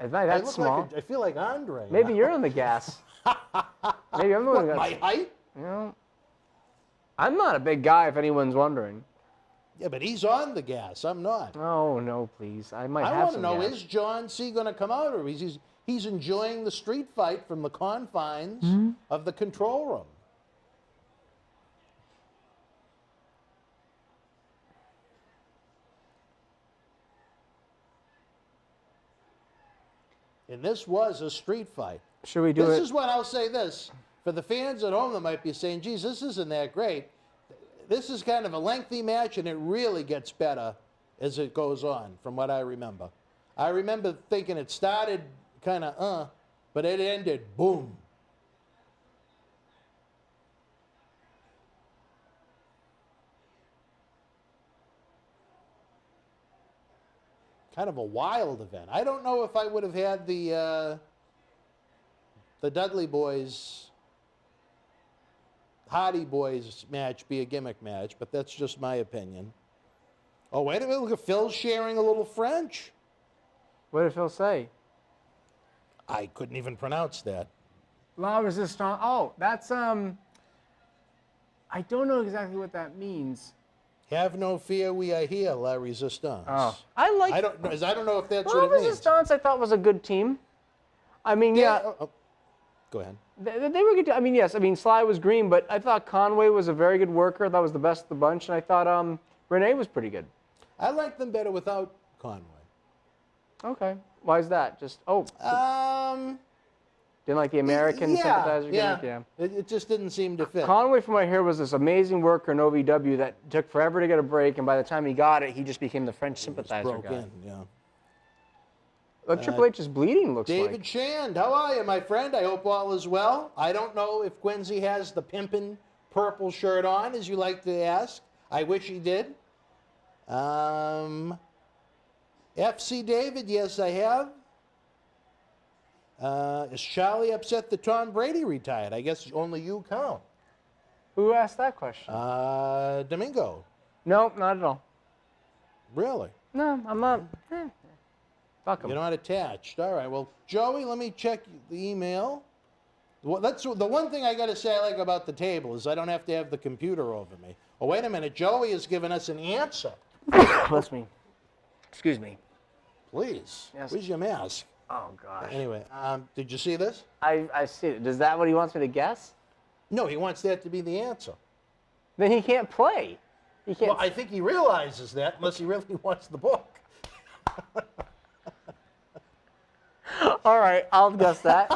That's small. I feel like Andre. Maybe you're on the gas. Maybe I'm the one. My height? You know, I'm not a big guy. If anyone's wondering. Yeah, but he's on the gas. I'm not. Oh no, please. I might have I want some to know: gas. is John C. going to come out, or he's enjoying the street fight from the confines of the control room? And this was a street fight. Should we do This it? is what I'll say this. For the fans at home that might be saying, geez, this isn't that great. This is kind of a lengthy match, and it really gets better as it goes on, from what I remember. I remember thinking it started kind of, but it ended, boom. Kind of a wild event. I don't know if I would have had the Dudley Boys, Hardy Boys match be a gimmick match, but that's just my opinion. Oh, wait a minute. Look at Phil sharing a little French. What did Phil say? I couldn't even pronounce that. La resistance. Oh, that's I don't know exactly what that means. Have no fear, we are here, La Resistance. Oh, I like. I don't know if that's La what it means. Resistance, I thought was a good team. I mean, yeah. Go ahead. They were good. I mean, yes. I mean, Sly was green, but I thought Conway was a very good worker. That was the best of the bunch, and I thought Renee was pretty good. I like them better without Conway. Okay. Why is that? Just didn't like the American sympathizer gimmick? Yeah. It just didn't seem to fit. Conway, from what I hear, was this amazing worker in OVW that took forever to get a break, and by the time he got it, he just became the French sympathizer broke guy. in, yeah. Look, Triple H is bleeding, looks like. David Shand, how are you, my friend? I hope all is well. I don't know if Quincy has the pimpin' purple shirt on, as you like to ask. I wish he did. FC David, yes, I have. Is Charlie upset that Tom Brady retired? I guess only you count. Who asked that question? Domingo. No, not at all. Really? No, I'm not. Fuck him. You're not attached. All right. Well, Joey, let me check the email. Well, that's the one thing I got to say I like about the table is I don't have to have the computer over me. Oh, wait a minute. Joey has given us an answer. Bless me. Excuse me. Please. Yes. Where's your mask? Oh, gosh. Anyway, did you see this? I see it. Is that what he wants me to guess? No, he wants that to be the answer. Then he can't play. He can't. Well, I think he realizes that unless he really wants the book. All right, I'll guess that.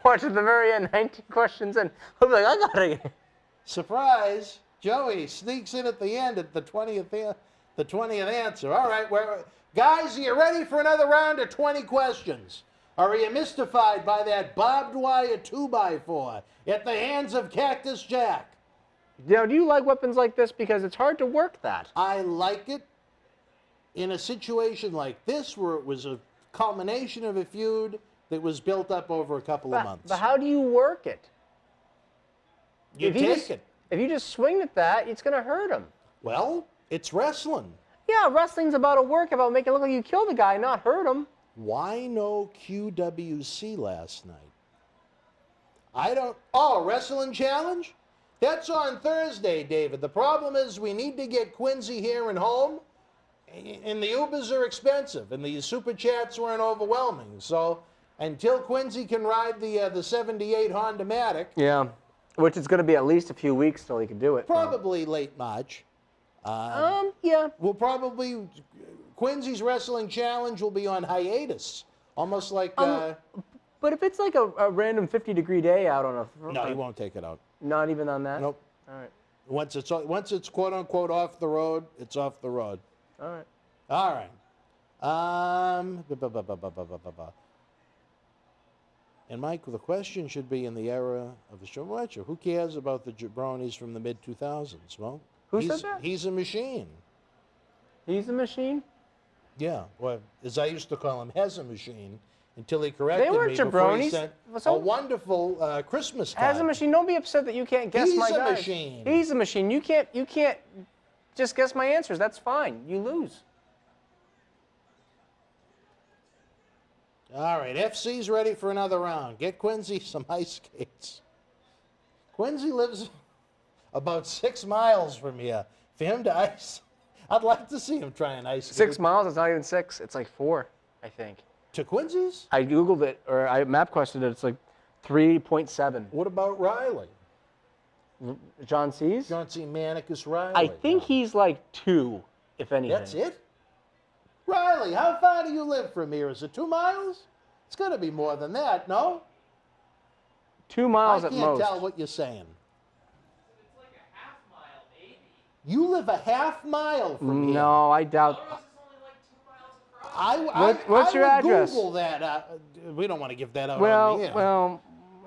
Watch at the very end, 19 questions, and he'll be like, I got it. Surprise! Joey sneaks in at the end at the 20th answer. All right, guys, are you ready for another round of 20 questions? Or are you mystified by that barbed wire 2x4 at the hands of Cactus Jack? Now, do you like weapons like this? Because it's hard to work that. I like it in a situation like this where it was a culmination of a feud that was built up over a couple of months. But how do you work it? You take it. If you just swing at that, it's going to hurt him. Well, it's wrestling. Yeah, wrestling's about a work, about making it look like you killed the guy, not hurt him. Why no QWC last night? Oh, Wrestling Challenge? That's on Thursday, David. The problem is we need to get Quincy here and home, and the Ubers are expensive, and the Super Chats weren't overwhelming. So until Quincy can ride the 78 Honda Matic, yeah, which is going to be at least a few weeks till he can do it. probably late March. Yeah. We'll probably Quincy's Wrestling Challenge will be on hiatus, almost like. But if it's like a random 50-degree day out on a... No, he won't take it out. Not even on that? Nope. All right. Once it's quote unquote off the road, it's off the road. All right. All right. And Mike, the question should be in the era of the show. Who cares about the jabronis from the mid-2000s? Well, Who said that? He's a machine. He's a machine? Yeah. Well, as I used to call him, has a machine. Until he corrected They weren't me before he jabronis. sent So- a wonderful Christmas card. As a machine, don't be upset that you can't guess my He's a guys. machine. He's a machine. You can't just guess my answers. That's fine. You lose. All right, FC's ready for another round. Get Quincy some ice skates. Quincy lives about 6 miles from here. For him to ice, I'd like to see him try an ice skate. 6 miles? It's not even 6. It's like 4, I think. To Quincy's? I Googled it, or I MapQuested it. It's like 3.7. What about Riley? John C's? John C. Manicus Riley. I think he's like 2, if anything. That's it? Riley, how far do you live from here? Is it 2 miles? It's got to be more than that, no? 2 miles at I can't most. tell what you're saying. It's like a half mile, maybe. You live a half mile from here. No, I doubt. Melrose is only like 2 miles across. What's your I would address? Google that. We don't want to give that out Well, on the air. well,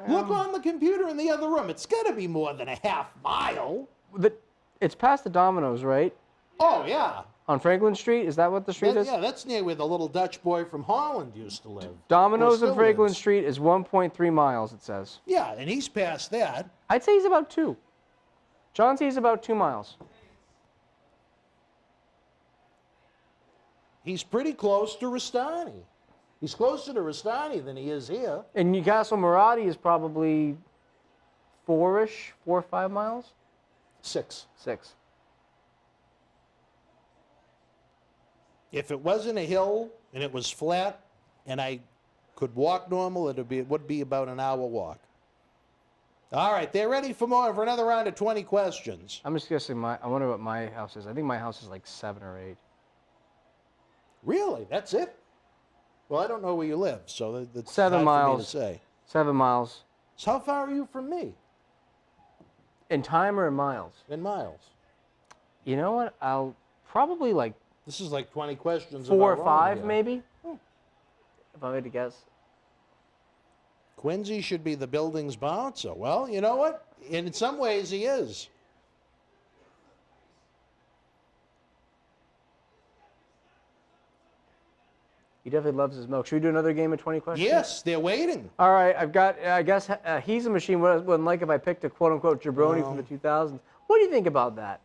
Look on the computer in the other room. It's got to be more than a half mile. it's past the Domino's, right? Oh, yeah. On Franklin Street? Is that what the street is? Yeah, that's near where the little Dutch boy from Holland used to live. Domino's Or still on Franklin lives. Street is 1.3 miles, it says. Yeah, and he's past that. I'd say he's about 2. John sees about 2 miles. He's pretty close to Rastani. He's closer to Rastani than he is here. And Newcastle Maradi is probably 4 or 5 miles? 6. 6. If it wasn't a hill and it was flat and I could walk normal, it would be about an hour walk. All right, they're ready for another round of 20 questions. I'm just guessing I wonder what my house is. I think my house is like 7 or 8. Really? That's it? Well, I don't know where you live, so that's 7 hard miles. for me to say. 7 miles. So how far are you from me In time or in miles? in miles? You know what? I'll probably like This is like 20 questions. 4 or about 5 here. maybe. If I had to guess. Quincy should be the building's bouncer. Well, you know what? In some ways, he is. He definitely loves his milk. Should we do another game of 20 questions? Yes, they're waiting. All right, I've got, I guess, He's a Machine. What I wouldn't like if I picked a quote-unquote jabroni from the 2000s. What do you think about that?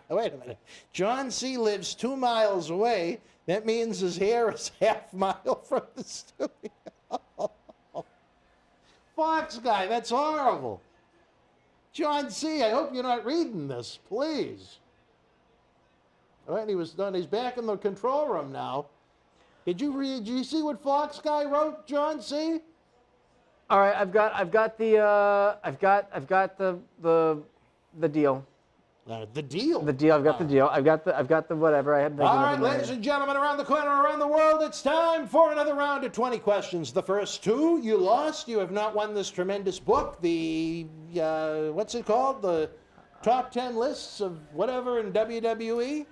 Wait a minute. John C. lives 2 miles away. That means his hair is half mile from the studio. Fox guy, that's horrible. John C., I hope you're not reading this, please. All right, he's back in the control room now. Did you see what Fox guy wrote, John C.? All right, I've got the deal. The deal. The deal. I've got the deal. I've got the whatever. I had. All right, ladies and gentlemen, around the corner, around the world, it's time for another round of 20 questions. The first 2, you lost. You have not won this tremendous book. The, what's it called? The top 10 lists of whatever in WWE.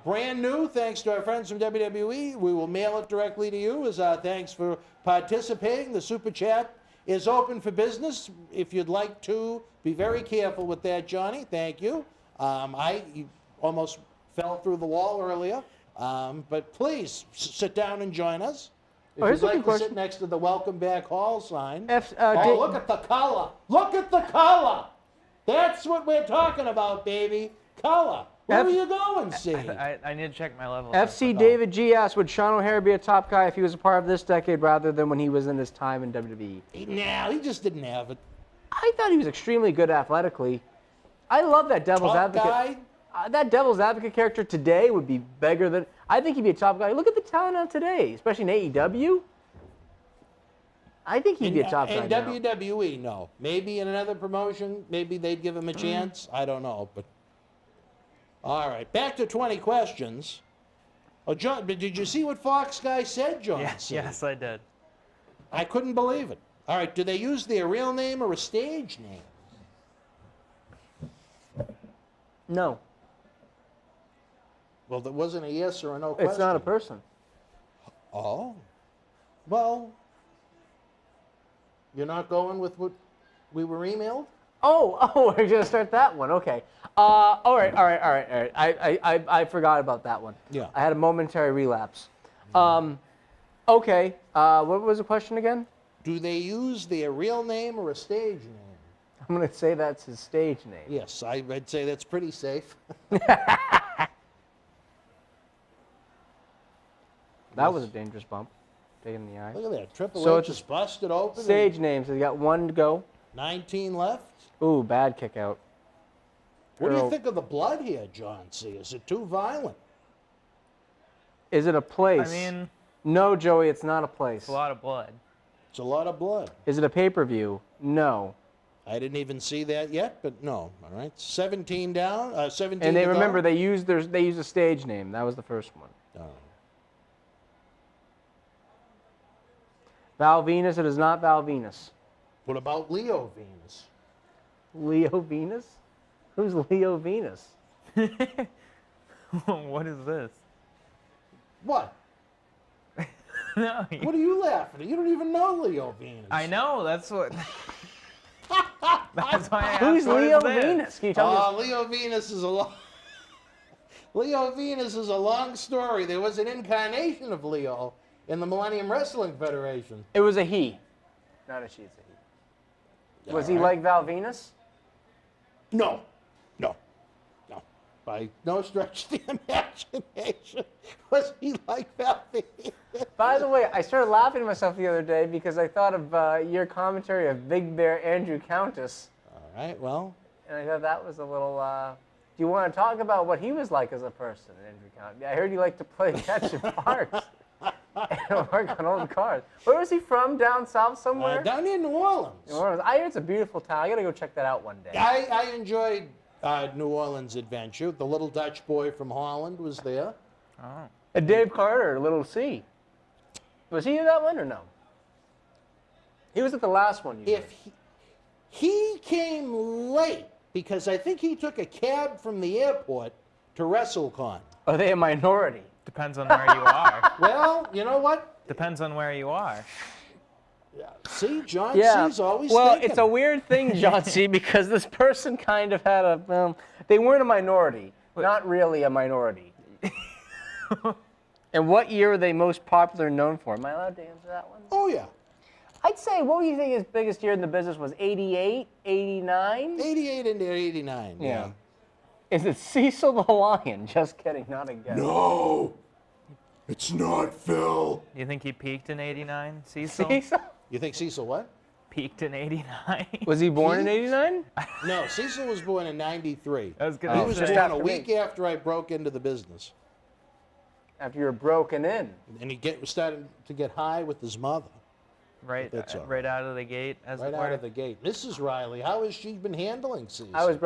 Brand new, thanks to our friends from WWE. We will mail it directly to you as thanks for participating. The Super Chat is open for business. If you'd like to, be very careful with that, Johnny. Thank you. You almost fell through the wall earlier. But please, sit down and join us. If here's you'd a good like to question. sit next to the Welcome Back Hall sign. Oh, Look at the color. Look at the color. That's what we're talking about, baby. Color. Where are you going, C? I need to check my level. FC David G asked, would Sean O'Hare be a top guy if he was a part of this decade rather than when he was in his time in WWE? No, he just didn't have it. I thought he was extremely good athletically. I love that Devil's Top Advocate. guy. That Devil's Advocate character today would be bigger than. I think he'd be a top guy. Look at the talent on today, especially in AEW. I think he'd be a top guy. In now. WWE, no. Maybe in another promotion, maybe they'd give him a chance. I don't know, but all right. Back to 20 questions. Oh, John, but did you see what Fox guy said, John? Yes, I did. I couldn't believe it. All right. Do they use their real name or a stage name? No, Well, that wasn't a yes or a no question. it's not a person. Oh. Well, you're not going with what we were emailed? Oh, we're gonna start that one. Okay. All right. I forgot about that one. Yeah. I had a momentary relapse. Okay. What was the question again? Do they use their real name or a stage name? I'm gonna say that's his stage name. Yes, I'd say that's pretty safe. That was a dangerous bump. Taking the eye. Look at that. Triple So H it's a is busted open. Stage names. They got 1 to go. 19 left. Ooh, bad kick out. What do you Earl. think of the blood here, John C? Is it too violent? Is it a place? I mean, No, Joey, it's not a place. it's a lot of blood. It's a lot of blood. Is it a pay-per-view? No. I didn't even see that yet, but no. All right, 17 down. 17. And they to go. remember they used a stage name. That was the first one. Oh. Val Venus. It is not Val Venus. What about Leo Venus? Leo Venus? Who's Leo Venus? What is this? What? No. What are you laughing at? You don't even know Leo Venus. I know. That's what. That's why I asked. Who's what is Leo this? Venus? Can you tell me? Leo Venus is a long. Leo Venus is a long story. There was an incarnation of Leo in the Millennium Wrestling Federation. It was a he, not a she. It's a he. Was he like Val Venus? No. By no stretch of the imagination was he like Val Venus. By the way, I started laughing to myself the other day because I thought of your commentary of Big Bear Andrew Countess. All right, well. And I thought that was a little. Do you want to talk about what he was like as a person, Andrew Countess? I heard he liked to play catch in parks and work on old cars. Where was he from? Down south somewhere? Down near New Orleans. New Orleans. I hear it's a beautiful town. I got to go check that out one day. I enjoyed New Orleans adventure. The little Dutch boy from Holland was there. Oh. Dave Carter, Little C. Was he in that one or no? He was at the last one. If he came late because I think he took a cab from the airport to WrestleCon. Are they a minority? Depends on where you are. Well, you know what? Depends on where you are. See, John Yeah. C's always Well, thinking. it's a weird thing, John C, because this person kind of had a. They weren't a minority. Not really a minority. And what year are they most popular and known for? Am I allowed to answer that one? Oh, yeah. I'd say, what do you think his biggest year in the business was? 88, 89? 88 into 89. Yeah. Is it Cecil the Lion? Just kidding, not again. No, it's not Phil. You think he peaked in '89, Cecil? Cecil? You think Cecil what? Peaked in '89. Was he born in 89? No, Cecil was born in 93. I was He gonna was say. born a after week me. after I broke into the business. After you were broken in. And he started to get high with his mother. Right, That's all right out of the gate, as Right it out were. of the gate. Mrs. Riley, how has she been handling Cecil? I was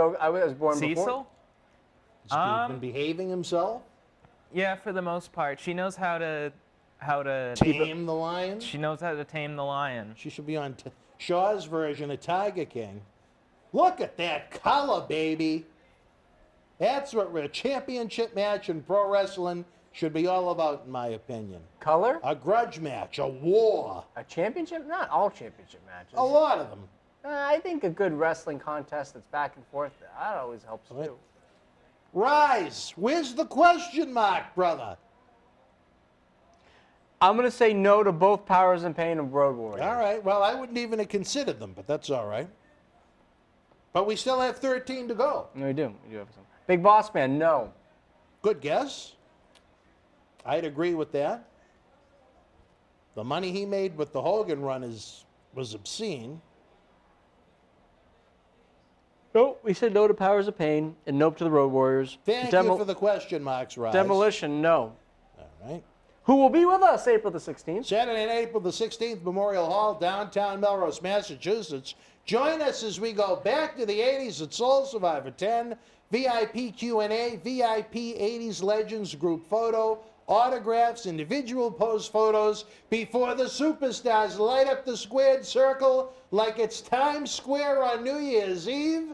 born before. Cecil? Has he been behaving himself? Yeah, for the most part, she knows how to Tame the lion? She knows how to tame the lion. She should be on Shaw's version of Tiger King. Look at that color, baby. That's what a championship match in pro wrestling should be all about, in my opinion. Color? A grudge match, a war. A championship? Not all championship matches. A lot of them. I think a good wrestling contest that's back and forth, that always helps Right. too. Rise, where's the question mark, brother? I'm going to say no to both Powers and Pain and Road Warriors. All right, well, I wouldn't even have considered them, but that's all right. But we still have 13 to go. No, we do. We do have some. Big Boss Man, no. Good guess. I'd agree with that. The money he made with the Hogan run was obscene. Nope, we said no to Powers of Pain and nope to the Road Warriors. Thank you for the question marks, Rise. Demolition, no. All right. Who will be with us April the 16th? Saturday night, April the 16th, Memorial Hall, downtown Melrose, Massachusetts. Join us as we go back to the 80s at Soul Survivor 10, VIP Q&A, VIP 80s Legends group photo, autographs, individual pose photos before the superstars light up the squared circle like it's Times Square on New Year's Eve.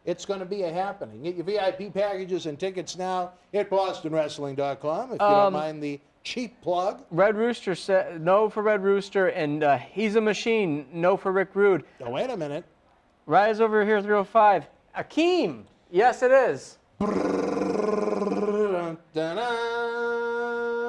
It's going to be a happening. Get your VIP packages and tickets now at bostonwrestling.com if you don't mind the cheap plug. Red Rooster said no for Red Rooster, and He's a Machine, no for Rick Rude. Oh, wait a minute. Rise over here, 305. Akeem, yes it is.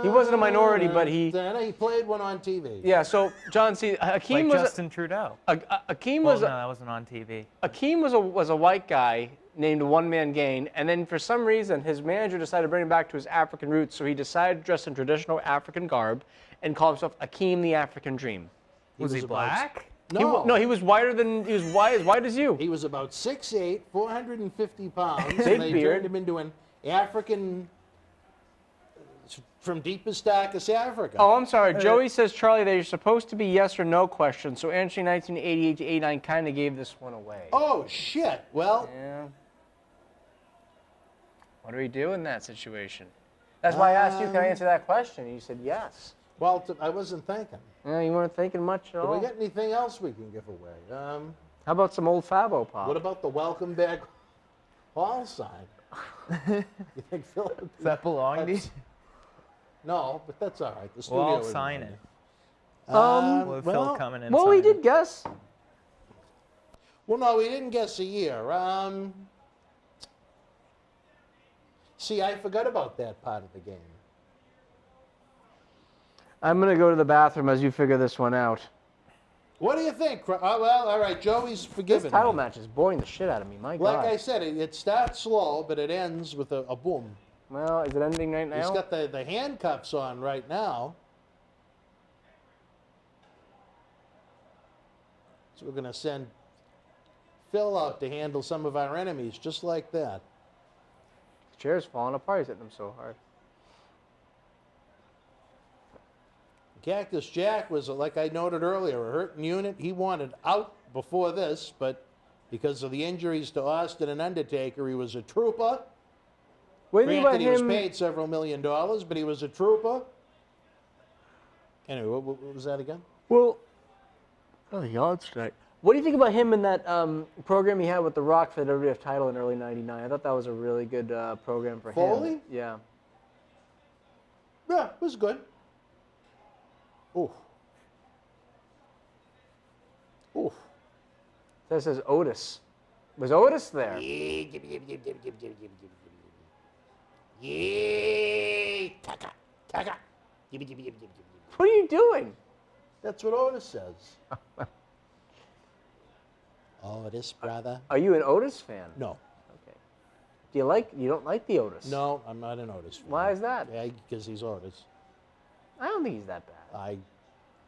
He wasn't a minority, but he played one on TV. Yeah, so John C. Akeem Like was Justin Trudeau. Akeem Well, was no, that wasn't on TV. Akeem was a white guy named One Man Gain, and then for some reason his manager decided to bring him back to his African roots, so he decided to dress in traditional African garb and call himself Akeem the African Dream. Was he about- black? No. He was whiter than he was as white as you. He was about 6'8", 450 pounds. Big and they beard. turned him into an African It's from deepest, darkest Africa. Oh, I'm sorry. Joey says, Charlie, they're supposed to be yes or no questions, so answering 1988 to 89 kind of gave this one away. Oh, shit. Well, Yeah. What do we do in that situation? That's why I asked you, can I answer that question? And you said yes. well, I wasn't thinking. Yeah, you weren't thinking much at Do all. we get anything else we can give away? How about some old Fabo Pop? What about the welcome back hall sign? You think Phil? Does that belong to you? No, but that's all right. The We'll studio all wouldn't sign mind it. it. With Phil coming in. Well, we signing. did guess. Well, no, we didn't guess a year. See, I forgot about that part of the game. I'm going to go to the bathroom as you figure this one out. What do you think? Oh, well, all right, Joey's forgiven This title me. match is boring the shit out of me. My Like God. I said, it starts slow, but it ends with a boom. Well, is it ending right now? He's got the handcuffs on right now. So we're going to send Phil out to handle some of our enemies just like that. The chair's falling apart. He's hitting them so hard. Cactus Jack was, like I noted earlier, a hurting unit. He wanted out before this, but because of the injuries to Austin and Undertaker, he was a trooper. What do you think about Granted, he was him? paid several $1 million, but he was a trooper. Anyway, what was that again? Well, oh, the odds tonight. What do you think about him in that program he had with The Rock for the WWF title in early '99? I thought that was a really good program for him. Foley? Yeah. Yeah, it was good. Oof. Oof. That says Otis. Was Otis there? Taka, taka. What are you doing? That's what Otis says. Otis, brother. Are you an Otis fan? No. Okay. You don't like the Otis? No, I'm not an Otis fan. Why is that? Yeah, because he's Otis. I don't think he's that bad. I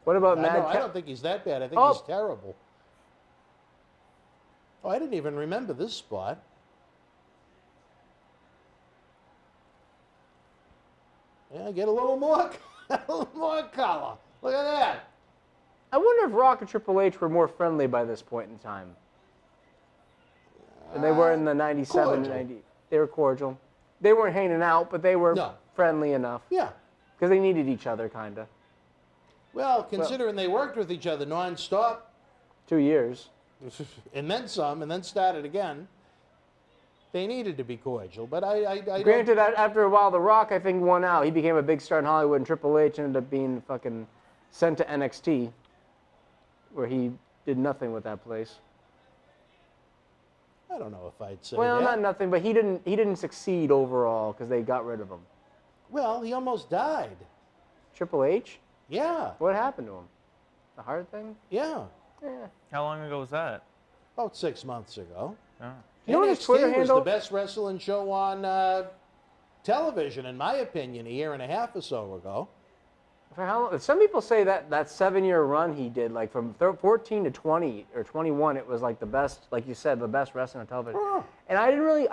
What about Mad I Cow- don't think he's that bad. I think Oh. he's terrible. Oh, I didn't even remember this spot. Yeah, get a little more, a little more color. Look at that. I wonder if Rock and Triple H were more friendly by this point in time. And they were in the 97, cordial. 90. They were cordial. They weren't hanging out, but they were No. friendly enough. Yeah. Because they needed each other, kind of. Well, considering they worked with each other nonstop, 2 years. and then some, and then started again, they needed to be cordial. But I don't. Granted, after a while, The Rock, I think, won out. He became a big star in Hollywood, and Triple H ended up being fucking sent to NXT, where he did nothing with that place. I don't know if I'd say Well, that. not nothing, but he didn't succeed overall because they got rid of him. Well, he almost died. Triple H? Yeah, What happened to him? The heart thing? yeah. Yeah. How long ago was that? About 6 months ago. Oh. You know what his NXT Twitter was handle? the best wrestling show on television, in my opinion, a year and a half or so ago. For how long? Some people say that 7-year run he did, like from 14 to 20 or 21, it was like the best, like you said, the best wrestling on television. Oh. And I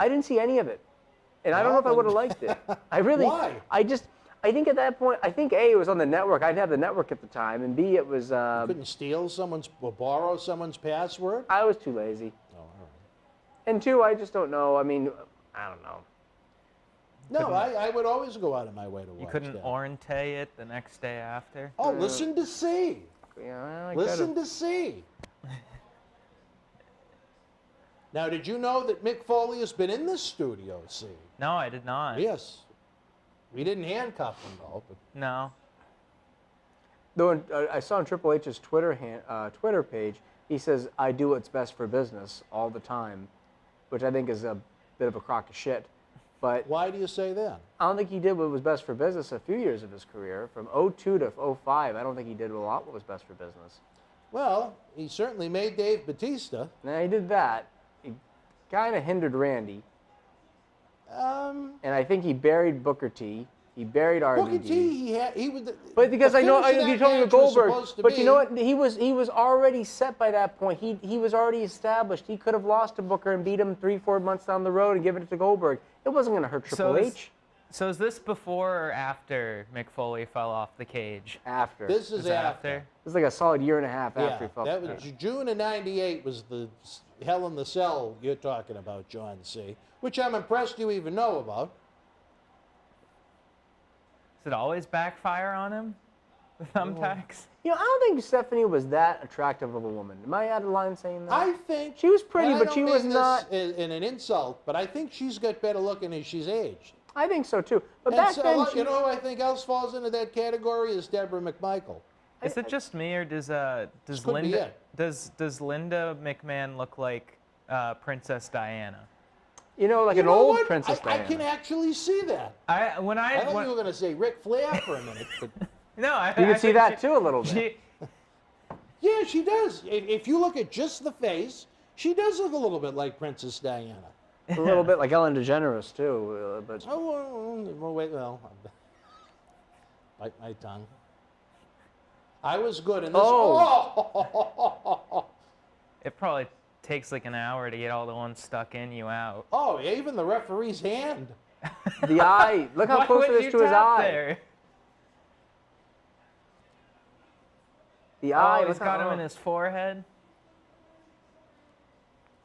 didn't see any of it. And I don't know if I Well, would have liked it. I really. Why? I think at that point, I think A, it was on the network. I didn't have the network at the time, and B, it was. Couldn't steal someone's or borrow someone's password? I was too lazy. Oh, all right. And two, I just don't know. I mean, I don't know. No, I would always go out of my way to watch You couldn't that. Orente it the next day after? Oh, listen to see. Yeah, I Listen to see. Now, did you know that Mick Foley has been in this studio, see? No, I did not. Yes. We didn't handcuff him, though. But No. Though I saw on Triple H's Twitter page, he says, "I do what's best for business all the time," which I think is a bit of a crock of shit. But why do you say that? I don't think he did what was best for business a few years of his career. From 02 to 05, I don't think he did a lot what was best for business. Well, he certainly made Dave Batista. Now, he did that. He kind of hindered Randy. And I think he buried Booker T. He buried RVD. Booker T, he was. But because the I know finish of you that told me match with was Goldberg, supposed to but you know be- what? He was already set by that point. He was already established. He could have lost to Booker and beat him 3-4 months down the road and given it to Goldberg. It wasn't going to hurt Triple H. So is this before or after Mick Foley fell off the cage? After. This is it after. It was like a solid year and a half Yeah, after he fell. that was June of '98 was the Hell in the Cell you're talking about, John C., which I'm impressed you even know about. Does it always backfire on him? The thumbtacks? You know, I don't think Stephanie was that attractive of a woman. Am I out of line saying that? I think She was pretty, and I but she don't was mean not. this in an insult, but I think she's got better looking as she's aged. I think so too. But And back so, then, you know who I think else falls into that category is Deborah McMichael. Is it just me, or does could be Linda it. does Linda McMahon look like Princess Diana? you know, like You an know old what? Princess I Diana. can actually see that. I I thought you were going to say Ric Flair for a minute, but no, I You can see think that too a little bit. She, yeah, she does. If you look at just the face, she does look a little bit like Princess Diana. A little bit like Ellen DeGeneres too, but Oh, well, wait, well, bite my tongue. I was good in this. Oh. it probably takes like an hour to get all the ones stuck in you out. Oh, even the referee's hand. the eye. Look how Why close would it is you to his tap eye. there? The eye. Oh, he's look got how- him in his forehead.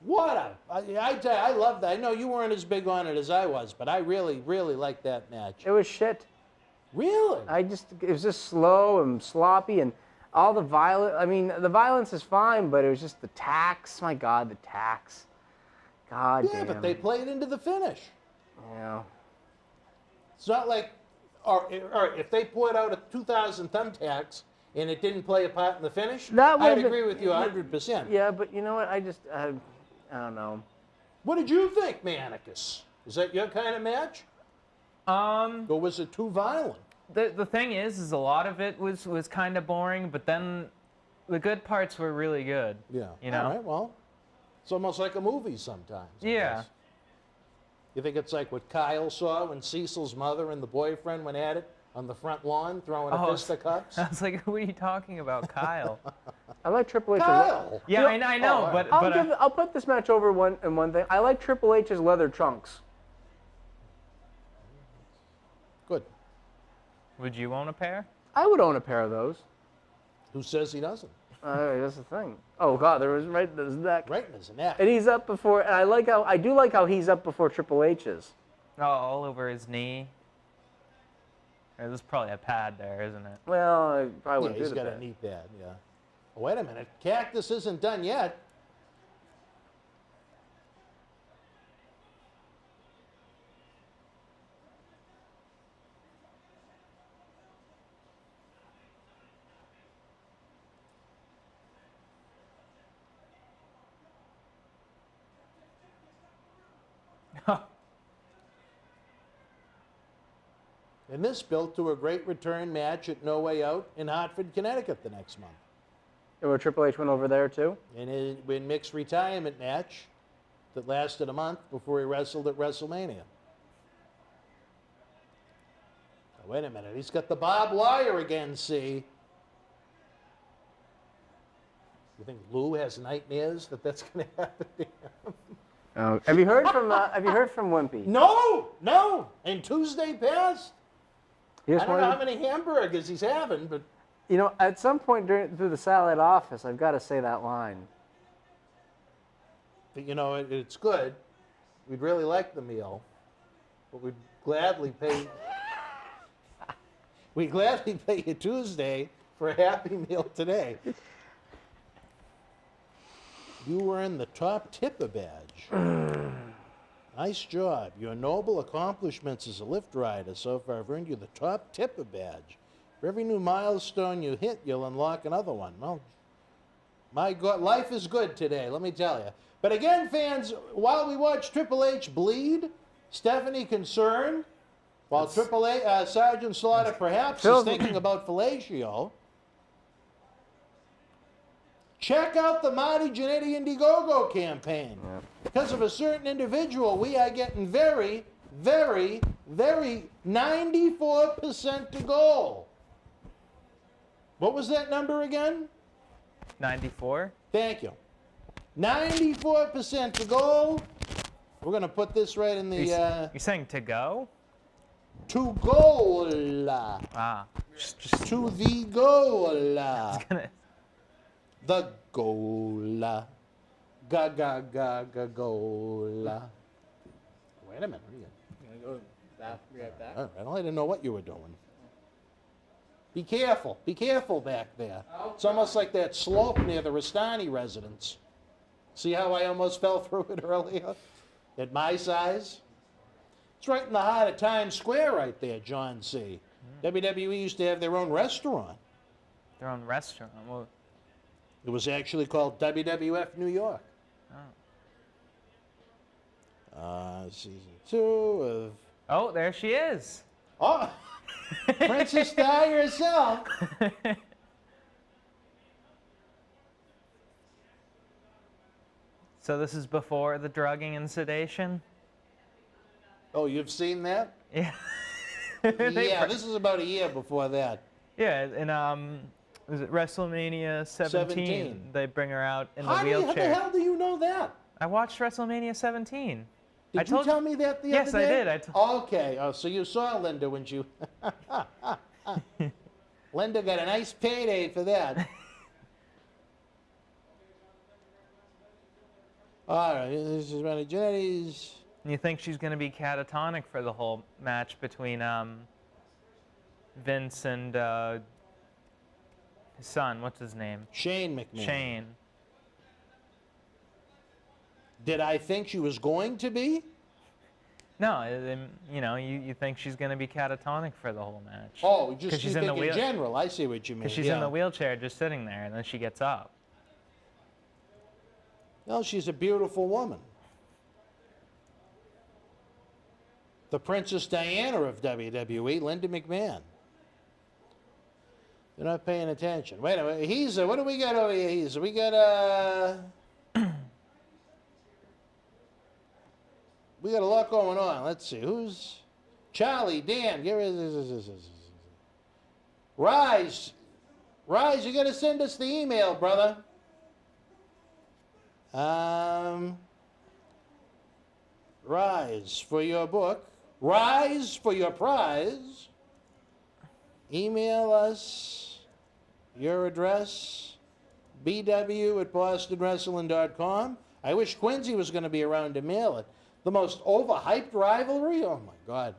What a! I tell you, I love that. I know you weren't as big on it as I was, but I really, really liked that match. It was shit. Really? It was just slow and sloppy and all the violence. I mean, the violence is fine, but it was just the tax. My God, the tax. God Yeah, damn. but they played into the finish. Yeah. It's not like, or if they put out a 2,000 thumbtacks and it didn't play a part in the finish, That I'd would've agree been- with you 100%. Yeah, but you know what? I don't know. What did you think, Manicus? Is that your kind of match? Or was it too violent? The thing is a lot of it was kind of boring, but then the good parts were really good. Yeah. You know? All right, well, it's almost like a movie sometimes. I Yeah. guess. You think it's like what Kyle saw when Cecil's mother and the boyfriend went at it on the front lawn throwing a fist of cups? I was like, who are you talking about, Kyle? I like Triple H. Kyle! Yeah, You know- I know, oh, but I'll put this match over one thing. I like Triple H's leather trunks. Good. would you own a pair? I would own a pair of those. Who says he doesn't? That's the thing. Oh God, there's neck. Right in his neck. And he's up before. And I do like how he's up before Triple H's. Oh, all over his knee. There's probably a pad there, isn't it? Well, I probably Yeah, wouldn't he's do got that. a knee pad, yeah. Oh, wait a minute. Cactus isn't done yet. And this built to a great return match at No Way Out in Hartford, Connecticut the next month. And where Triple H went over there too. And in Mick's retirement match that lasted a month before he wrestled at WrestleMania. Oh, wait a minute, he's got the barbed wire again, see? You think Lou has nightmares that that's going to happen to him? Oh, have you heard from Wimpy? No. And Tuesday passed. He I just don't know wanted how to- many hamburgers he's having, but You know, at some point through the satellite office, I've got to say that line. you know, it's good. We'd really like the meal, but we'd gladly pay. We'd gladly pay you Tuesday for a Happy Meal today. You earned the top tipper badge. Nice job. Your noble accomplishments as a lift rider so far have earned you the top tipper badge. For every new milestone you hit, you'll unlock another one. Well, my God, life is good today, let me tell you. But again, fans, while we watch Triple H bleed, Stephanie concerned, while Sergeant Slaughter perhaps is thinking about fellatio, check out the Marty Jannetty Indiegogo campaign. Yeah. Because of a certain individual, we are getting very, very, very 94% to goal. What was that number again? 94? Thank you. 94% to goal. We're going to put this right in the... You're saying to go? To goal. Ah. To the goal. Gonna- The goal. Ga ga ga ga goal. Wait a minute. What are you? I'm gonna go to that. Be right back. All right, I didn't know what you were doing. Be careful. Be careful back there. It's almost like that slope near the Rastani residence. See how I almost fell through it earlier? At my size? It's right in the heart of Times Square right there, John C. WWE used to have their own restaurant. Their own restaurant. Well, It was actually called WWF New York. Season 2 of... oh, there she is. Oh! Princess Di herself. So this is before the drugging and sedation? Oh, you've seen that? Yeah. Yeah, this is about a year before that. Yeah, and was it WrestleMania 17? They bring her out in the How wheelchair. the hell do you know that? I watched WrestleMania 17. Did you tell me that the Yes, other day? I did. Okay. Oh, so you saw Linda when you... Linda got a nice payday for that. All right, this is Ronnie Jennings. You think she's going to be catatonic for the whole match between Vince and his son? What's his name? Shane McMahon. Shane. Did I think she was going to be? No, you know, you think she's going to be catatonic for the whole match. Oh, just 'Cause you she's in think the in general. I see what you mean. Because she's in the wheelchair just sitting there, and then she gets up. No, she's a beautiful woman. The Princess Diana of WWE, Linda McMahon. They're not paying attention. Wait a minute. What do we got over here? We got we got a lot going on. Let's see. Who's Charlie, Dan, Rise. Rise, you got to send us the email, brother. Rise for your book. Rise for your prize. Email us your address, bw@bostonwrestling.com. I wish Quincy was going to be around to mail it. The most overhyped rivalry? Oh, my God.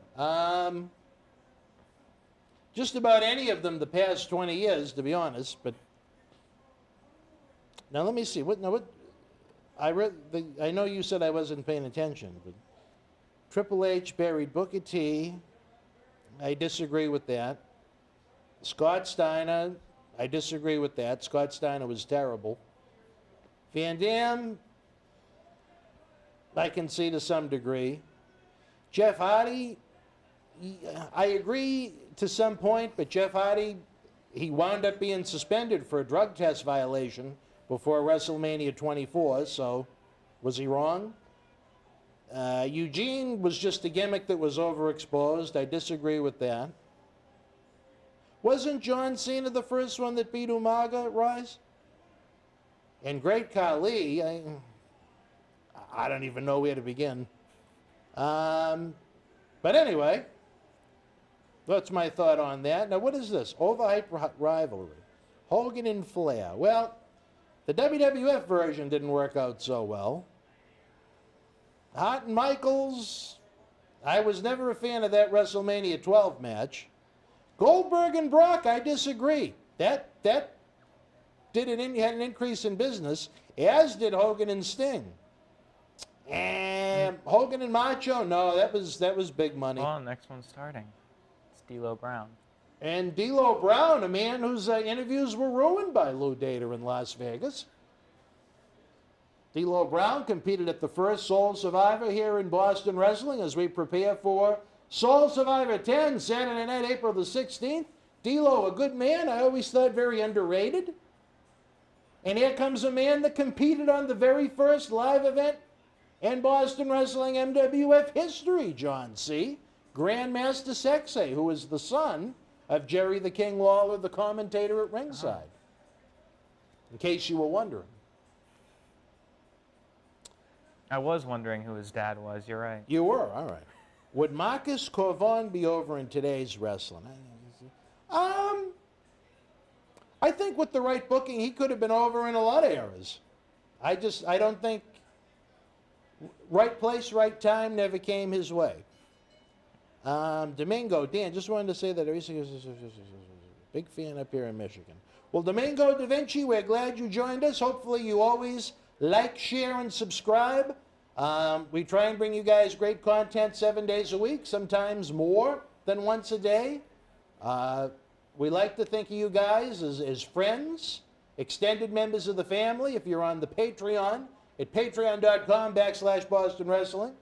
Just about any of them the past 20 years, to be honest. But now let me see. I know you said I wasn't paying attention, but Triple H buried Booker T. I disagree with that. Scott Steiner, I disagree with that. Scott Steiner was terrible. Van Dam, I can see to some degree. Jeff Hardy, I agree to some point, but Jeff Hardy, he wound up being suspended for a drug test violation before WrestleMania 24, so was he wrong? Eugene was just a gimmick that was overexposed. I disagree with that. Wasn't John Cena the first one that beat Umaga at Rise? And Great Khali, I don't even know where to begin. But anyway, that's my thought on that. Now, what is this? Overhyped rivalry. Hogan and Flair. Well, the WWF version didn't work out so well. Hart and Michaels, I was never a fan of that WrestleMania 12 match. Goldberg and Brock, I disagree. That had an increase in business, as did Hogan and Sting. And Hogan and Macho, no, that was big money. Well, next one's starting. It's D'Lo Brown. And D'Lo Brown, a man whose interviews were ruined by Lou Data in Las Vegas. D'Lo Brown competed at the first Soul Survivor here in Boston Wrestling as we prepare for Soul Survivor 10, Saturday night, April the 16th. D'Lo, a good man, I always thought very underrated. And here comes a man that competed on the very first live event in Boston Wrestling MWF history, John C. Grandmaster Sexay, who is the son of Jerry the King Lawler, the commentator at ringside. In case you were wondering. I was wondering who his dad was. You're right. You were, all right. Would Marcus Corvon be over in today's wrestling? I think with the right booking, he could have been over in a lot of eras. I don't think right place, right time never came his way. Domingo, Dan, just wanted to say that big fan up here in Michigan. Well, Domingo Da Vinci, we're glad you joined us. Hopefully you always like, share, and subscribe. We try and bring you guys great content 7 days a week, sometimes more than once a day. We like to think of you guys as friends, extended members of the family. If you're on the Patreon, at patreon.com/Boston Wrestling,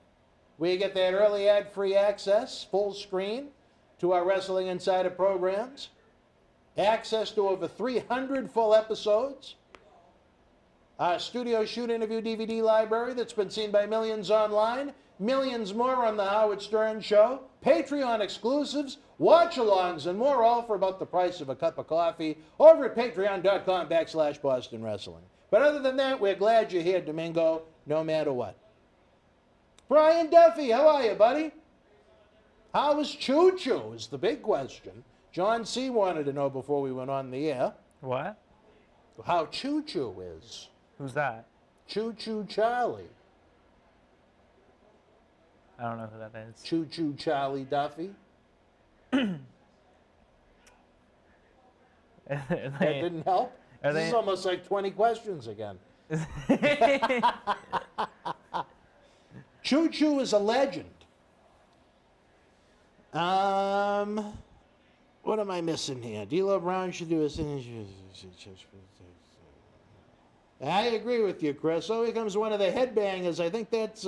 where you get that early ad-free access, full screen, to our Wrestling Insider programs, access to over 300 full episodes, our studio shoot interview DVD library that's been seen by millions online, millions more on the Howard Stern Show, Patreon exclusives, watch-alongs, and more, all for about the price of a cup of coffee over at patreon.com/Boston Wrestling. But other than that, we're glad you're here, Domingo, no matter what. Brian Duffy, how are you, buddy? How is Choo Choo is the big question. John C. wanted to know before we went on the air. What? How Choo Choo is. Who's that? Choo Choo Charlie. I don't know who that is. Choo Choo Charlie Duffy. That didn't help? This is almost like 20 questions again. Choo Choo is a legend. What am I missing here? D'Lo Brown should do a thing. I agree with you, Chris. So here comes one of the headbangers. I think that's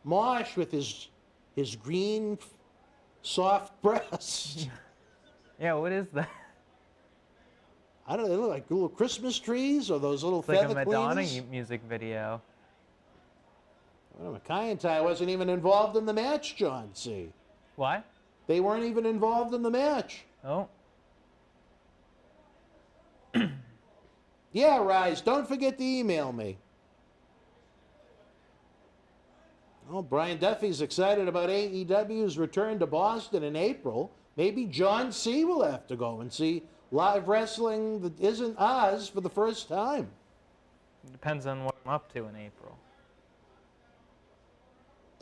Mosh with his green, soft breasts. Yeah, what is that? I don't know. They look like little Christmas trees or those little It's feather like a Madonna queens. music video. Well, McIntyre wasn't even involved in the match, John C. What? They weren't even involved in the match. Oh. Yeah, Rise, don't forget to email me. Oh, Brian Duffy's excited about AEW's return to Boston in April. Maybe John C. will have to go and see live wrestling that isn't Oz for the first time. It depends on what I'm up to in April.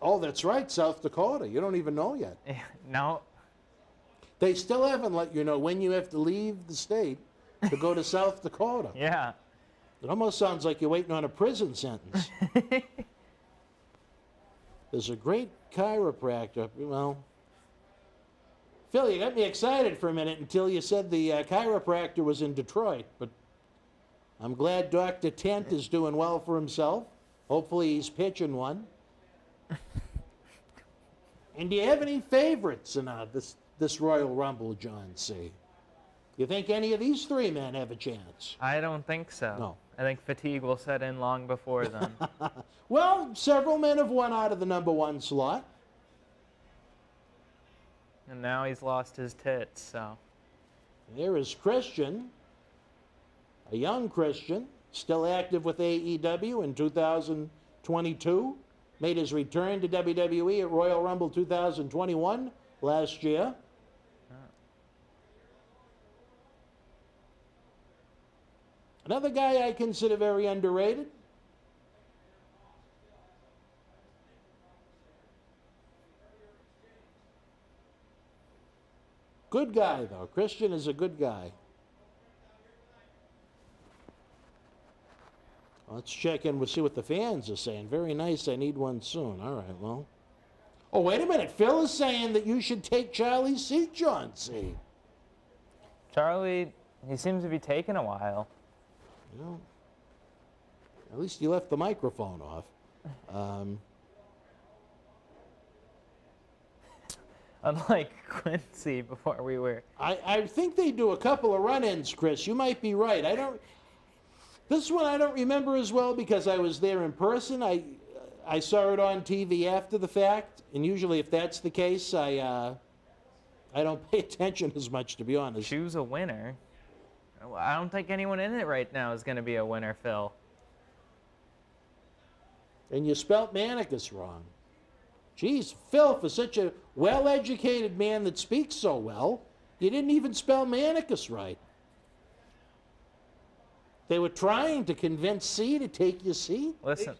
Oh, that's right, South Dakota. You don't even know yet. No. They still haven't let you know when you have to leave the state to go to South Dakota. Yeah. It almost sounds like you're waiting on a prison sentence. There's a great chiropractor. Well, Phil, you got me excited for a minute until you said the chiropractor was in Detroit. But I'm glad Dr. Tent is doing well for himself. Hopefully he's pitching one. And do you have any favorites in this Royal Rumble, John C.? You think any of these three men have a chance? I don't think so. No. I think fatigue will set in long before then. Well, several men have won out of the number one slot. And now he's lost his tits, so. There is Christian, a young Christian, still active with AEW in 2022. Made his return to WWE at Royal Rumble 2021 last year. Another guy I consider very underrated. Good guy, though. Christian is a good guy. Let's check in. We'll see what the fans are saying. Very nice. I need one soon. All right, well. Oh, wait a minute. Phil is saying that you should take Charlie's seat, John C. Charlie, he seems to be taking a while. Well, at least you left the microphone off. Unlike Quincy before we were. I think they do a couple of run-ins, Chris. You might be right. This one I don't remember as well because I was there in person. I saw it on TV after the fact, and usually if that's the case, I don't pay attention as much, to be honest. Choose a winner. I don't think anyone in it right now is going to be a winner, Phil. And you spelt Manicus wrong. Geez, Phil, for such a well-educated man that speaks so well, you didn't even spell Manicus right. They were trying to convince C to take your seat. Listen,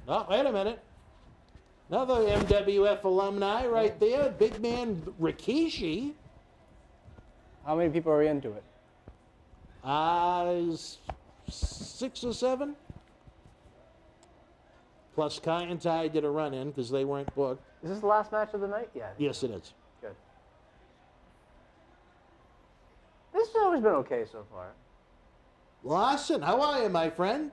Oh, wait a minute. Another MWF alumni right there, big man Rikishi. How many people are into it? 6 or 7. Plus Kai and Ty did a run-in because they weren't booked. Is this the last match of the night? Yeah. Yes, it is. Good. This has always been okay so far. Lawson, how are you, my friend?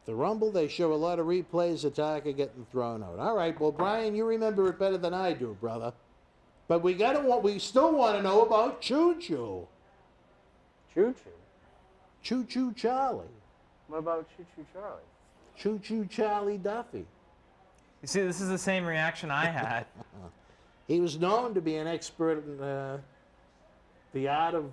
The Rumble, they show a lot of replays of Taka getting thrown out. All right, well, Brian, you remember it better than I do, brother. But we still want to know about Choo Choo. Choo Choo. Choo Choo Charlie. What about Choo Choo Charlie? Choo Choo Charlie Duffy. you see, this is the same reaction I had. He was known to be an expert in the art of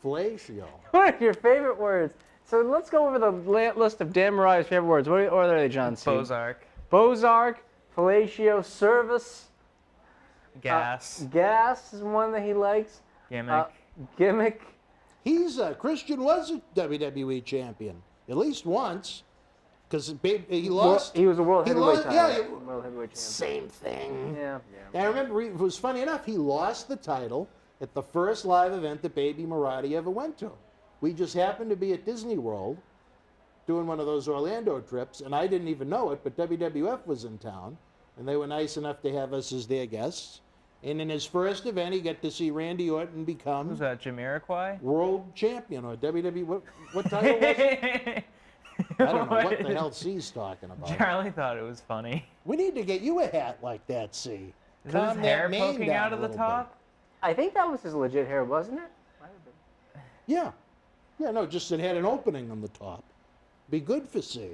fellatio. What are your favorite words? So let's go over the list of Dan Mariah's favorite words. What are they, John C? Bozark, Bozark, fellatio, service. gas, Gas is one that he likes. gimmick. Gimmick. Christian was a WWE champion, at least once, because he lost. He was a world heavyweight title. Yeah, World heavyweight champion. same thing. Yeah. I remember, it was funny enough, he lost the title at the first live event that Baby Marathi ever went to. We just happened to be at Disney World doing one of those Orlando trips, and I didn't even know it, but WWF was in town, and they were nice enough to have us as their guests. And in his first event, he got to see Randy Orton become Who's that, Jamiroquai? world champion, or WWE. What title was it? I don't know what the hell C's talking about. Charlie thought it was funny. We need to get you a hat like that, C. Is Calm his hair that mane poking down out a of the little top? I think that was his legit hair, wasn't it? Might have been. bit. Yeah. Yeah, no, just it had an opening on the top. Be good for C.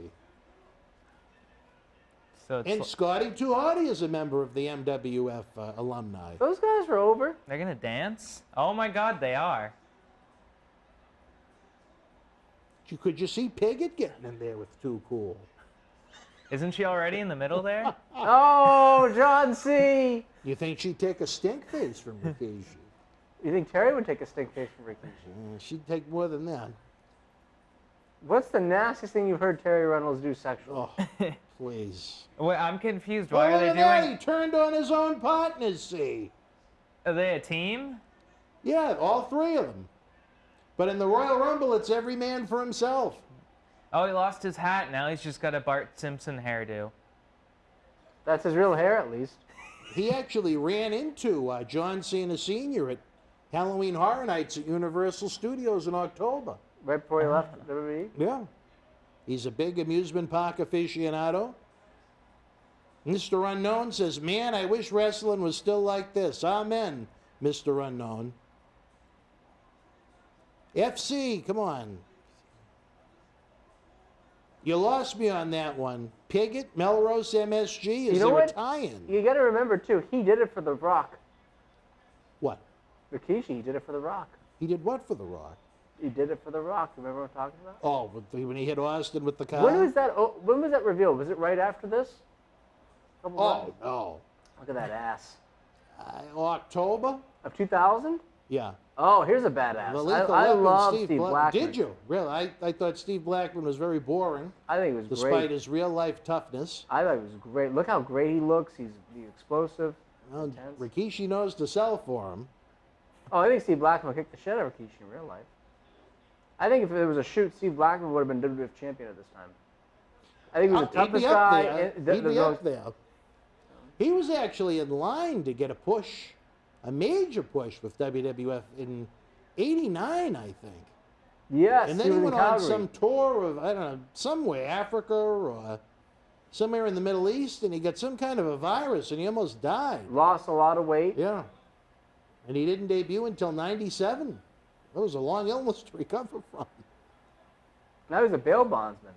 So it's And Scotty Too Hottie is a member of the MWF alumni. Those guys were over. they're gonna dance? Oh my God, they are. Could you see Piggott getting in there with Too Cool? Isn't she already in the middle there? Oh, John C. You think she'd take a stink face from Rikishi? You think Terry would take a stink face from Rikishi? She'd take more than that. What's the nastiest thing you've heard Terry Reynolds do sexually? Oh, please. Wait, I'm confused. Why Oh, are look they at that, doing? he turned on his own partners, see? Are they a team? Yeah, all 3 of them. But in the Royal Rumble, it's every man for himself. Oh, he lost his hat. Now he's just got a Bart Simpson hairdo. That's his real hair, at least. He actually ran into John Cena Sr. at Halloween Horror Nights at Universal Studios in October. Right before he left WWE. Yeah. He's a big amusement park aficionado. Mr. Unknown says, man, I wish wrestling was still like this. Amen, Mr. Unknown. FC, come on. You lost me on that one. Piggott, Melrose, MSG, is You know there a what? tie-in? You got to remember, too, he did it for The Rock. What? Rikishi, he did it for The Rock. He did what for The Rock? He did it for The Rock. Remember what I'm talking about? Oh, when he hit Austin with the car? When was that? Oh, when was that revealed? Was it right after this? Couple Oh, months? no. Look at that ass. October? Of 2000? Yeah. Oh, here's a badass. Lethal I Weapon, love Steve Blackman. Did you? Really? I thought Steve Blackman was very boring, I think it was despite great. his real-life toughness. I thought it was great. Look how great he looks. He's explosive. Well, Intense. Rikishi knows to sell for him. Oh, I think Steve Blackman would kick the shit out of Rikishi in real life. I think if there was a shoot, Steve Blackman would have been WWF champion at this time. I think he was the toughest guy. He'd be up there. He was actually in line to get a push, a major push with WWF in '89, I think. Yes, And then he he was went in on Calgary. some tour of, I don't know, somewhere, Africa or somewhere in the Middle East, and he got some kind of a virus, and he almost died. Lost a lot of weight. Yeah. And he didn't debut until '97. That was a long illness to recover from. Now he's a bail bondsman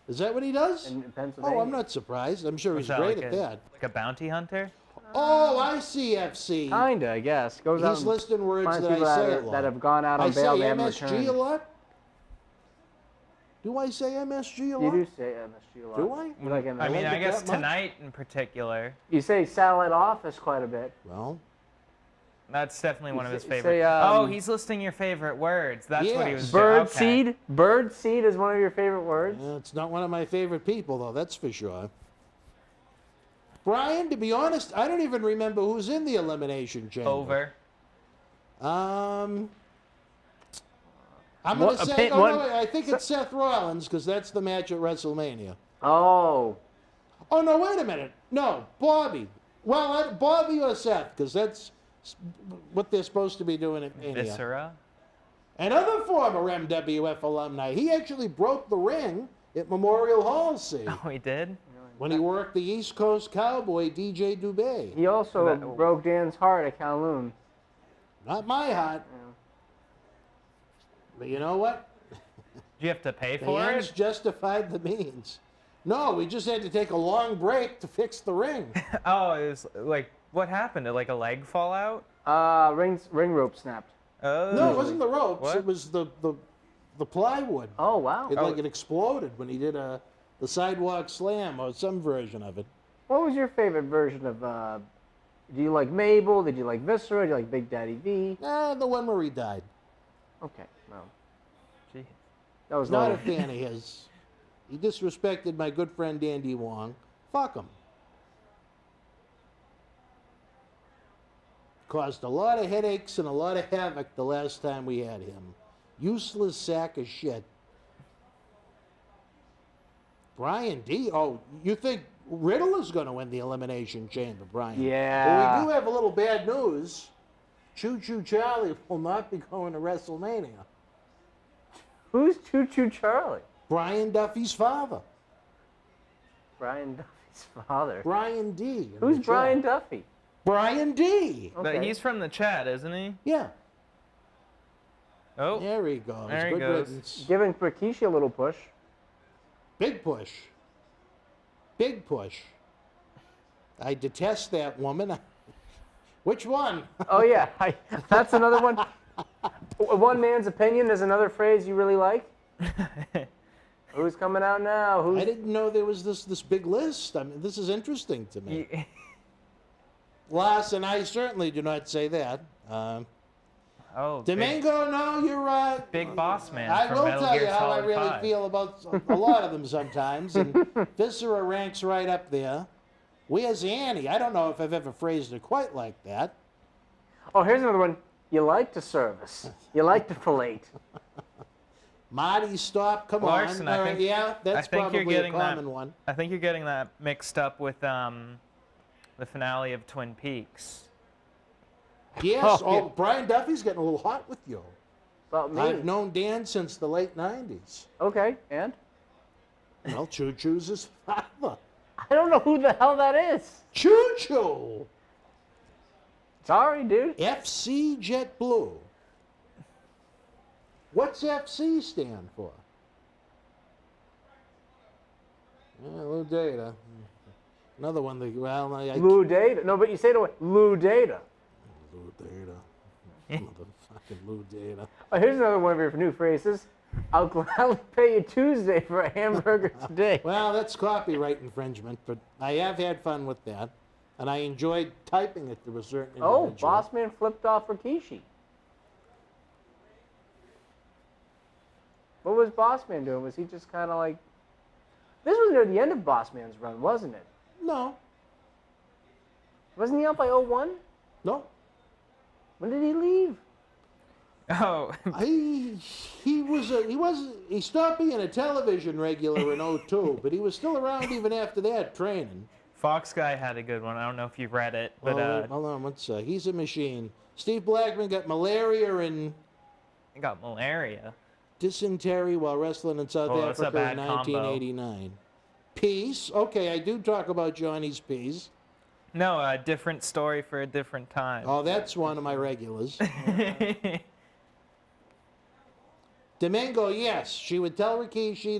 Is that what he does? in Pennsylvania. Oh, I'm not surprised. I'm sure Was he's that great like at a, that. Like a bounty hunter? Oh, I see, FC. Kinda, I guess. Goes out He's and listing words finds that I people say that, a lot. that have gone out on I say bail. They haven't MSG returned. a lot. Do I say MSG a lot? You do say MSG a lot. Do I? You like MSG? I mean, like I it guess that much? tonight in particular, You say satellite office quite a bit. Well, that's definitely one of his say, favorites. Oh, he's listing your favorite words. That's what he Yes. was Bird okay. seed. Bird seed is one of your favorite words. it's not one of my favorite people, though, that's for sure. Brian, to be honest, I don't even remember who's in the Elimination Chamber. Over. I'm going to say, one- I think it's Seth Rollins, because that's the match at WrestleMania. Oh. Oh, no, wait a minute. No, Bobby. Well, Bobby or Seth, because that's what they're supposed to be doing at Mania. Viscera. Another former MWF alumni. He actually broke the ring at Memorial Hall, see, Oh, he did? when he worked the East Coast Cowboy, DJ Dubé. He also broke Dan's heart at Kowloon. Not my heart. But you know what? Did you have to pay The for ends it? justified the means. No, we just had to take a long break to fix the ring. Oh, it was like, what happened? Did like a leg fall out? Ring rope snapped. Oh. No, it wasn't the ropes. What? It was the plywood. Oh, wow. It exploded when he did the sidewalk slam or some version of it. What was your favorite version of, do you like Mabel? Did you like Viscera? Did you like Big Daddy V? The one where he died. Okay, well, Gee. that was Not not a fan of his. He disrespected my good friend Dandy Wong. Fuck him. Caused a lot of headaches and a lot of havoc the last time we had him. Useless sack of shit. Brian D. Oh, you think Riddle is going to win the Elimination Chamber, Brian? Yeah. Well, we do have a little bad news. Choo Choo Charlie will not be going to WrestleMania. Who's Choo Choo Charlie? Brian Duffy's father. Brian Duffy's father. Brian D. in Who's the chat. Brian Duffy? Brian D. But Okay. he's from the chat, isn't he? Yeah. Oh. There he goes. There he Good goes. riddance. Giving Rikishi a little push. Big push. Big push. I detest that woman. Which one? Oh, yeah. That's another one. One man's opinion is another phrase you really like. Who's coming out now? I didn't know there was this big list. I mean, this is interesting to me. Lass and I certainly do not say that. Oh, Domingo, no, you're right. big boss man I from will Metal tell Gear you how I Solid really 5. feel about a lot of them sometimes. And Viscera ranks right up there. Where's Annie? I don't know if I've ever phrased it quite like that. Oh, here's another one. You like to service. You like to fillet. Marty, stop. Come Larson, on. I All think- right, yeah, that's I think you're probably a getting that- common one. I think you're getting that mixed up with the finale of Twin Peaks. Yes. Oh, yeah. Brian Duffy's getting a little hot with you. About me. I've known Dan since the late 90s. Okay, and? Well, Choo Choo's his father. I don't know who the hell that is. Choo Choo! Sorry, dude. FC JetBlue. What's FC stand for? Yeah, Lou Data. Another one that, well, Lou Data. No, but you say it away. Lou Data. Lou Data. Motherfucking Lou Data. Oh, here's another one of your new phrases. I'll gladly pay you Tuesday for a hamburger today. Well, that's copyright infringement, but I have had fun with that. And I enjoyed typing it to a certain Oh, individual. Bossman flipped off Rikishi. What was Bossman doing? Was he just kind of like... This was near the end of Bossman's run, wasn't it? No. Wasn't he out by 01? No. When did he leave? Oh, He stopped being a television regular in 02, but he was still around even after that training. Fox Guy had a good one. I don't know if you read it, but Hold on, he's a machine. Steve Blackman got malaria and I got malaria. dysentery while wrestling in South Oh, that's a Africa in bad combo. 1989. Peace. Okay, I do talk about Johnny's Peace. No, a different story for a different time. Oh, that's one of my regulars. Domingo, yes, she would tell Rikishi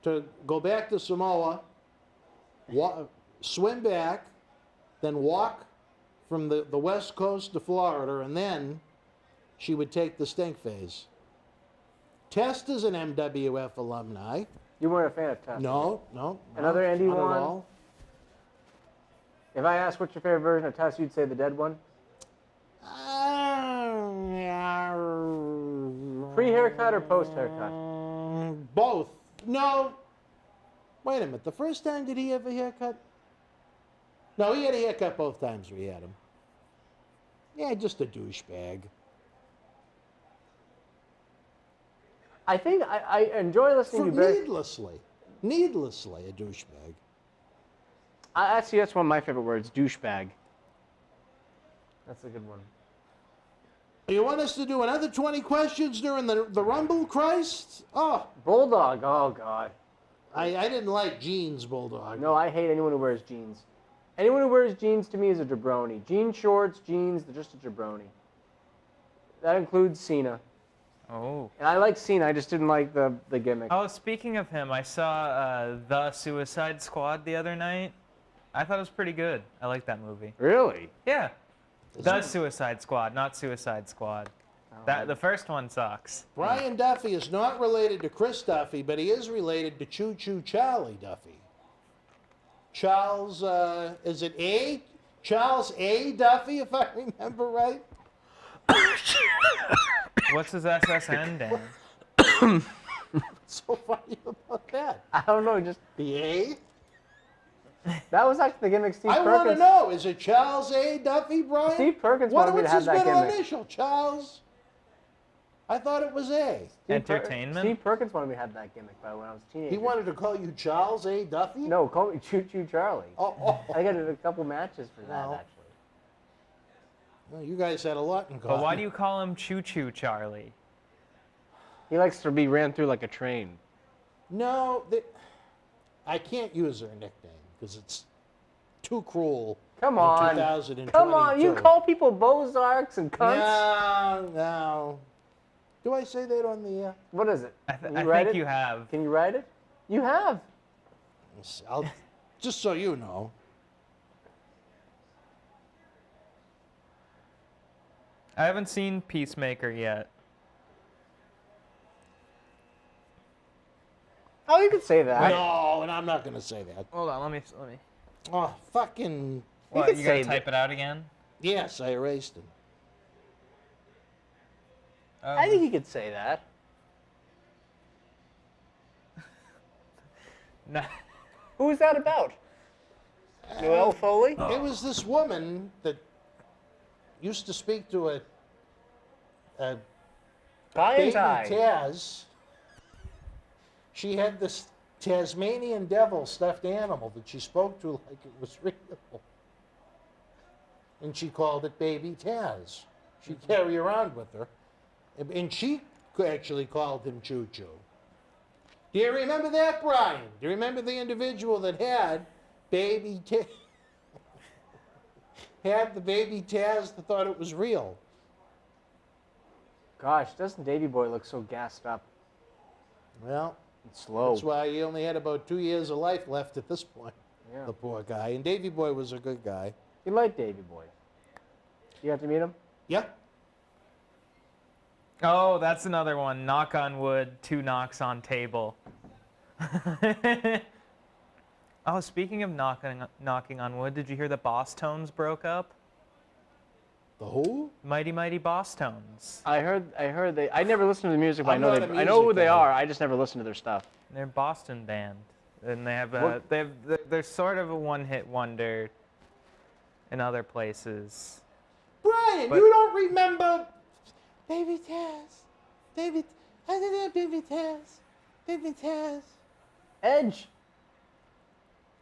to go back to Samoa, swim back, then walk from the West Coast to Florida, and then she would take the stink phase. Test is an MWF alumni. You weren't a fan of Test. No. Another Andy not at one? all. If I asked what's your favorite version of Test, you'd say the dead one? Pre-haircut or post-haircut? Both. No. Wait a minute. The first time, did he have a haircut? No, he had a haircut both times we had him. Yeah, just a douchebag. I think I enjoy listening to Needlessly a douchebag. Actually, that's one of my favorite words, douchebag. That's a good one. You want us to do another 20 questions during the Rumble, Christ? Oh, Bulldog, oh God. I didn't like jeans, Bulldog. No, I hate anyone who wears jeans. Anyone who wears jeans to me is a jabroni. Jean shorts, jeans, they're just a jabroni. That includes Cena. Oh. And I like Cena, I just didn't like the gimmick. Oh, speaking of him, I saw The Suicide Squad the other night. I thought it was pretty good. I like that movie. Really? Yeah. The Suicide Squad, not Suicide Squad. The first one sucks. Brian Duffy is not related to Chris Duffy, but he is related to Choo Choo Charlie Duffy. Charles, is it A? Charles A. Duffy, if I remember right? What's his SSN, Dan? What's so funny about that? I don't know, just The A? that was actually the gimmick Steve I Perkins. want to know, is it Charles A. Duffy, Brian? Steve Perkins wanted me to What's have his that middle gimmick. initial? Charles? I thought it was A. Entertainment? Steve Perkins wanted me to have that gimmick by when I was a teenager. He wanted to call you Charles A. Duffy? No, call me Choo Choo Charlie. Oh. I got a couple matches for that, Well. actually. Well, you guys had a lot in common. But why do you call him Choo Choo Charlie? He likes to be ran through like a train. No, I can't use her nickname because it's too cruel. Come in on. 2022. Come on, you call people Bozarks and cunts? No. Do I say that on the air? What is it? I Can think write it? you have. Can you write it? You have. Just so you know. I haven't seen Peacemaker yet. Oh, you could say that. No, and I'm not going to say that. Hold on, let me. Oh, fucking. What, could you say gonna type it out again? Yes, I erased it. I think you could say that. No. Who's that about? Noelle Foley? It was this woman that used to speak to a Tie and baby tie. Taz. She had this Tasmanian devil stuffed animal that she spoke to like it was real. And she called it Baby Taz. She'd carry around with her. And she actually called him Choo Choo. Do you remember that, Brian? Do you remember the individual that had Baby Taz? Had the Baby Taz that thought it was real? Gosh, doesn't Davy Boy look so gassed up Well, and slow? that's why he only had about 2 years of life left at this point. Yeah. The poor guy. And Davy Boy was a good guy. You like Davy Boy. You have to meet him? Yep. Oh, that's another one. Knock on wood, 2 knocks on table. Oh, speaking of knocking on wood, did you hear the Boss Tones broke up? The who? Mighty Mighty Boss Tones. I heard they. I never listened to the music, but I'm I know not a I know who music they guy. are. I just never listened to their stuff. They're a Boston band, and they have What? they're sort of a one-hit wonder in other places. Brian, But- you don't remember Baby Taz. Baby Taz. Baby Taz. Edge.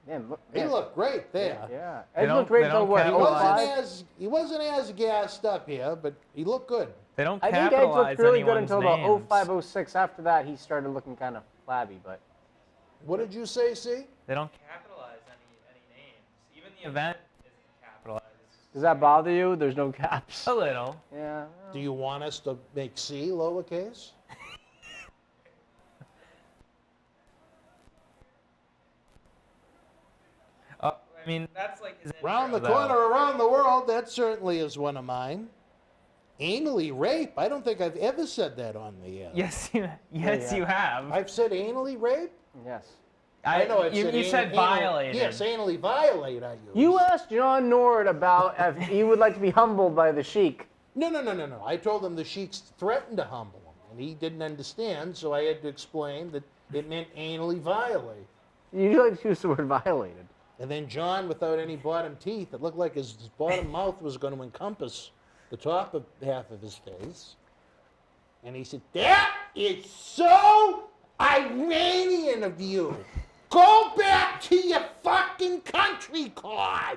Man, look. He man. looked great there. Yeah. They Edge don't- looked great they until don't what? He capitalize. wasn't as gassed up here, but he looked good. They don't I think Edge capitalize looked really good anyone's until names. the 05, 06. After that, he started looking kind of flabby, but. What did you say, C? They don't capitalize any names. Even the event isn't capitalized. Does that bother you? There's no caps. A little. Yeah. Do you want us to make C lowercase? I mean, that's like his Round the intro, though. corner, around the world, that certainly is one of mine. Anally rape? I don't think I've ever said that on the air. Yes, Yeah. you have. I've said anally rape? Yes. I know I've you said anal- violated. Yes, anally violate I use. You asked John Nord about if he would like to be humbled by the Sheik. No. I told him the sheiks threatened to humble him, and he didn't understand, so I had to explain that it meant anally violate. You like to use the word violated. And then John, without any bottom teeth, it looked like his bottom mouth was going to encompass the top of half of his face. And he said, "That is so Iranian of you. Go back to your fucking country cause.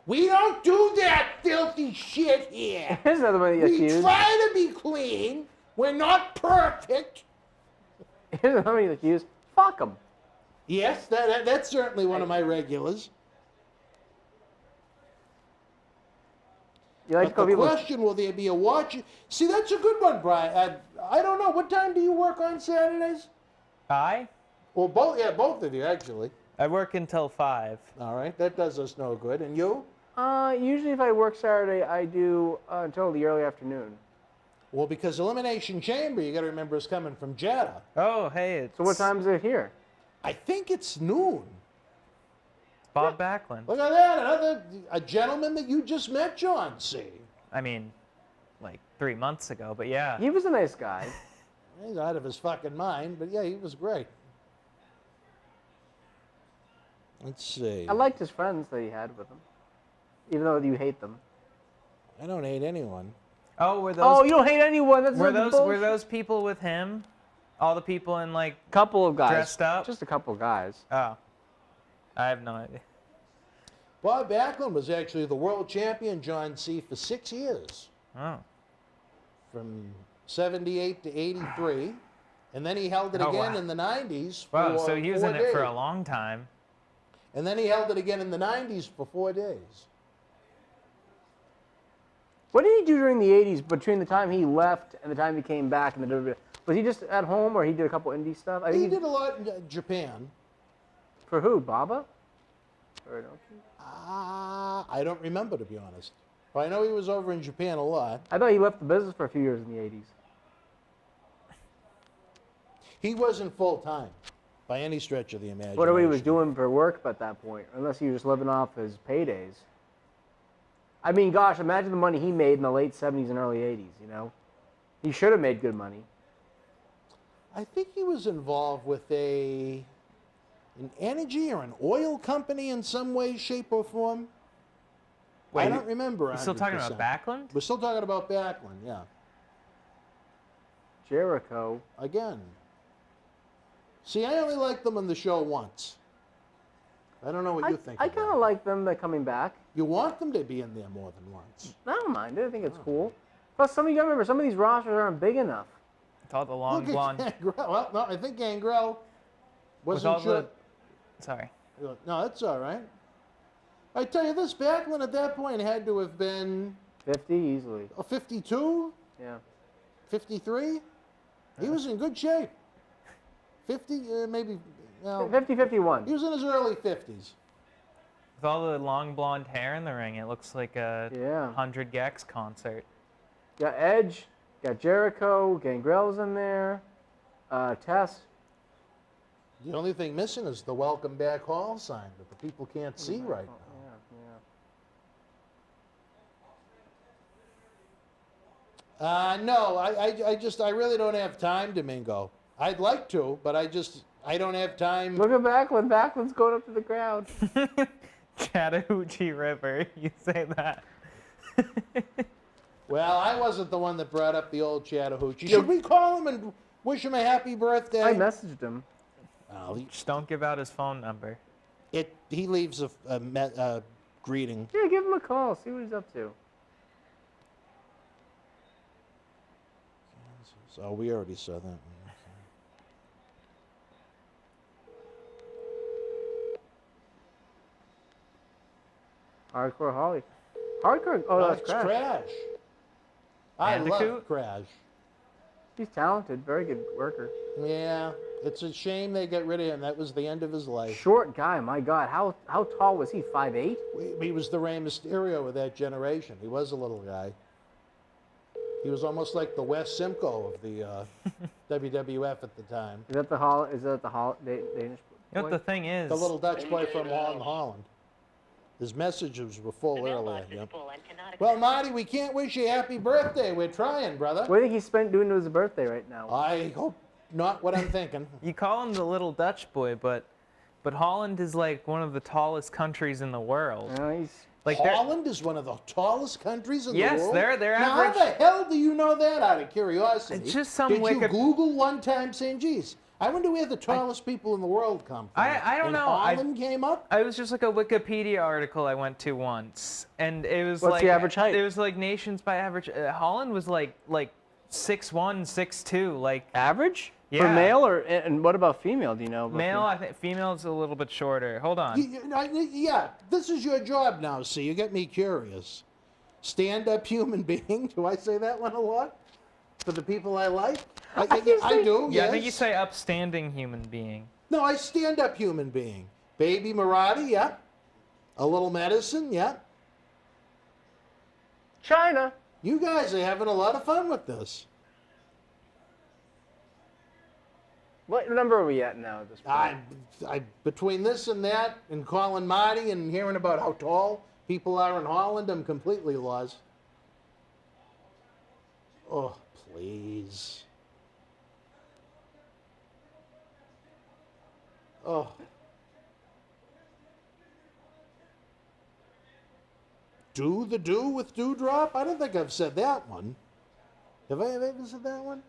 We don't do that filthy shit here. Here's another one you We accused. try to be clean. We're not perfect." Here's another one you accused. Fuck him. Yes, that's certainly one of my regulars. You like to But call the people. question, will there be a watch? See, that's a good one, Brian. I don't know. What time do you work on Saturdays? Well, both of you, actually. I work until 5. All right, that does us no good. And you? Usually if I work Saturday, I do until the early afternoon. Well, because Elimination Chamber, you got to remember, is coming from Jeddah. Oh, hey, it's So what time is it here? I think it's noon. Bob Backlund. Look at that, a gentleman that you just met, John C. I mean, like 3 months ago, but yeah. He was a nice guy. He's out of his fucking mind, but yeah, he was great. Let's see. I liked his friends that he had with him, even though you hate them. I don't hate anyone. Oh, were those? Oh, you don't hate anyone. That's were like those bullshit. were those people with him? All the people in like. Couple of guys Dressed up? Just a couple of guys. Oh, I have no idea. Bob Backlund was actually the world champion, John C., for 6 years. Oh. From 78 to 83. And then he held it again wow. in the 90s. Wow, for so he was 4 in it for days. a long time. And then he held it again in the 90s for 4 days. What did he do during the 80s between the time he left and the time he came back in the WWF? Was he just at home or he did a couple indie stuff? I think He did a lot in Japan. For who? Baba? Or Inoki? I don't remember, to be honest. But I know he was over in Japan a lot. I thought he left the business for a few years in the 80s. He wasn't full-time by any stretch of the imagination. Whatever he was doing for work at that point, unless he was just living off his paydays. I mean, gosh, imagine the money he made in the late 70s and early 80s, you know? He should have made good money. I think he was involved with an energy or an oil company in some way, shape, or form. Wait, I don't remember. We're still talking 100%. about Backlund? We're still talking about Backlund, yeah. Jericho. Again. See, I only liked them on the show once. I don't know what you think. I of kind that. of like them coming back. You want them to be in there more than once. I don't mind it. I think it's cool. Plus, some of you gotta remember, some of these rosters aren't big enough. With all the long Look blonde. at Gangrel. Well, no, I think Gangrel With all wasn't sure. Sorry. No, that's all right. I tell you this, Backlund at that point had to have been 50 easily. 52, Yeah. 53. He was in good shape. 50, maybe. Well, 50-51. he was in his early 50s. With all the long blonde hair in the ring, it looks like a Yeah. 100 Gex concert. Got Edge, got Jericho, Gangrel's in there, Tess. The only thing missing is the Welcome Back Hall sign that the people can't see right now. No, I really don't have time, Domingo. I'd like to, but I don't have time. Look at Backlund. Backlund's going up to the crowd. Chattahoochee River, you say that. Well, I wasn't the one that brought up the old Chattahoochee. Should we call him and wish him a happy birthday? I messaged him. Well, Just don't give out his phone number. he leaves a greeting. Yeah, give him a call. See what he's up to. So we already saw that. Hardcore Holly. Hardcore. Oh, that's Crash. Crash. I love Bandicoot? Crash. He's talented. Very good worker. Yeah. It's a shame they got rid of him. That was the end of his life. Short guy, my God. How tall was he? 5'8"? He was the Rey Mysterio of that generation. He was a little guy. He was almost like the Wes Simcoe of the WWF at the time. Is that the Danish You know what the thing is? The little Dutch boy from Holland. His messages were full earlier. Yep. Well, Marty, we can't wish you happy birthday. We're trying, brother. What do you think he's doing to his birthday right now? I hope not what I'm thinking. You call him the little Dutch boy, but Holland is like one of the tallest countries in the world. He's Like Holland is one of the tallest countries in the world? Yes, they're now, average. how the hell do you know that out of curiosity? It's just some Did you wicked- Google one time saying, geez, I wonder where the tallest people in the world come from? I don't and know. Holland came up? I was just like a Wikipedia article I went to once, and it was What's like the average height? It was like nations by average. Holland was like 6'1", 6'2", like average? For Yeah. male and what about female? Do you know? about male. female? I think female's a little bit shorter. Hold on. Yeah, this is your job now, see. You get me curious. Stand-up human being. Do I say that one a lot? For the people I like? I do, Yeah, yes. I think you say upstanding human being. No, I stand-up human being. Baby Marathi, yeah. A little medicine, yeah. China. You guys are having a lot of fun with this. What number are we at now at this point? Between this and that, and calling Marty and hearing about how tall people are in Holland, I'm completely lost. Oh, please. Oh. Do the do with Dewdrop? I don't think I've said that one. Have I ever said that one?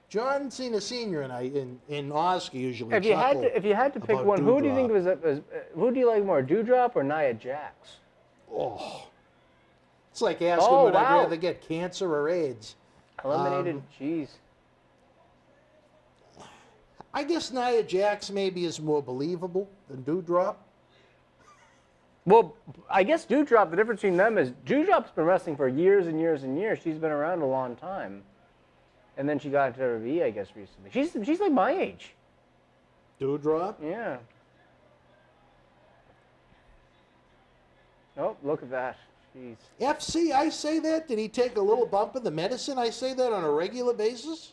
John Cena Sr. and I in Oscar usually If you chuckle had to pick about one, who do you think Dewdrop. was who do you like more, Dewdrop or Nia Jax? Oh. It's like asking Oh, would I wow. rather get cancer or AIDS. Eliminated. Jeez. I guess Nia Jax maybe is more believable than Dewdrop. Well, I guess Dewdrop. The difference between them is Dewdrop's been wrestling for years and years and years. She's been around a long time, and then she got into WWE, I guess, recently. She's like my age. Dewdrop? Yeah. Oh, look at that. Jeez. FC, I say that? Did he take a little bump of the medicine? I say that on a regular basis?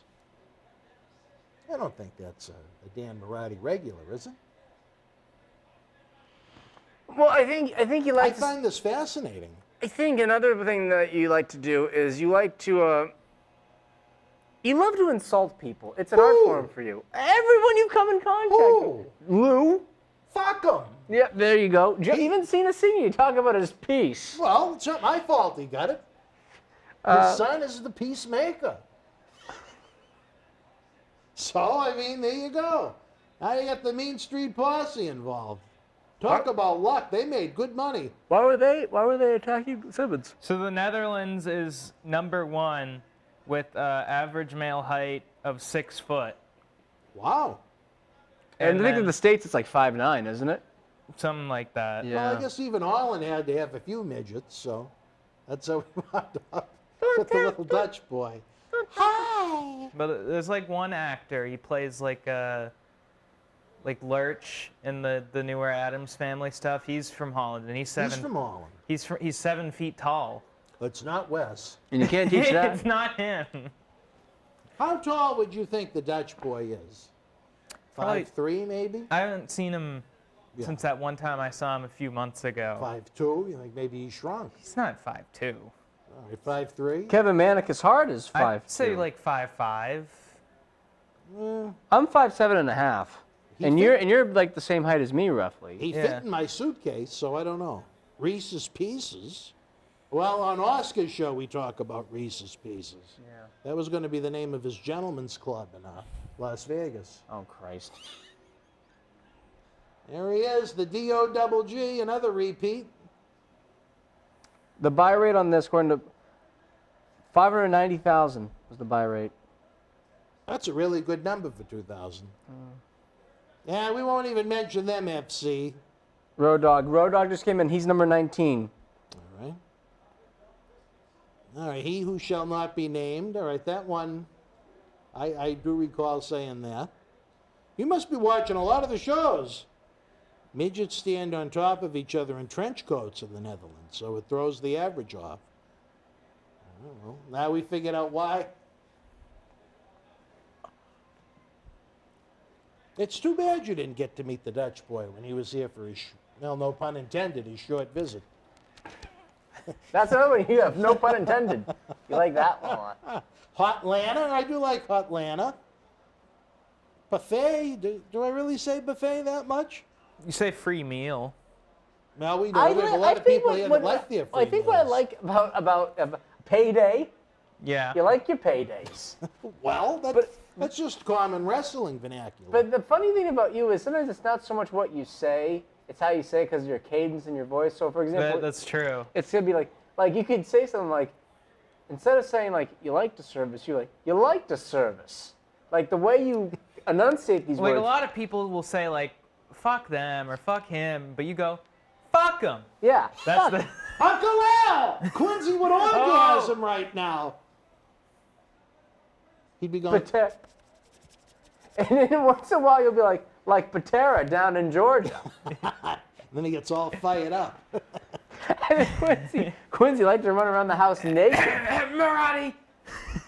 I don't think that's a Dan Marathi regular, is it? Well, I think you I like. find this fascinating. I think another thing that you like to do is you like to. You love to insult people. It's an art Who? form for you. Everyone you come in contact Who? with. Lou. Fuck him. Yep, there you go. Even Cena Senior, you talk about his piece. Well, it's not my fault he got it. His son is the peacemaker. So, I mean, there you go. Now you got the Mean Street Posse involved. Talk about luck. They made good money. Why were they attacking Simmons? So the Netherlands is #1 with average male height of 6 foot. Wow. And I think in then the States it's like 5'9", isn't it? something like that. Well, I guess even Holland had to have a few midgets, so that's how we wound up with the little Dutch boy. Hi. But there's like one actor. He plays like Lurch in the newer Addams Family stuff. He's from Holland, and he's He's from Holland. He's 7 feet tall. It's not Wes. And you can't teach that. It's not him. How tall would you think the Dutch boy is? Probably- 5'3", maybe? I haven't seen him Yeah. since that one time I saw him a few months ago. 5'2", you think maybe he shrunk? He's not 5'2". All right, 5'3". Kevin Manicus Hart is 5'2". I'd say like 5'5". I'm 5'7.5", and fit- you're like the same height as me roughly. He Yeah. fit in my suitcase, so I don't know. Reese's Pieces. Well, on Oscar's show, we talk about Reese's Pieces. Yeah. That was going to be the name of his gentleman's club in Las Vegas. Oh Christ. There he is, the D-O-double-G, another repeat. The buy rate on this, according to 590,000 was the buy rate. That's a really good number for 2000. Yeah, we won't even mention them, FC. Road Dogg just came in. He's number 19. All right. All right, he who shall not be named. All right, that one, I do recall saying that. You must be watching a lot of the shows. Midgets stand on top of each other in trench coats in the Netherlands, so it throws the average off. I don't know. Now we figured out why. It's too bad you didn't get to meet the Dutch boy when he was here for his, well, no pun intended, his short visit. That's another one you have, no pun intended. You like that one a lot. Hotlanta, I do like Hotlanta. Buffet, do I really say buffet that much? You say free meal. Well, we know we have a lot of people here that like their free I think what I meals. like about payday, Yeah. you like your paydays. Well, that's just common wrestling vernacular. But the funny thing about you is sometimes it's not so much what you say, it's how you say it because of your cadence in your voice. So, for example, That's true. it's going to be like you could say something like, instead of saying like, you like the service, you're like, you like the service. Like the way you enunciate these Like words. a lot of people will say like, fuck them or fuck him, but you go, fuck them. Yeah. That's fuck. the. Uncle Al! Quincy would orgasm right now. He'd be going, Pater- And then once in a while you'll be like Patera down in Georgia. then he gets all fired up. And then Quincy liked to run around the house naked. Marathi.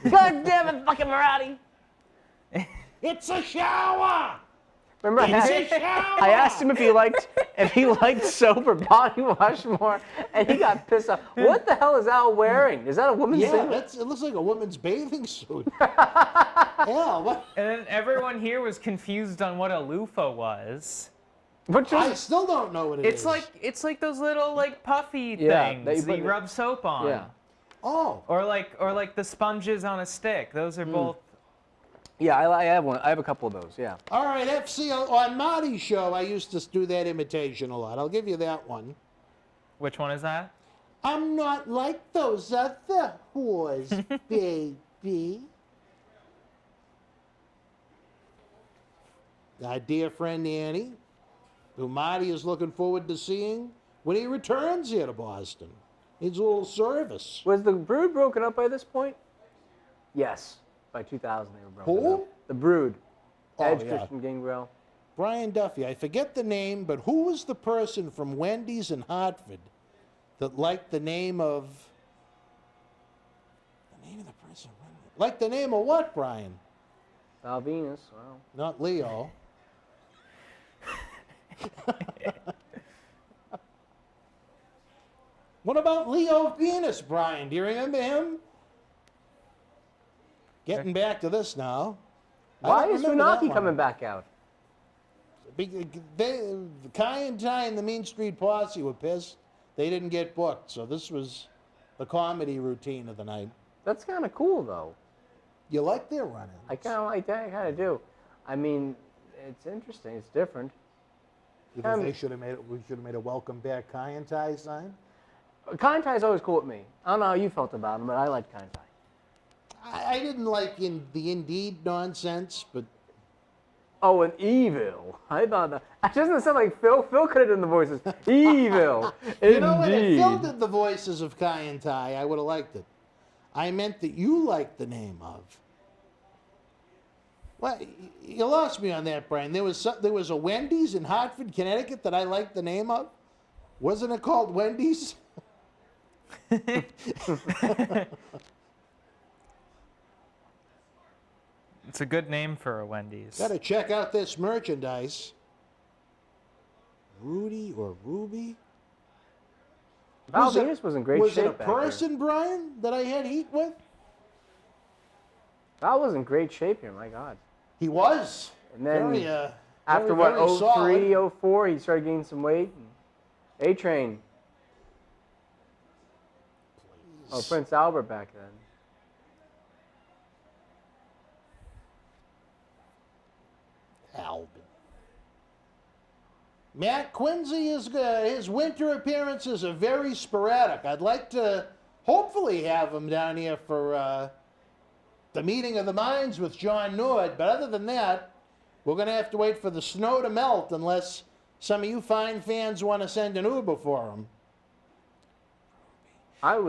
God damn it, fucking Marathi. It's a shower! Remember, It's a shower! I asked him if he liked soap or body wash more, and he got pissed off. What the hell is Al wearing? Is that a woman's Yeah, singlet? it looks like a woman's bathing suit. Yeah, what? And then everyone here was confused on what a loofah was. But I still don't know what it is. It's like those little like puffy Yeah, things that you that put you in- rub soap on. yeah. Oh, Or like the sponges on a stick. Those are both. Yeah, I have one. I have a couple of those, yeah. all right, FC. On Marty's show, I used to do that imitation a lot. I'll give you that one. Which one is that? I'm not like those other whores, baby. Our dear friend Annie, who Marty is looking forward to seeing when he returns here to Boston. Needs a little service. Was the Brood broken up by this point? Yes. By 2000 they were broken Who? up. The Brood. Oh, Edge, yeah. Christian Gangrel. Brian Duffy, I forget the name, but who was the person from Wendy's in Hartford that liked the name of... The name of the person? Like the name of what, Brian? Val Venus, wow. Not Leo. What about Leo Venus, Brian? Do you remember him? Getting back to this now. I Why don't is remember that Funaki one. coming back out? Kai and Ty and the Mean Street Posse were pissed. They didn't get booked, so this was the comedy routine of the night. That's kind of cool, though. You like their running? I kind of like that. I kind of do. I mean, it's interesting. It's different. You think they should have made it? We should have made a welcome back Kai and Ty sign. Kai Ty's always cool with me. I don't know how you felt about him, but I liked Kai Ty. I didn't like the Indeed nonsense, but Oh, and evil. I thought that. It doesn't sound like Phil. Phil could have done the voices. Evil. you know what? If Indeed. Phil did the voices of Kai and Ty, I would have liked it. I meant that you liked the name of. Well, you lost me on that, Brian. There was a Wendy's in Hartford, Connecticut that I liked the name of. Wasn't it called Wendy's? It's a good name for a Wendy's. Got to check out this merchandise. Rudy or Ruby? Val Venus was in great Was shape it a back there. person, Brian, that I had heat with? Val was in great shape here, my God. He was. And then Very, after very, very what, solid. 03, 04, he started gaining some weight. A-Train. Oh, Prince Albert back then. Albin. Matt Quincy is his winter appearances are very sporadic. I'd like to hopefully have him down here for the meeting of the minds with John Nord. But other than that, we're going to have to wait for the snow to melt unless some of you fine fans want to send an Uber for him.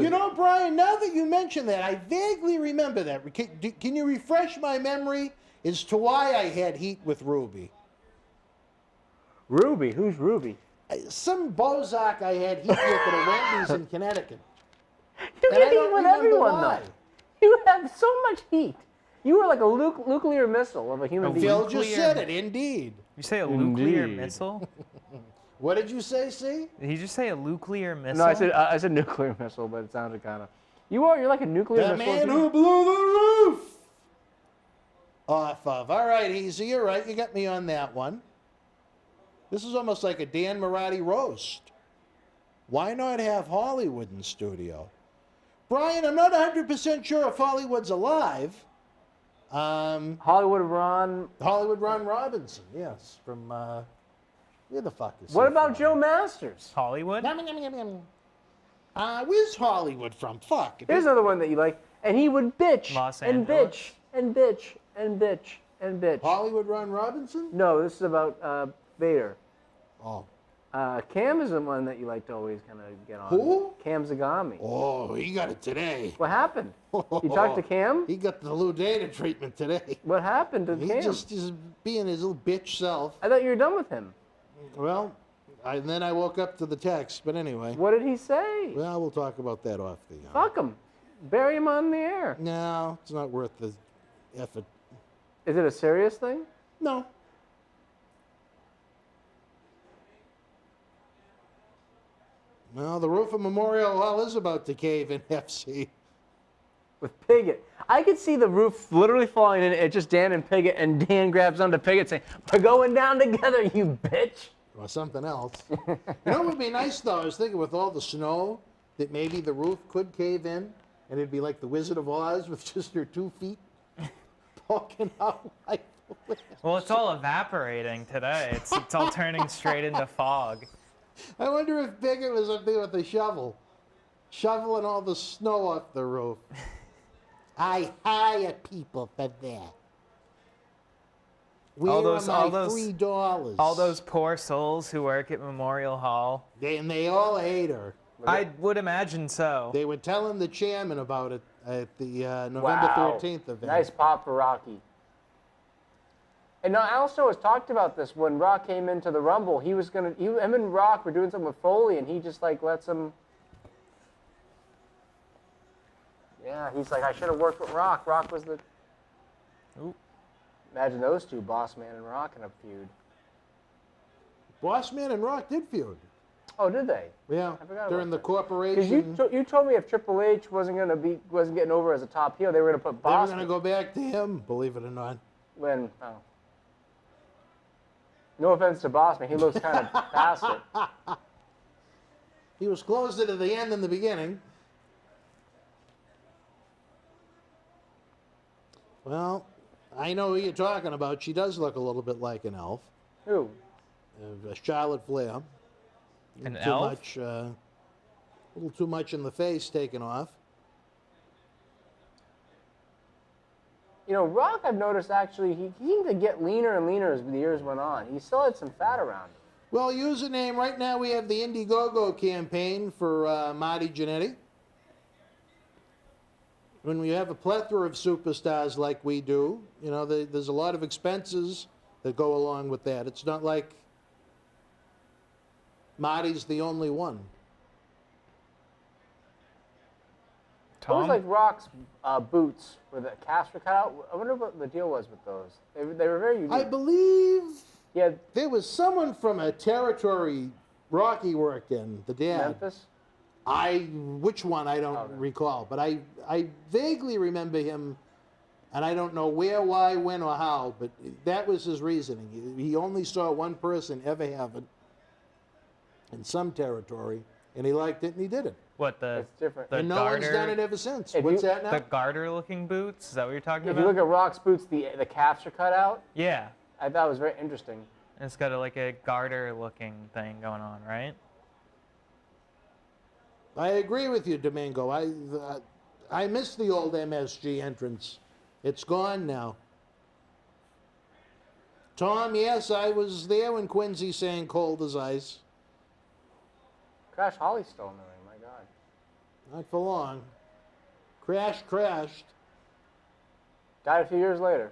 You know, Brian, now that you mention that, I vaguely remember that. Can you refresh my memory as to why I had heat with Ruby. Ruby? Who's Ruby? Some bozak I had heat with at a Wendy's in Connecticut. You And I get don't heat with remember everyone, why. though. You have so much heat. You are like a nuclear missile of a human being. Phil just said it, indeed. You say a nuclear Indeed. missile? What did you say, C? Did you just say a nuclear missile? No, I said nuclear missile, but it sounded kind of. You're like a nuclear The missile. man dude. who blew the roof off of. All right, Easy, you're right. You got me on that one. This is almost like a Dan Marotti roast. Why not have Hollywood in studio? Brian, I'm not 100% sure if Hollywood's alive. Hollywood Ron. Hollywood Ron Robinson, yes, from where the fuck is? What he about from? Joe Masters? Hollywood? Where's Hollywood from? Fuck. Here's another one that you like. And he would bitch Los and Angeles. bitch and bitch and bitch and bitch. Hollywood Ron Robinson? No, this is about Vader. Oh. Cam is the one that you like to always kind of get on. Who? Cam Zagami. Oh, he got it today. What happened? You talked to Cam? He got the Lou Data treatment today. What happened to He Cam? just is being his little bitch self. I thought you were done with him. Well, and then I woke up to the text. But anyway, What did he say? well, we'll talk about that off the. Fuck him. Bury him on the air. No, it's not worth the effort. Is it a serious thing? No. Well, the roof of Memorial Hall is about to cave in, FC. With Piggott. I could see the roof literally falling in. It's just Dan and Piggott, and Dan grabs onto Piggott saying, "We're going down together, you bitch." Or something else. You know what would be nice, though? I was thinking with all the snow that maybe the roof could cave in, and it'd be like the Wizard of Oz with just her 2 feet poking out like the wind. Well, it's all evaporating today. It's all turning straight into fog. I wonder if Bigot was up there with a shovel, shoveling all the snow off the roof. I hire people for that. Where All those- are all my those- $3? All those poor souls who work at Memorial Hall. And they all hate her. I would imagine so. They were telling the chairman about it at the November Wow. 13th event. Nice pop for Rocky. And now Al Snow has talked about this when Rock came into the Rumble. He was gonna, him and Rock were doing something with Foley, and he just like lets him. Yeah, he's like, I should have worked with Rock. Rock was the. Ooh. Imagine those two, Boss Man and Rock, in a feud. Boss Man and Rock did feud. Oh, did they? Yeah, I forgot during about the that. corporation. Because you told me if Triple H wasn't getting over as a top heel, they were gonna put They were Boss. going to go back to him, believe it or not. When no offense to Boss Man, he looks kind of past it. He was closer to the end than the beginning. Well, I know who you're talking about. She does look a little bit like an elf. Who? Charlotte Flair. An too elf? Much, a little too much in the face taken off. You know, Rock, I've noticed actually, he seemed to get leaner and leaner as the years went on. He still had some fat around him. Well, username, right now we have the Indiegogo campaign for Marty Jannetty. When we have a plethora of superstars like we do, you know, there's a lot of expenses that go along with that. It's not like Marty's the only one. What was Tom? like Rock's boots where the calves were cut out? I wonder what the deal was with those. They were very unique. I believe Yeah, there was someone from a territory Rocky worked in, the dad. Memphis. Which one I don't Okay. recall, but I vaguely remember him, and I don't know where, why, when, or how, but that was his reasoning. He only saw one person ever have it in some territory, and he liked it, and he did it. What, the It's different. the And no garter? one's done it ever since. If What's you- that now? The garter-looking boots? Is that what you're talking If about? you look at Rock's boots, the calves are cut out. Yeah. I thought it was very interesting. And it's got like a garter-looking thing going on, right? I agree with you, Domingo. I miss the old MSG entrance. It's gone now. Tom, yes, I was there when Quincy sang Cold as Ice. Crash Holly's still in the ring. My God. Not for long. Crashed. Died a few years later.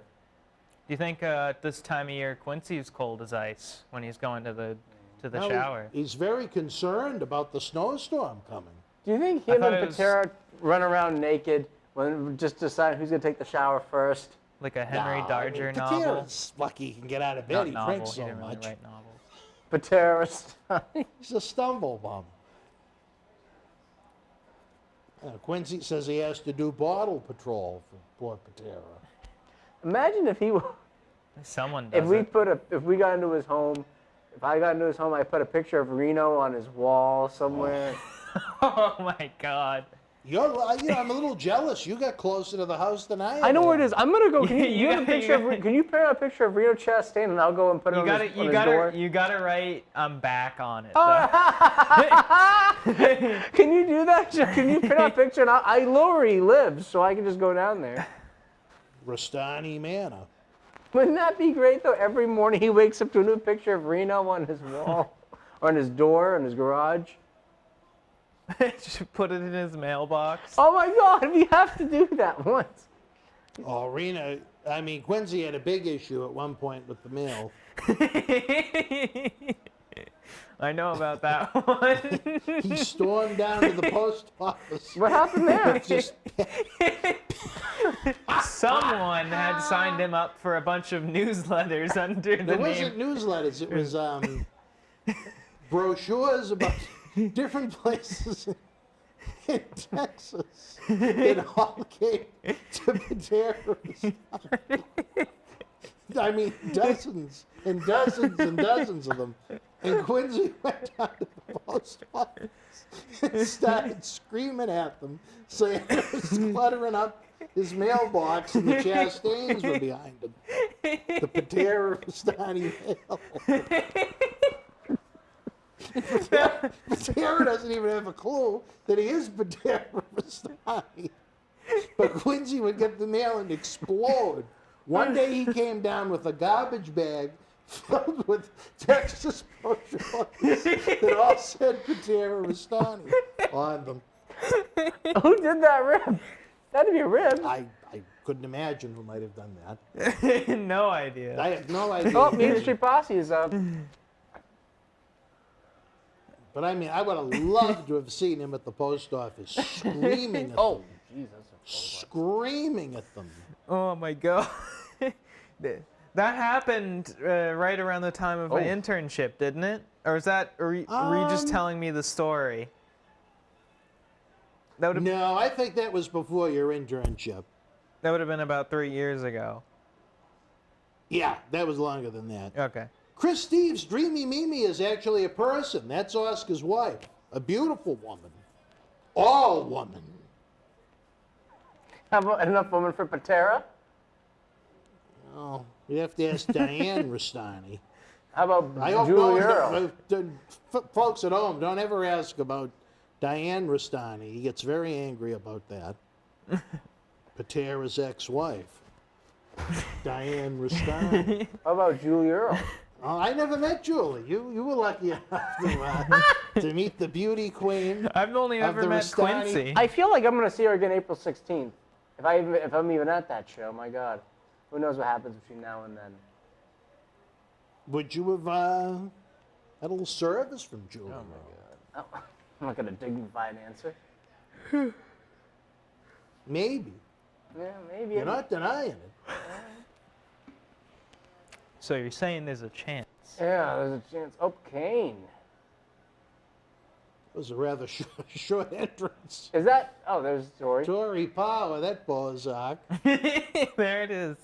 Do you think this time of year Quincy's cold as ice when he's going to the No, shower? He's very concerned about the snowstorm coming. Do you think him thought and it was- Patera run around naked when just decide who's gonna take the shower first? Like a Henry Nah, Darger I mean, novel? Patera's lucky he can get out of bed. Not He novel. drinks He so didn't really much. write novels. Patera. He's a stumble bum. Quincy says he has to do bottle patrol for poor Patera. Imagine if he. Someone does If we it. if we got into his home, if I got into his home, I put a picture of Reno on his wall somewhere. Oh my God. I'm a little jealous. You got closer to the house than I am. I know where it is. I'm gonna go. Can you have a You picture gotta- of? Can you print out a picture of Reno Chastain and I'll go and put it on his door? You gotta write I'm back on it. Can you do that? Can you print out a picture? And I know where he lives, so I can just go down there. Rastani Manor. Wouldn't that be great though? Every morning he wakes up to a new picture of Reno on his wall, or on his door, in his garage. Just put it in his mailbox. Oh my God! We have to do that once. Oh, Quincy had a big issue at one point with the mail. I know about that one. He stormed down to the post office. What happened there? Just Someone had signed him up for a bunch of newsletters under the There name. wasn't newsletters. It was brochures about different places in Texas that all came to Patera's. I mean, dozens and dozens and dozens of them. And Quincy went down to the post office and started screaming at them, saying it was cluttering up his mailbox and the Chastains were behind him. The Patera Rastani mail. Patera doesn't even have a clue that he is Patera Rastani. But Quincy would get the mail and explode. One day he came down with a garbage bag filled with Texas brochures that all said Patera Rastani on them. Who did that rib? That'd be a rib. I couldn't imagine who might have done that. No idea. I have no idea. Oh, Main Street Posse is up. But I mean, I would have loved to have seen him at the post office screaming at them. Jesus. Screaming at them. Oh my God. That happened right around the time of my internship, didn't it? Or is that? Or were you just telling me the story? That would have. No, I think that was before your internship. That would have been about 3 years ago. Yeah, that was longer than that. Okay. Chris Steve's Dreamy Mimi is actually a person. That's Oscar's wife. A beautiful woman. All woman. How about enough woman for Patera? Oh, you have to ask Diane Rastani. How about I hope Julie Earl? folks at home, don't ever ask about Diane Rastani. He gets very angry about that. Patera's ex-wife, Diane Rastani. How about Julie Earl? Oh, I never met Julie. You were lucky enough to meet the beauty queen. I've only Of ever the met Rastani. Quincy. I feel like I'm gonna see her again April 16th. If I'm even at that show, my God, who knows what happens between now and then? Would you have had a little service from Julie? Oh my God. Oh, I'm not gonna dignify an answer. Maybe. Yeah, maybe. You're not denying it. So you're saying there's a chance? Yeah, there's a chance. Oh, Kane. It was a rather short entrance. Is that? Oh, there's Tori. Tory Power, that Berzerker. There it is.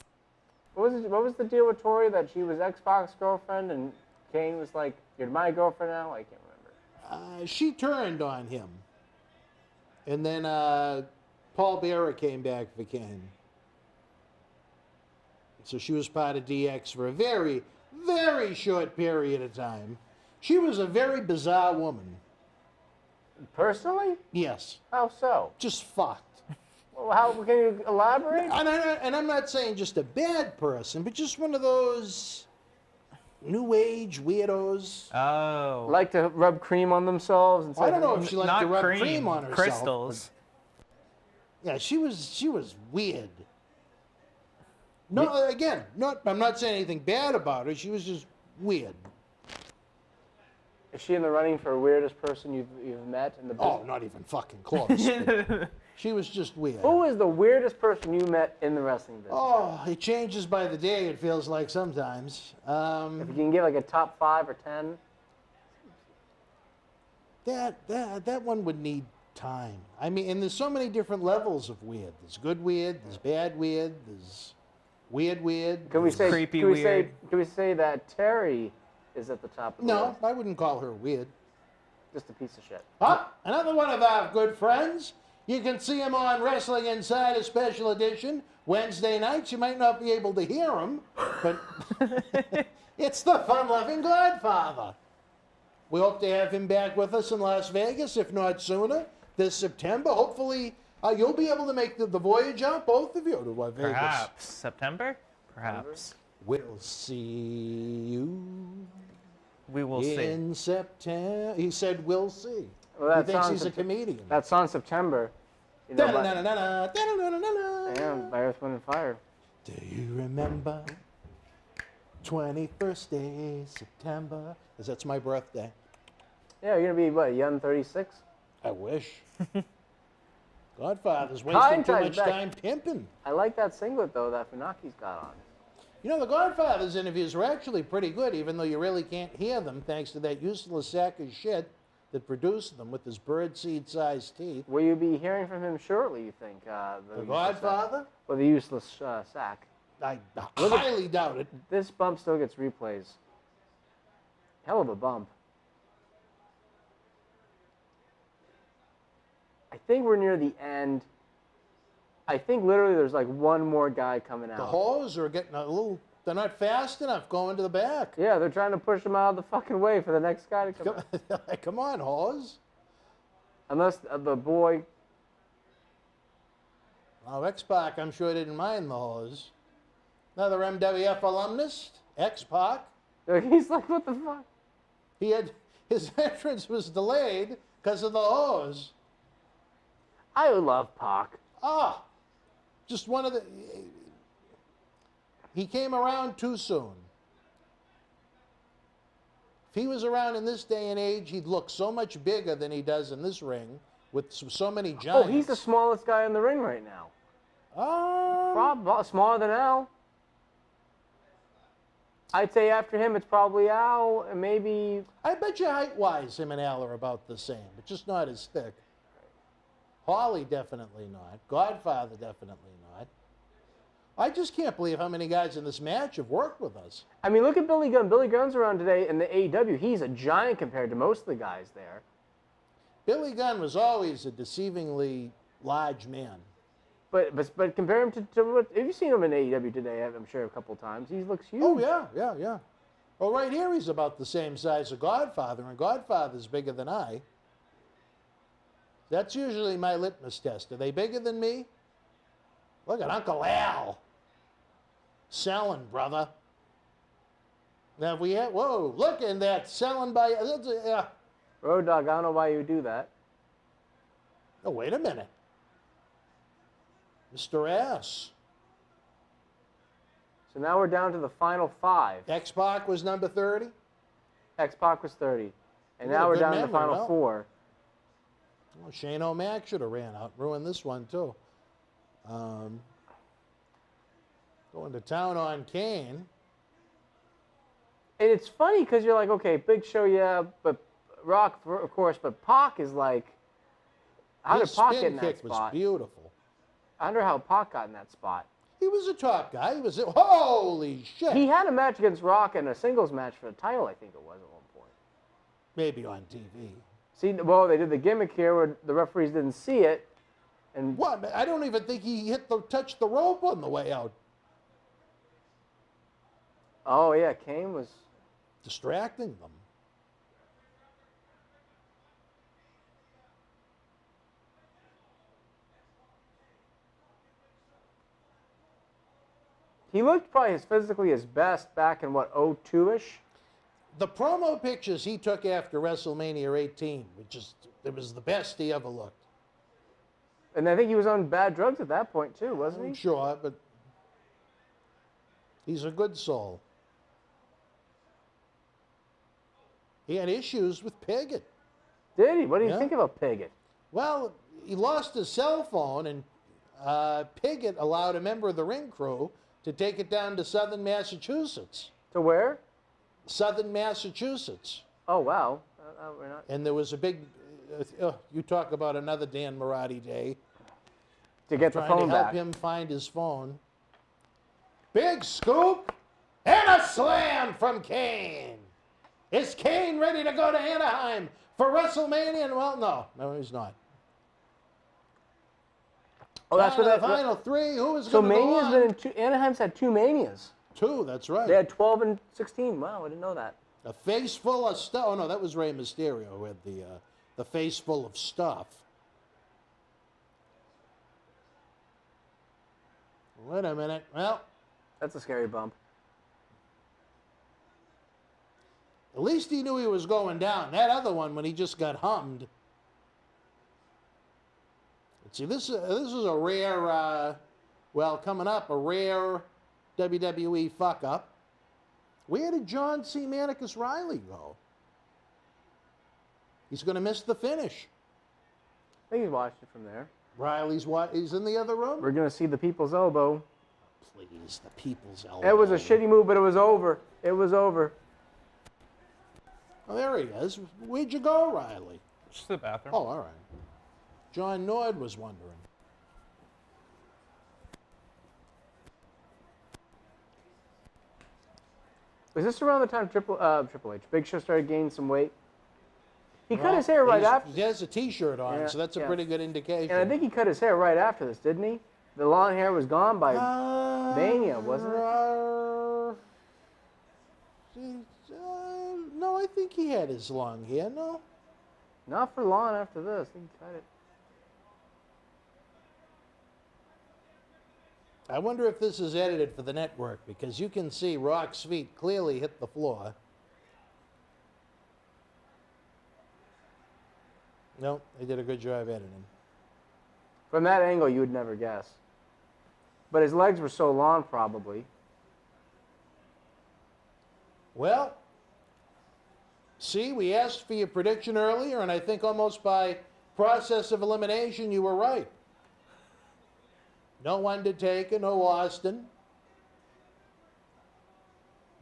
What was the deal with Tori that she was Xbox girlfriend and Kane was like, "You're my girlfriend now"? I can't remember. She turned on him. And then Paul Bearer came back for Kane. So she was part of DX for a very, very short period of time. She was a very bizarre woman. Personally? Yes. How so? Just fucked. Well, how can you elaborate? And I'm not saying just a bad person, but just one of those new age weirdos. Oh. Like to rub cream on themselves and say, I don't know if she liked Not to rub cream, cream on herself. crystals. but- Yeah, she was weird. No, again, I'm not saying anything bad about her. She was just weird. Is she in the running for weirdest person you've met in the business? Oh, not even fucking close. She was just weird. Who is the weirdest person you met in the wrestling business? Oh, it changes by the day, it feels like sometimes. If you can give like a top 5 or 10. That one would need time. I mean, and there's so many different levels of weird. There's good weird, there's bad weird, there's weird. Can we say creepy can we weird. Can we say that Terry is at the top of the No, list? I wouldn't call her weird. Just a piece of shit. Another one of our good friends. You can see him on Wrestling Insider Special Edition Wednesday nights. You might not be able to hear him, but it's the fun-loving Godfather. We hope to have him back with us in Las Vegas, if not sooner, this September. Hopefully, you'll be able to make the voyage out, both of you, to Vegas. Perhaps. September? Perhaps. We'll see you We will see. in September. He said, we'll see. Well, He thinks he's a comedian. That's on September. You know, but, Da-da-da-da-da, da-da-da-da-da. yeah, by Earth, Wind, and Fire. Do you remember 21st day, September? Because that's my birthday. Yeah, you're gonna be what, young 36? I wish. Godfather's Time wasting too ties much back. time pimping. I like that singlet though that Funaki's got on. You know, the Godfather's interviews were actually pretty good, even though you really can't hear them thanks to that useless sack of shit that produced them with his birdseed-sized teeth. Will you be hearing from him shortly, you think? The useless Godfather? sack? Or the useless sack? I highly doubt it. This bump still gets replays. Hell of a bump. I think we're near the end. I think literally there's like one more guy coming out. The hoes are getting a little, they're not fast enough going to the back. Yeah, they're trying to push him out of the fucking way for the next guy to come out. Come on, hoes. Unless the boy... Now, X-Pac, I'm sure didn't mind the hoes. Another MWF alumnus, X-Pac. He's like, what the fuck? His entrance was delayed because of the hoes. I love Pac. Just one of the... He came around too soon. If he was around in this day and age, he'd look so much bigger than he does in this ring with so many giants. Oh, he's the smallest guy in the ring right now. Smaller than Al. I'd say after him, it's probably Al and maybe... I bet you height-wise, him and Al are about the same, but just not as thick. Holly, definitely not. Godfather, definitely not. I just can't believe how many guys in this match have worked with us. I mean, look at Billy Gunn. Billy Gunn's around today in the AEW. He's a giant compared to most of the guys there. Billy Gunn was always a deceivingly large man. But compare him to what... Have you seen him in AEW today? I'm sure a couple times. He looks huge. Oh, yeah. Well, right here he's about the same size as Godfather, and Godfather's bigger than I. That's usually my litmus test. Are they bigger than me? Look at Uncle Al. Selling, brother. Now, if we have... Whoa, look at that. Selling by... Road Dogg, I don't know why you would do that. Oh, wait a minute. Mr. S. So now we're down to the final 5. X-Pac was number 30? X-Pac was 30. And You got now a we're good down to the memory, final well. 4. Well, Shane O'Mac should have ran out. Ruined this one, too. Going to town on Kane. And it's funny because you're like, okay, Big Show, yeah, but Rock, of course, but Pac is like, how His did Pac get spin in that kick was spot? beautiful. I wonder how Pac got in that spot. He was a top guy. He was... Holy shit! He had a match against Rock and a singles match for the title, I think it was at one point. Maybe on TV. See, well, they did the gimmick here where the referees didn't see it. And What? I don't even think he touched the rope on the way out. oh, yeah, Kane was... Distracting them. He looked probably physically his best back in, what, 02-ish? The promo pictures he took after WrestleMania 18, it was the best he ever looked. And I think he was on bad drugs at that point, too, wasn't I'm he? sure, but He's a good soul. He had issues with Piggott. Did he? What do you Yeah. think about Piggott? Well, he lost his cell phone, and Piggott allowed a member of the ring crew to take it down to southern Massachusetts. To where? Southern Massachusetts. Oh, wow. We're not... And there was a big, you talk about another Dan Marotti day. To get the Trying phone to help back. him find his phone. Big scoop and a slam from Kane. Is Kane ready to go to Anaheim for WrestleMania? And well, no, he's not. Oh, that's what the that... final three. Who is So going to go Mania's on? been in two... Anaheim's had 2 Manias. 2, that's right. They had 12 and 16. Wow, I didn't know that. A face full of stuff. Oh, no, that was Rey Mysterio who had the face full of stuff. Wait a minute. Well, That's a scary bump. at least he knew he was going down. That other one, when he just got hummed. Let's see, this is a rare, coming up, a rare WWE fuck-up. Where did John C. Manicus Riley go? He's going to miss the finish. I think he's watched it from there. Riley's what? He's in the other room? We're going to see the people's elbow. Please, the people's elbow. It was a shitty move, but it was over. It was over. Oh, there he is. Where'd you go, Riley? Just the bathroom. Oh, all right. John Nord was wondering. Was this around the time Triple H, Big Show started gaining some weight? He cut his hair right after. He has a T-shirt on, Yeah, so that's a yeah. pretty good indication. And I think he cut his hair right after this, didn't he? The long hair was gone by Mania, wasn't it? No, I think he had his long hair, no? Not for long after this. I think he cut it. I wonder if this is edited for the network, because you can see Rock's feet clearly hit the floor. No, they did a good job editing. From that angle, you would never guess. But his legs were so long, probably. Well, see, we asked for your prediction earlier, and I think almost by process of elimination, you were right. No Undertaker, no Austin.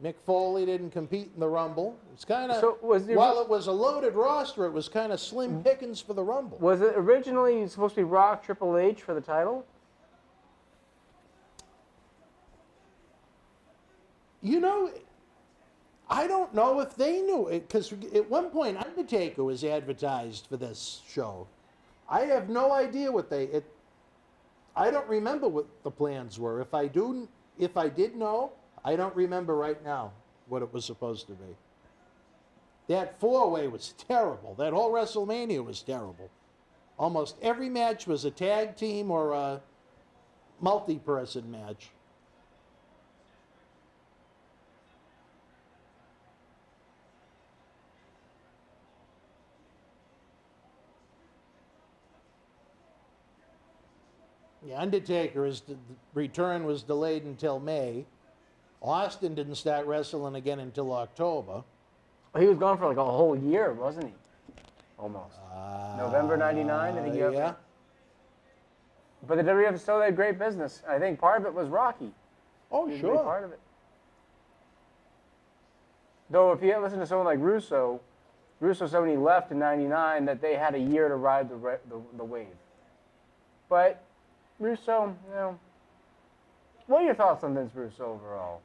Mick Foley didn't compete in the Rumble. It's kind of, So while it was a loaded roster, it was kind of slim pickings for the Rumble. Was it originally supposed to be Rock Triple H for the title? You know, I don't know if they knew it, because at one point Undertaker was advertised for this show. I have no idea what I don't remember what the plans were. If I did know, I don't remember right now what it was supposed to be. That 4-way was terrible. That whole WrestleMania was terrible. Almost every match was a tag team or a multi-person match. The Undertaker's return was delayed until May. Austin didn't start wrestling again until October. He was gone for like a whole year, wasn't he? Almost. November '99, I think you have. Yeah. But the WWF still had great business. I think part of it was Rocky. Oh, He was a sure. big part of it. Though, if you listen to someone like Russo said when he left in '99 that they had a year to ride the wave. But Russo, what are your thoughts on Vince Russo overall?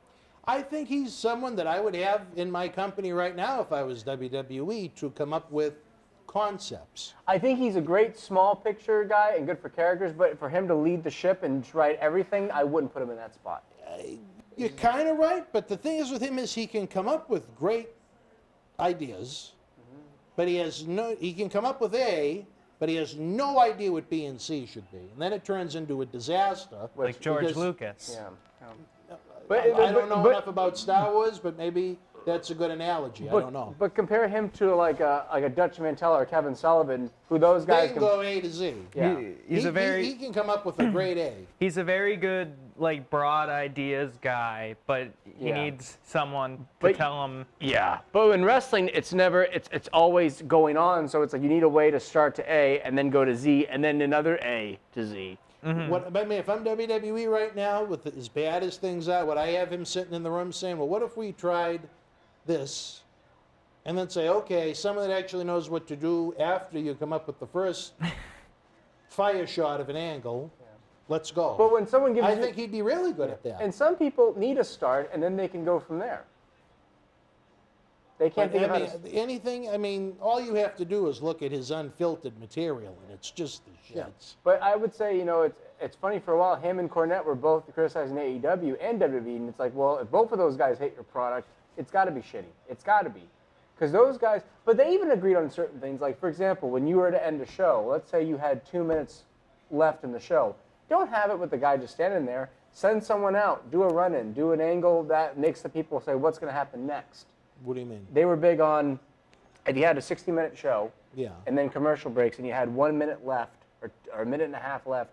I think he's someone that I would have in my company right now if I was WWE to come up with concepts. I think he's a great small picture guy and good for characters, but for him to lead the ship and write everything, I wouldn't put him in that spot. You're kind of right, but the thing is with him is he can come up with great ideas, but he can come up with A, but he has no idea what B and C should be. And then it turns into a disaster. Like George because- Lucas. Yeah. I don't know enough about Star Wars, but maybe that's a good analogy. I don't know. But compare him to like a Dutch Mantella or Kevin Sullivan, who those They guys can go A to Z. Yeah. He's a very he can come up with a great A. he's a very good like broad ideas guy, but he Yeah. needs someone to But- tell him. Yeah, but in wrestling, it's never, it's always going on. So it's like you need a way to start to A and then go to Z and then another A to Z. What, I mean, if I'm WWE right now, with as bad as things are, would I have him sitting in the room saying, well, what if we tried this? And then say, okay, someone that actually knows what to do after you come up with the first fire shot of an angle, let's go. But when someone gives I you, think he'd be really good at that. and some people need a start and then they can go from there. They can't But, think I about mean, anything, I mean, all you have to do is look at his unfiltered material, and it's just the shits. But I would say, you know, it's funny, for a while, him and Cornette were both criticizing AEW and WWE, and it's like, well, if both of those guys hate your product, it's got to be shitty. It's got to be. Because those guys, but they even agreed on certain things. Like, for example, when you were to end a show, let's say you had 2 minutes left in the show, don't have it with the guy just standing there. Send someone out, do a run-in, do an angle that makes the people say, what's going to happen next? What do you mean? They were big on, if you had a 60-minute show, Yeah. and then commercial breaks, and you had 1 minute left, or a minute and a half left,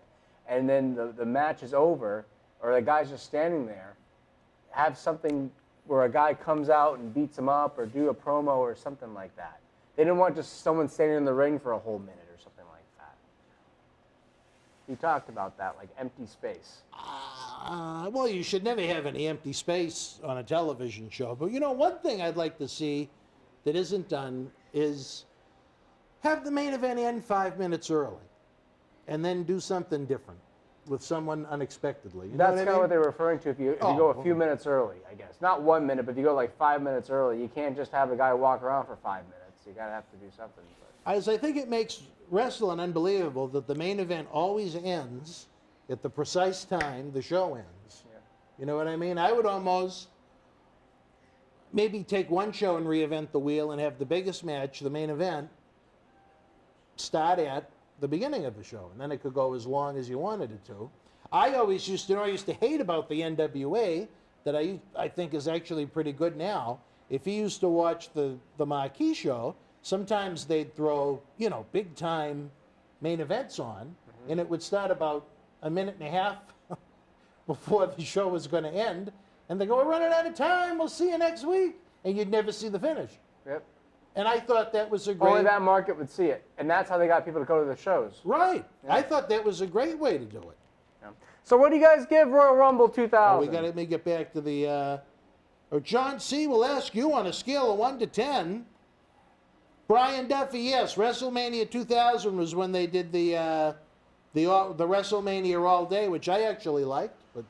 and then the match is over, or the guy's just standing there, have something where a guy comes out and beats him up, or do a promo or something like that. They didn't want just someone standing in the ring for a whole minute or something like that. You talked about that, like empty space. Well, you should never have any empty space on a television show. But you know, one thing I'd like to see that isn't done is have the main event end 5 minutes early, and then do something different with someone unexpectedly. You know That's what I kind of mean? what they were referring to if you Oh, go a few minutes early, I guess. Not 1 minute, but if you go like 5 minutes early, you can't just have a guy walk around for 5 minutes. You gotta have to do something. But. I think it makes wrestling unbelievable that the main event always ends at the precise time the show ends. Yeah. You know what I mean? I would almost maybe take one show and reinvent the wheel and have the biggest match, the main event, start at the beginning of the show, and then it could go as long as you wanted it to. I always used to, I used to hate about the NWA that I think is actually pretty good now. If you used to watch the marquee show, sometimes they'd throw, you know, big time main events on, and it would start about a minute and a half before the show was going to end, and they go, we're running out of time, we'll see you next week, and you'd never see the finish. Yep. And I thought that was a great... Only that market would see it, and that's how they got people to go to the shows. Right. Yeah. I thought that was a great way to do it. Yeah. So what do you guys give Royal Rumble 2000? We got to get back to the... John C. will ask you on a scale of 1 to 10. Brian Duffy, yes, WrestleMania 2000 was when they did the WrestleMania all day, which I actually liked. But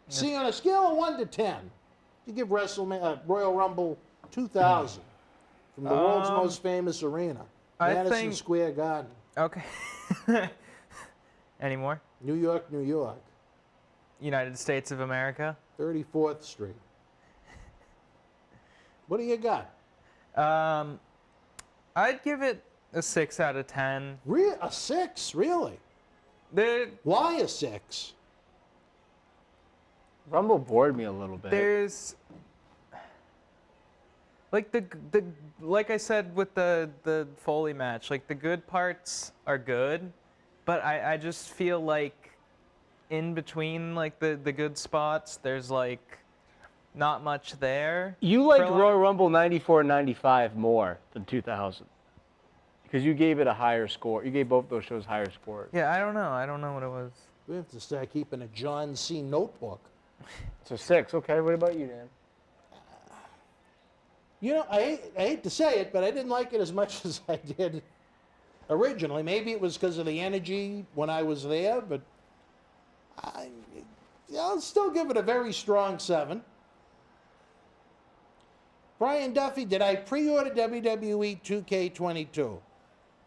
see, on a scale of 1 to 10, you give Royal Rumble 2000 from the world's most famous arena, Madison Square Garden. Okay. Any more? New York, New York. United States of America. 34th Street. What do you got? I'd give it a 6 out of 10. A 6, really? There, Why a 6? Rumble bored me a little bit. there's like like I said with the Foley match, like the good parts are good, but I just feel like in between like the good spots, there's like not much there. You like for a lot- Royal Rumble 94 and 95 more than 2000 because you gave it a higher score. You gave both those shows higher scores. Yeah, I don't know what it was. We have to start keeping a John C. notebook. It's a 6. Okay, what about you, Dan? You know, I hate to say it, but I didn't like it as much as I did originally. Maybe it was because of the energy when I was there, but I'll still give it a very strong 7. Brian Duffy, did I pre-order WWE 2K22?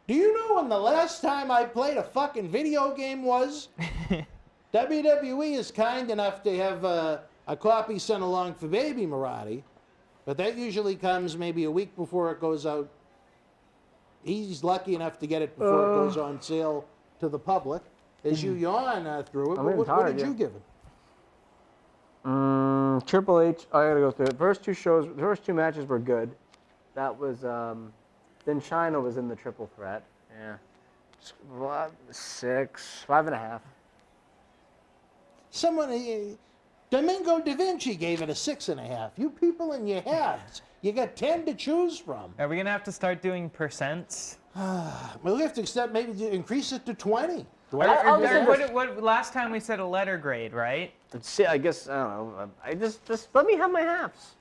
Do you know when the last time I played a fucking video game was? WWE is kind enough to have a copy sent along for Baby Marathi, but that usually comes maybe a week before it goes out. He's lucky enough to get it before it goes on sale to the public. As you yawn through it, I'm what tired, did you yeah. give it? Triple H, I gotta go through it. The first two matches were good. That was, then China was in the triple threat. Yeah. 6, 5.5. Someone, Domingo Da Vinci gave it a 6.5. You people in your halves, you got 10 to choose from. Are we gonna have to start doing percents? We'll have to maybe increase it to 20. I'll just say this. What last time we said a letter grade, right? Let's see, I guess, I don't know. I just let me have my halves.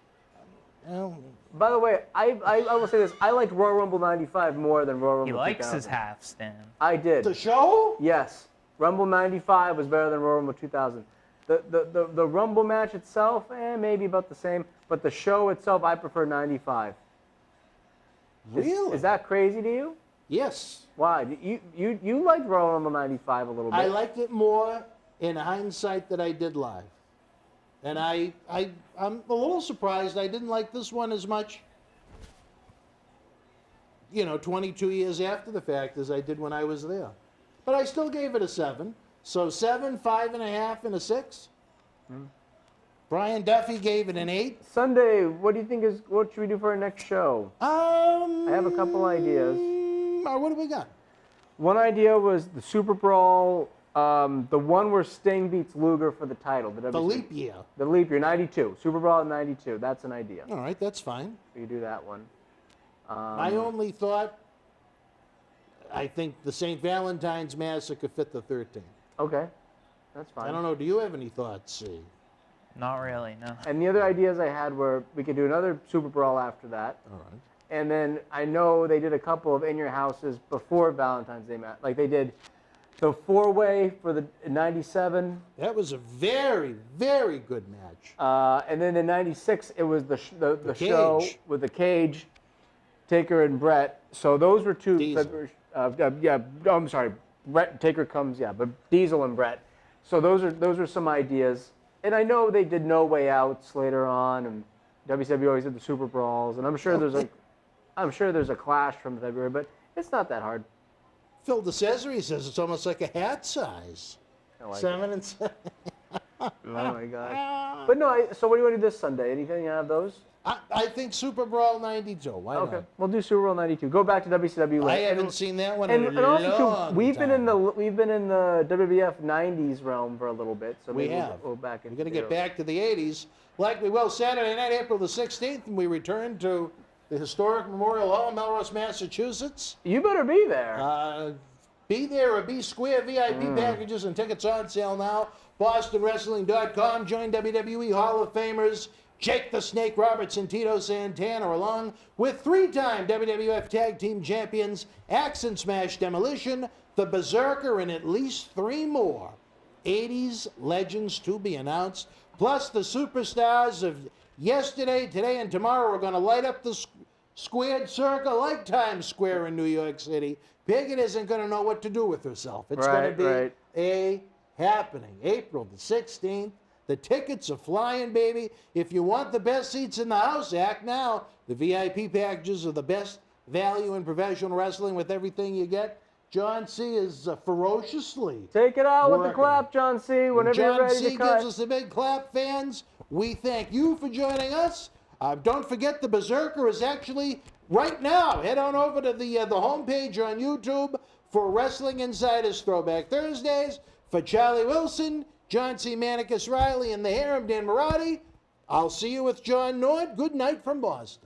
Well, By the way, I will say this. I liked Royal Rumble 95 more than Royal Rumble He 2000. likes his halves, Dan. I did. the show? Yes. Rumble 95 was better than Royal Rumble 2000. The Rumble match itself, maybe about the same. But the show itself, I prefer 95. Really? Is that crazy to you? Yes. Why? You liked Royal Rumble 95 a little bit. I liked it more in hindsight than I did live. And I'm a little surprised I didn't like this one as much, 22 years after the fact as I did when I was there. But I still gave it a 7. So 7, 5.5, and a 6. Brian Duffy gave it an 8. Sunday, what do you think what should we do for our next show? I have a couple ideas. What do we got? One idea was the Super Brawl, the one where Sting beats Luger for the title. The WC leap year. The leap year, 92. Super Brawl in 92. That's an idea. All right, that's fine. We could do that one. I only thought, I think the St. Valentine's Massacre fit the 13th. Okay, that's fine. I don't know, do you have any thoughts, C? Not really, no. And the other ideas I had were we could do another Super Brawl after that. All right. And then I know they did a couple of In Your Houses before Valentine's Day match. Like they did the 4-way for the 97. That was a very, very good match. And then in 96, it was the show Cage. with the Cage, Taker and Brett. So those were two. Diesel. I'm sorry. Brett Taker comes, but Diesel and Brett. So those are some ideas. And I know they did No Way Outs later on, and WCW always did the Super Brawls. And I'm sure there's a clash from February, but it's not that hard. Phil DeCesare says it's almost like a hat size. I like 7 and 7. Oh my God. But no, so what do you want to do this Sunday? Anything out of those? I think Super Brawl 92. Why Okay, not? we'll do Super Bowl 92. Go back to WCW. I later. haven't seen that one And, in a and also long too, we've time. been in the WWF 90s realm for a little bit, so We maybe have. we'll back into We're going to the get back to the 80s. Like we will Saturday night, April the 16th, and we return to the historic Memorial Hall in Melrose, Massachusetts. You better be there. Be there or be square. VIP packages and tickets on sale now. BostonWrestling.com. Join WWE Hall of Famers Jake the Snake Roberts and Tito Santana, along with 3-time WWF Tag Team Champions Axe and Smash Demolition, the Berzerker, and at least 3 more 80s legends to be announced. Plus the superstars of yesterday, today, and tomorrow are going to light up the squared circle like Times Square in New York City. Piggott isn't going to know what to do with herself. It's going to be a happening. April the 16th. The tickets are flying, baby. If you want the best seats in the house, act now. The VIP packages are the best value in professional wrestling with everything you get. John C. is ferociously Take it out with the working. clap, John C. Whenever John you're ready C. to cut. gives us a big clap, fans. We thank you for joining us. Don't forget the Berzerker is actually right now. Head on over to the homepage on YouTube for Wrestling Insiders Throwback Thursdays. For Charlie Wilson, John C. Manicus Riley, and the Harem Dan Marotti, I'll see you with John Nord. Good night from Boston.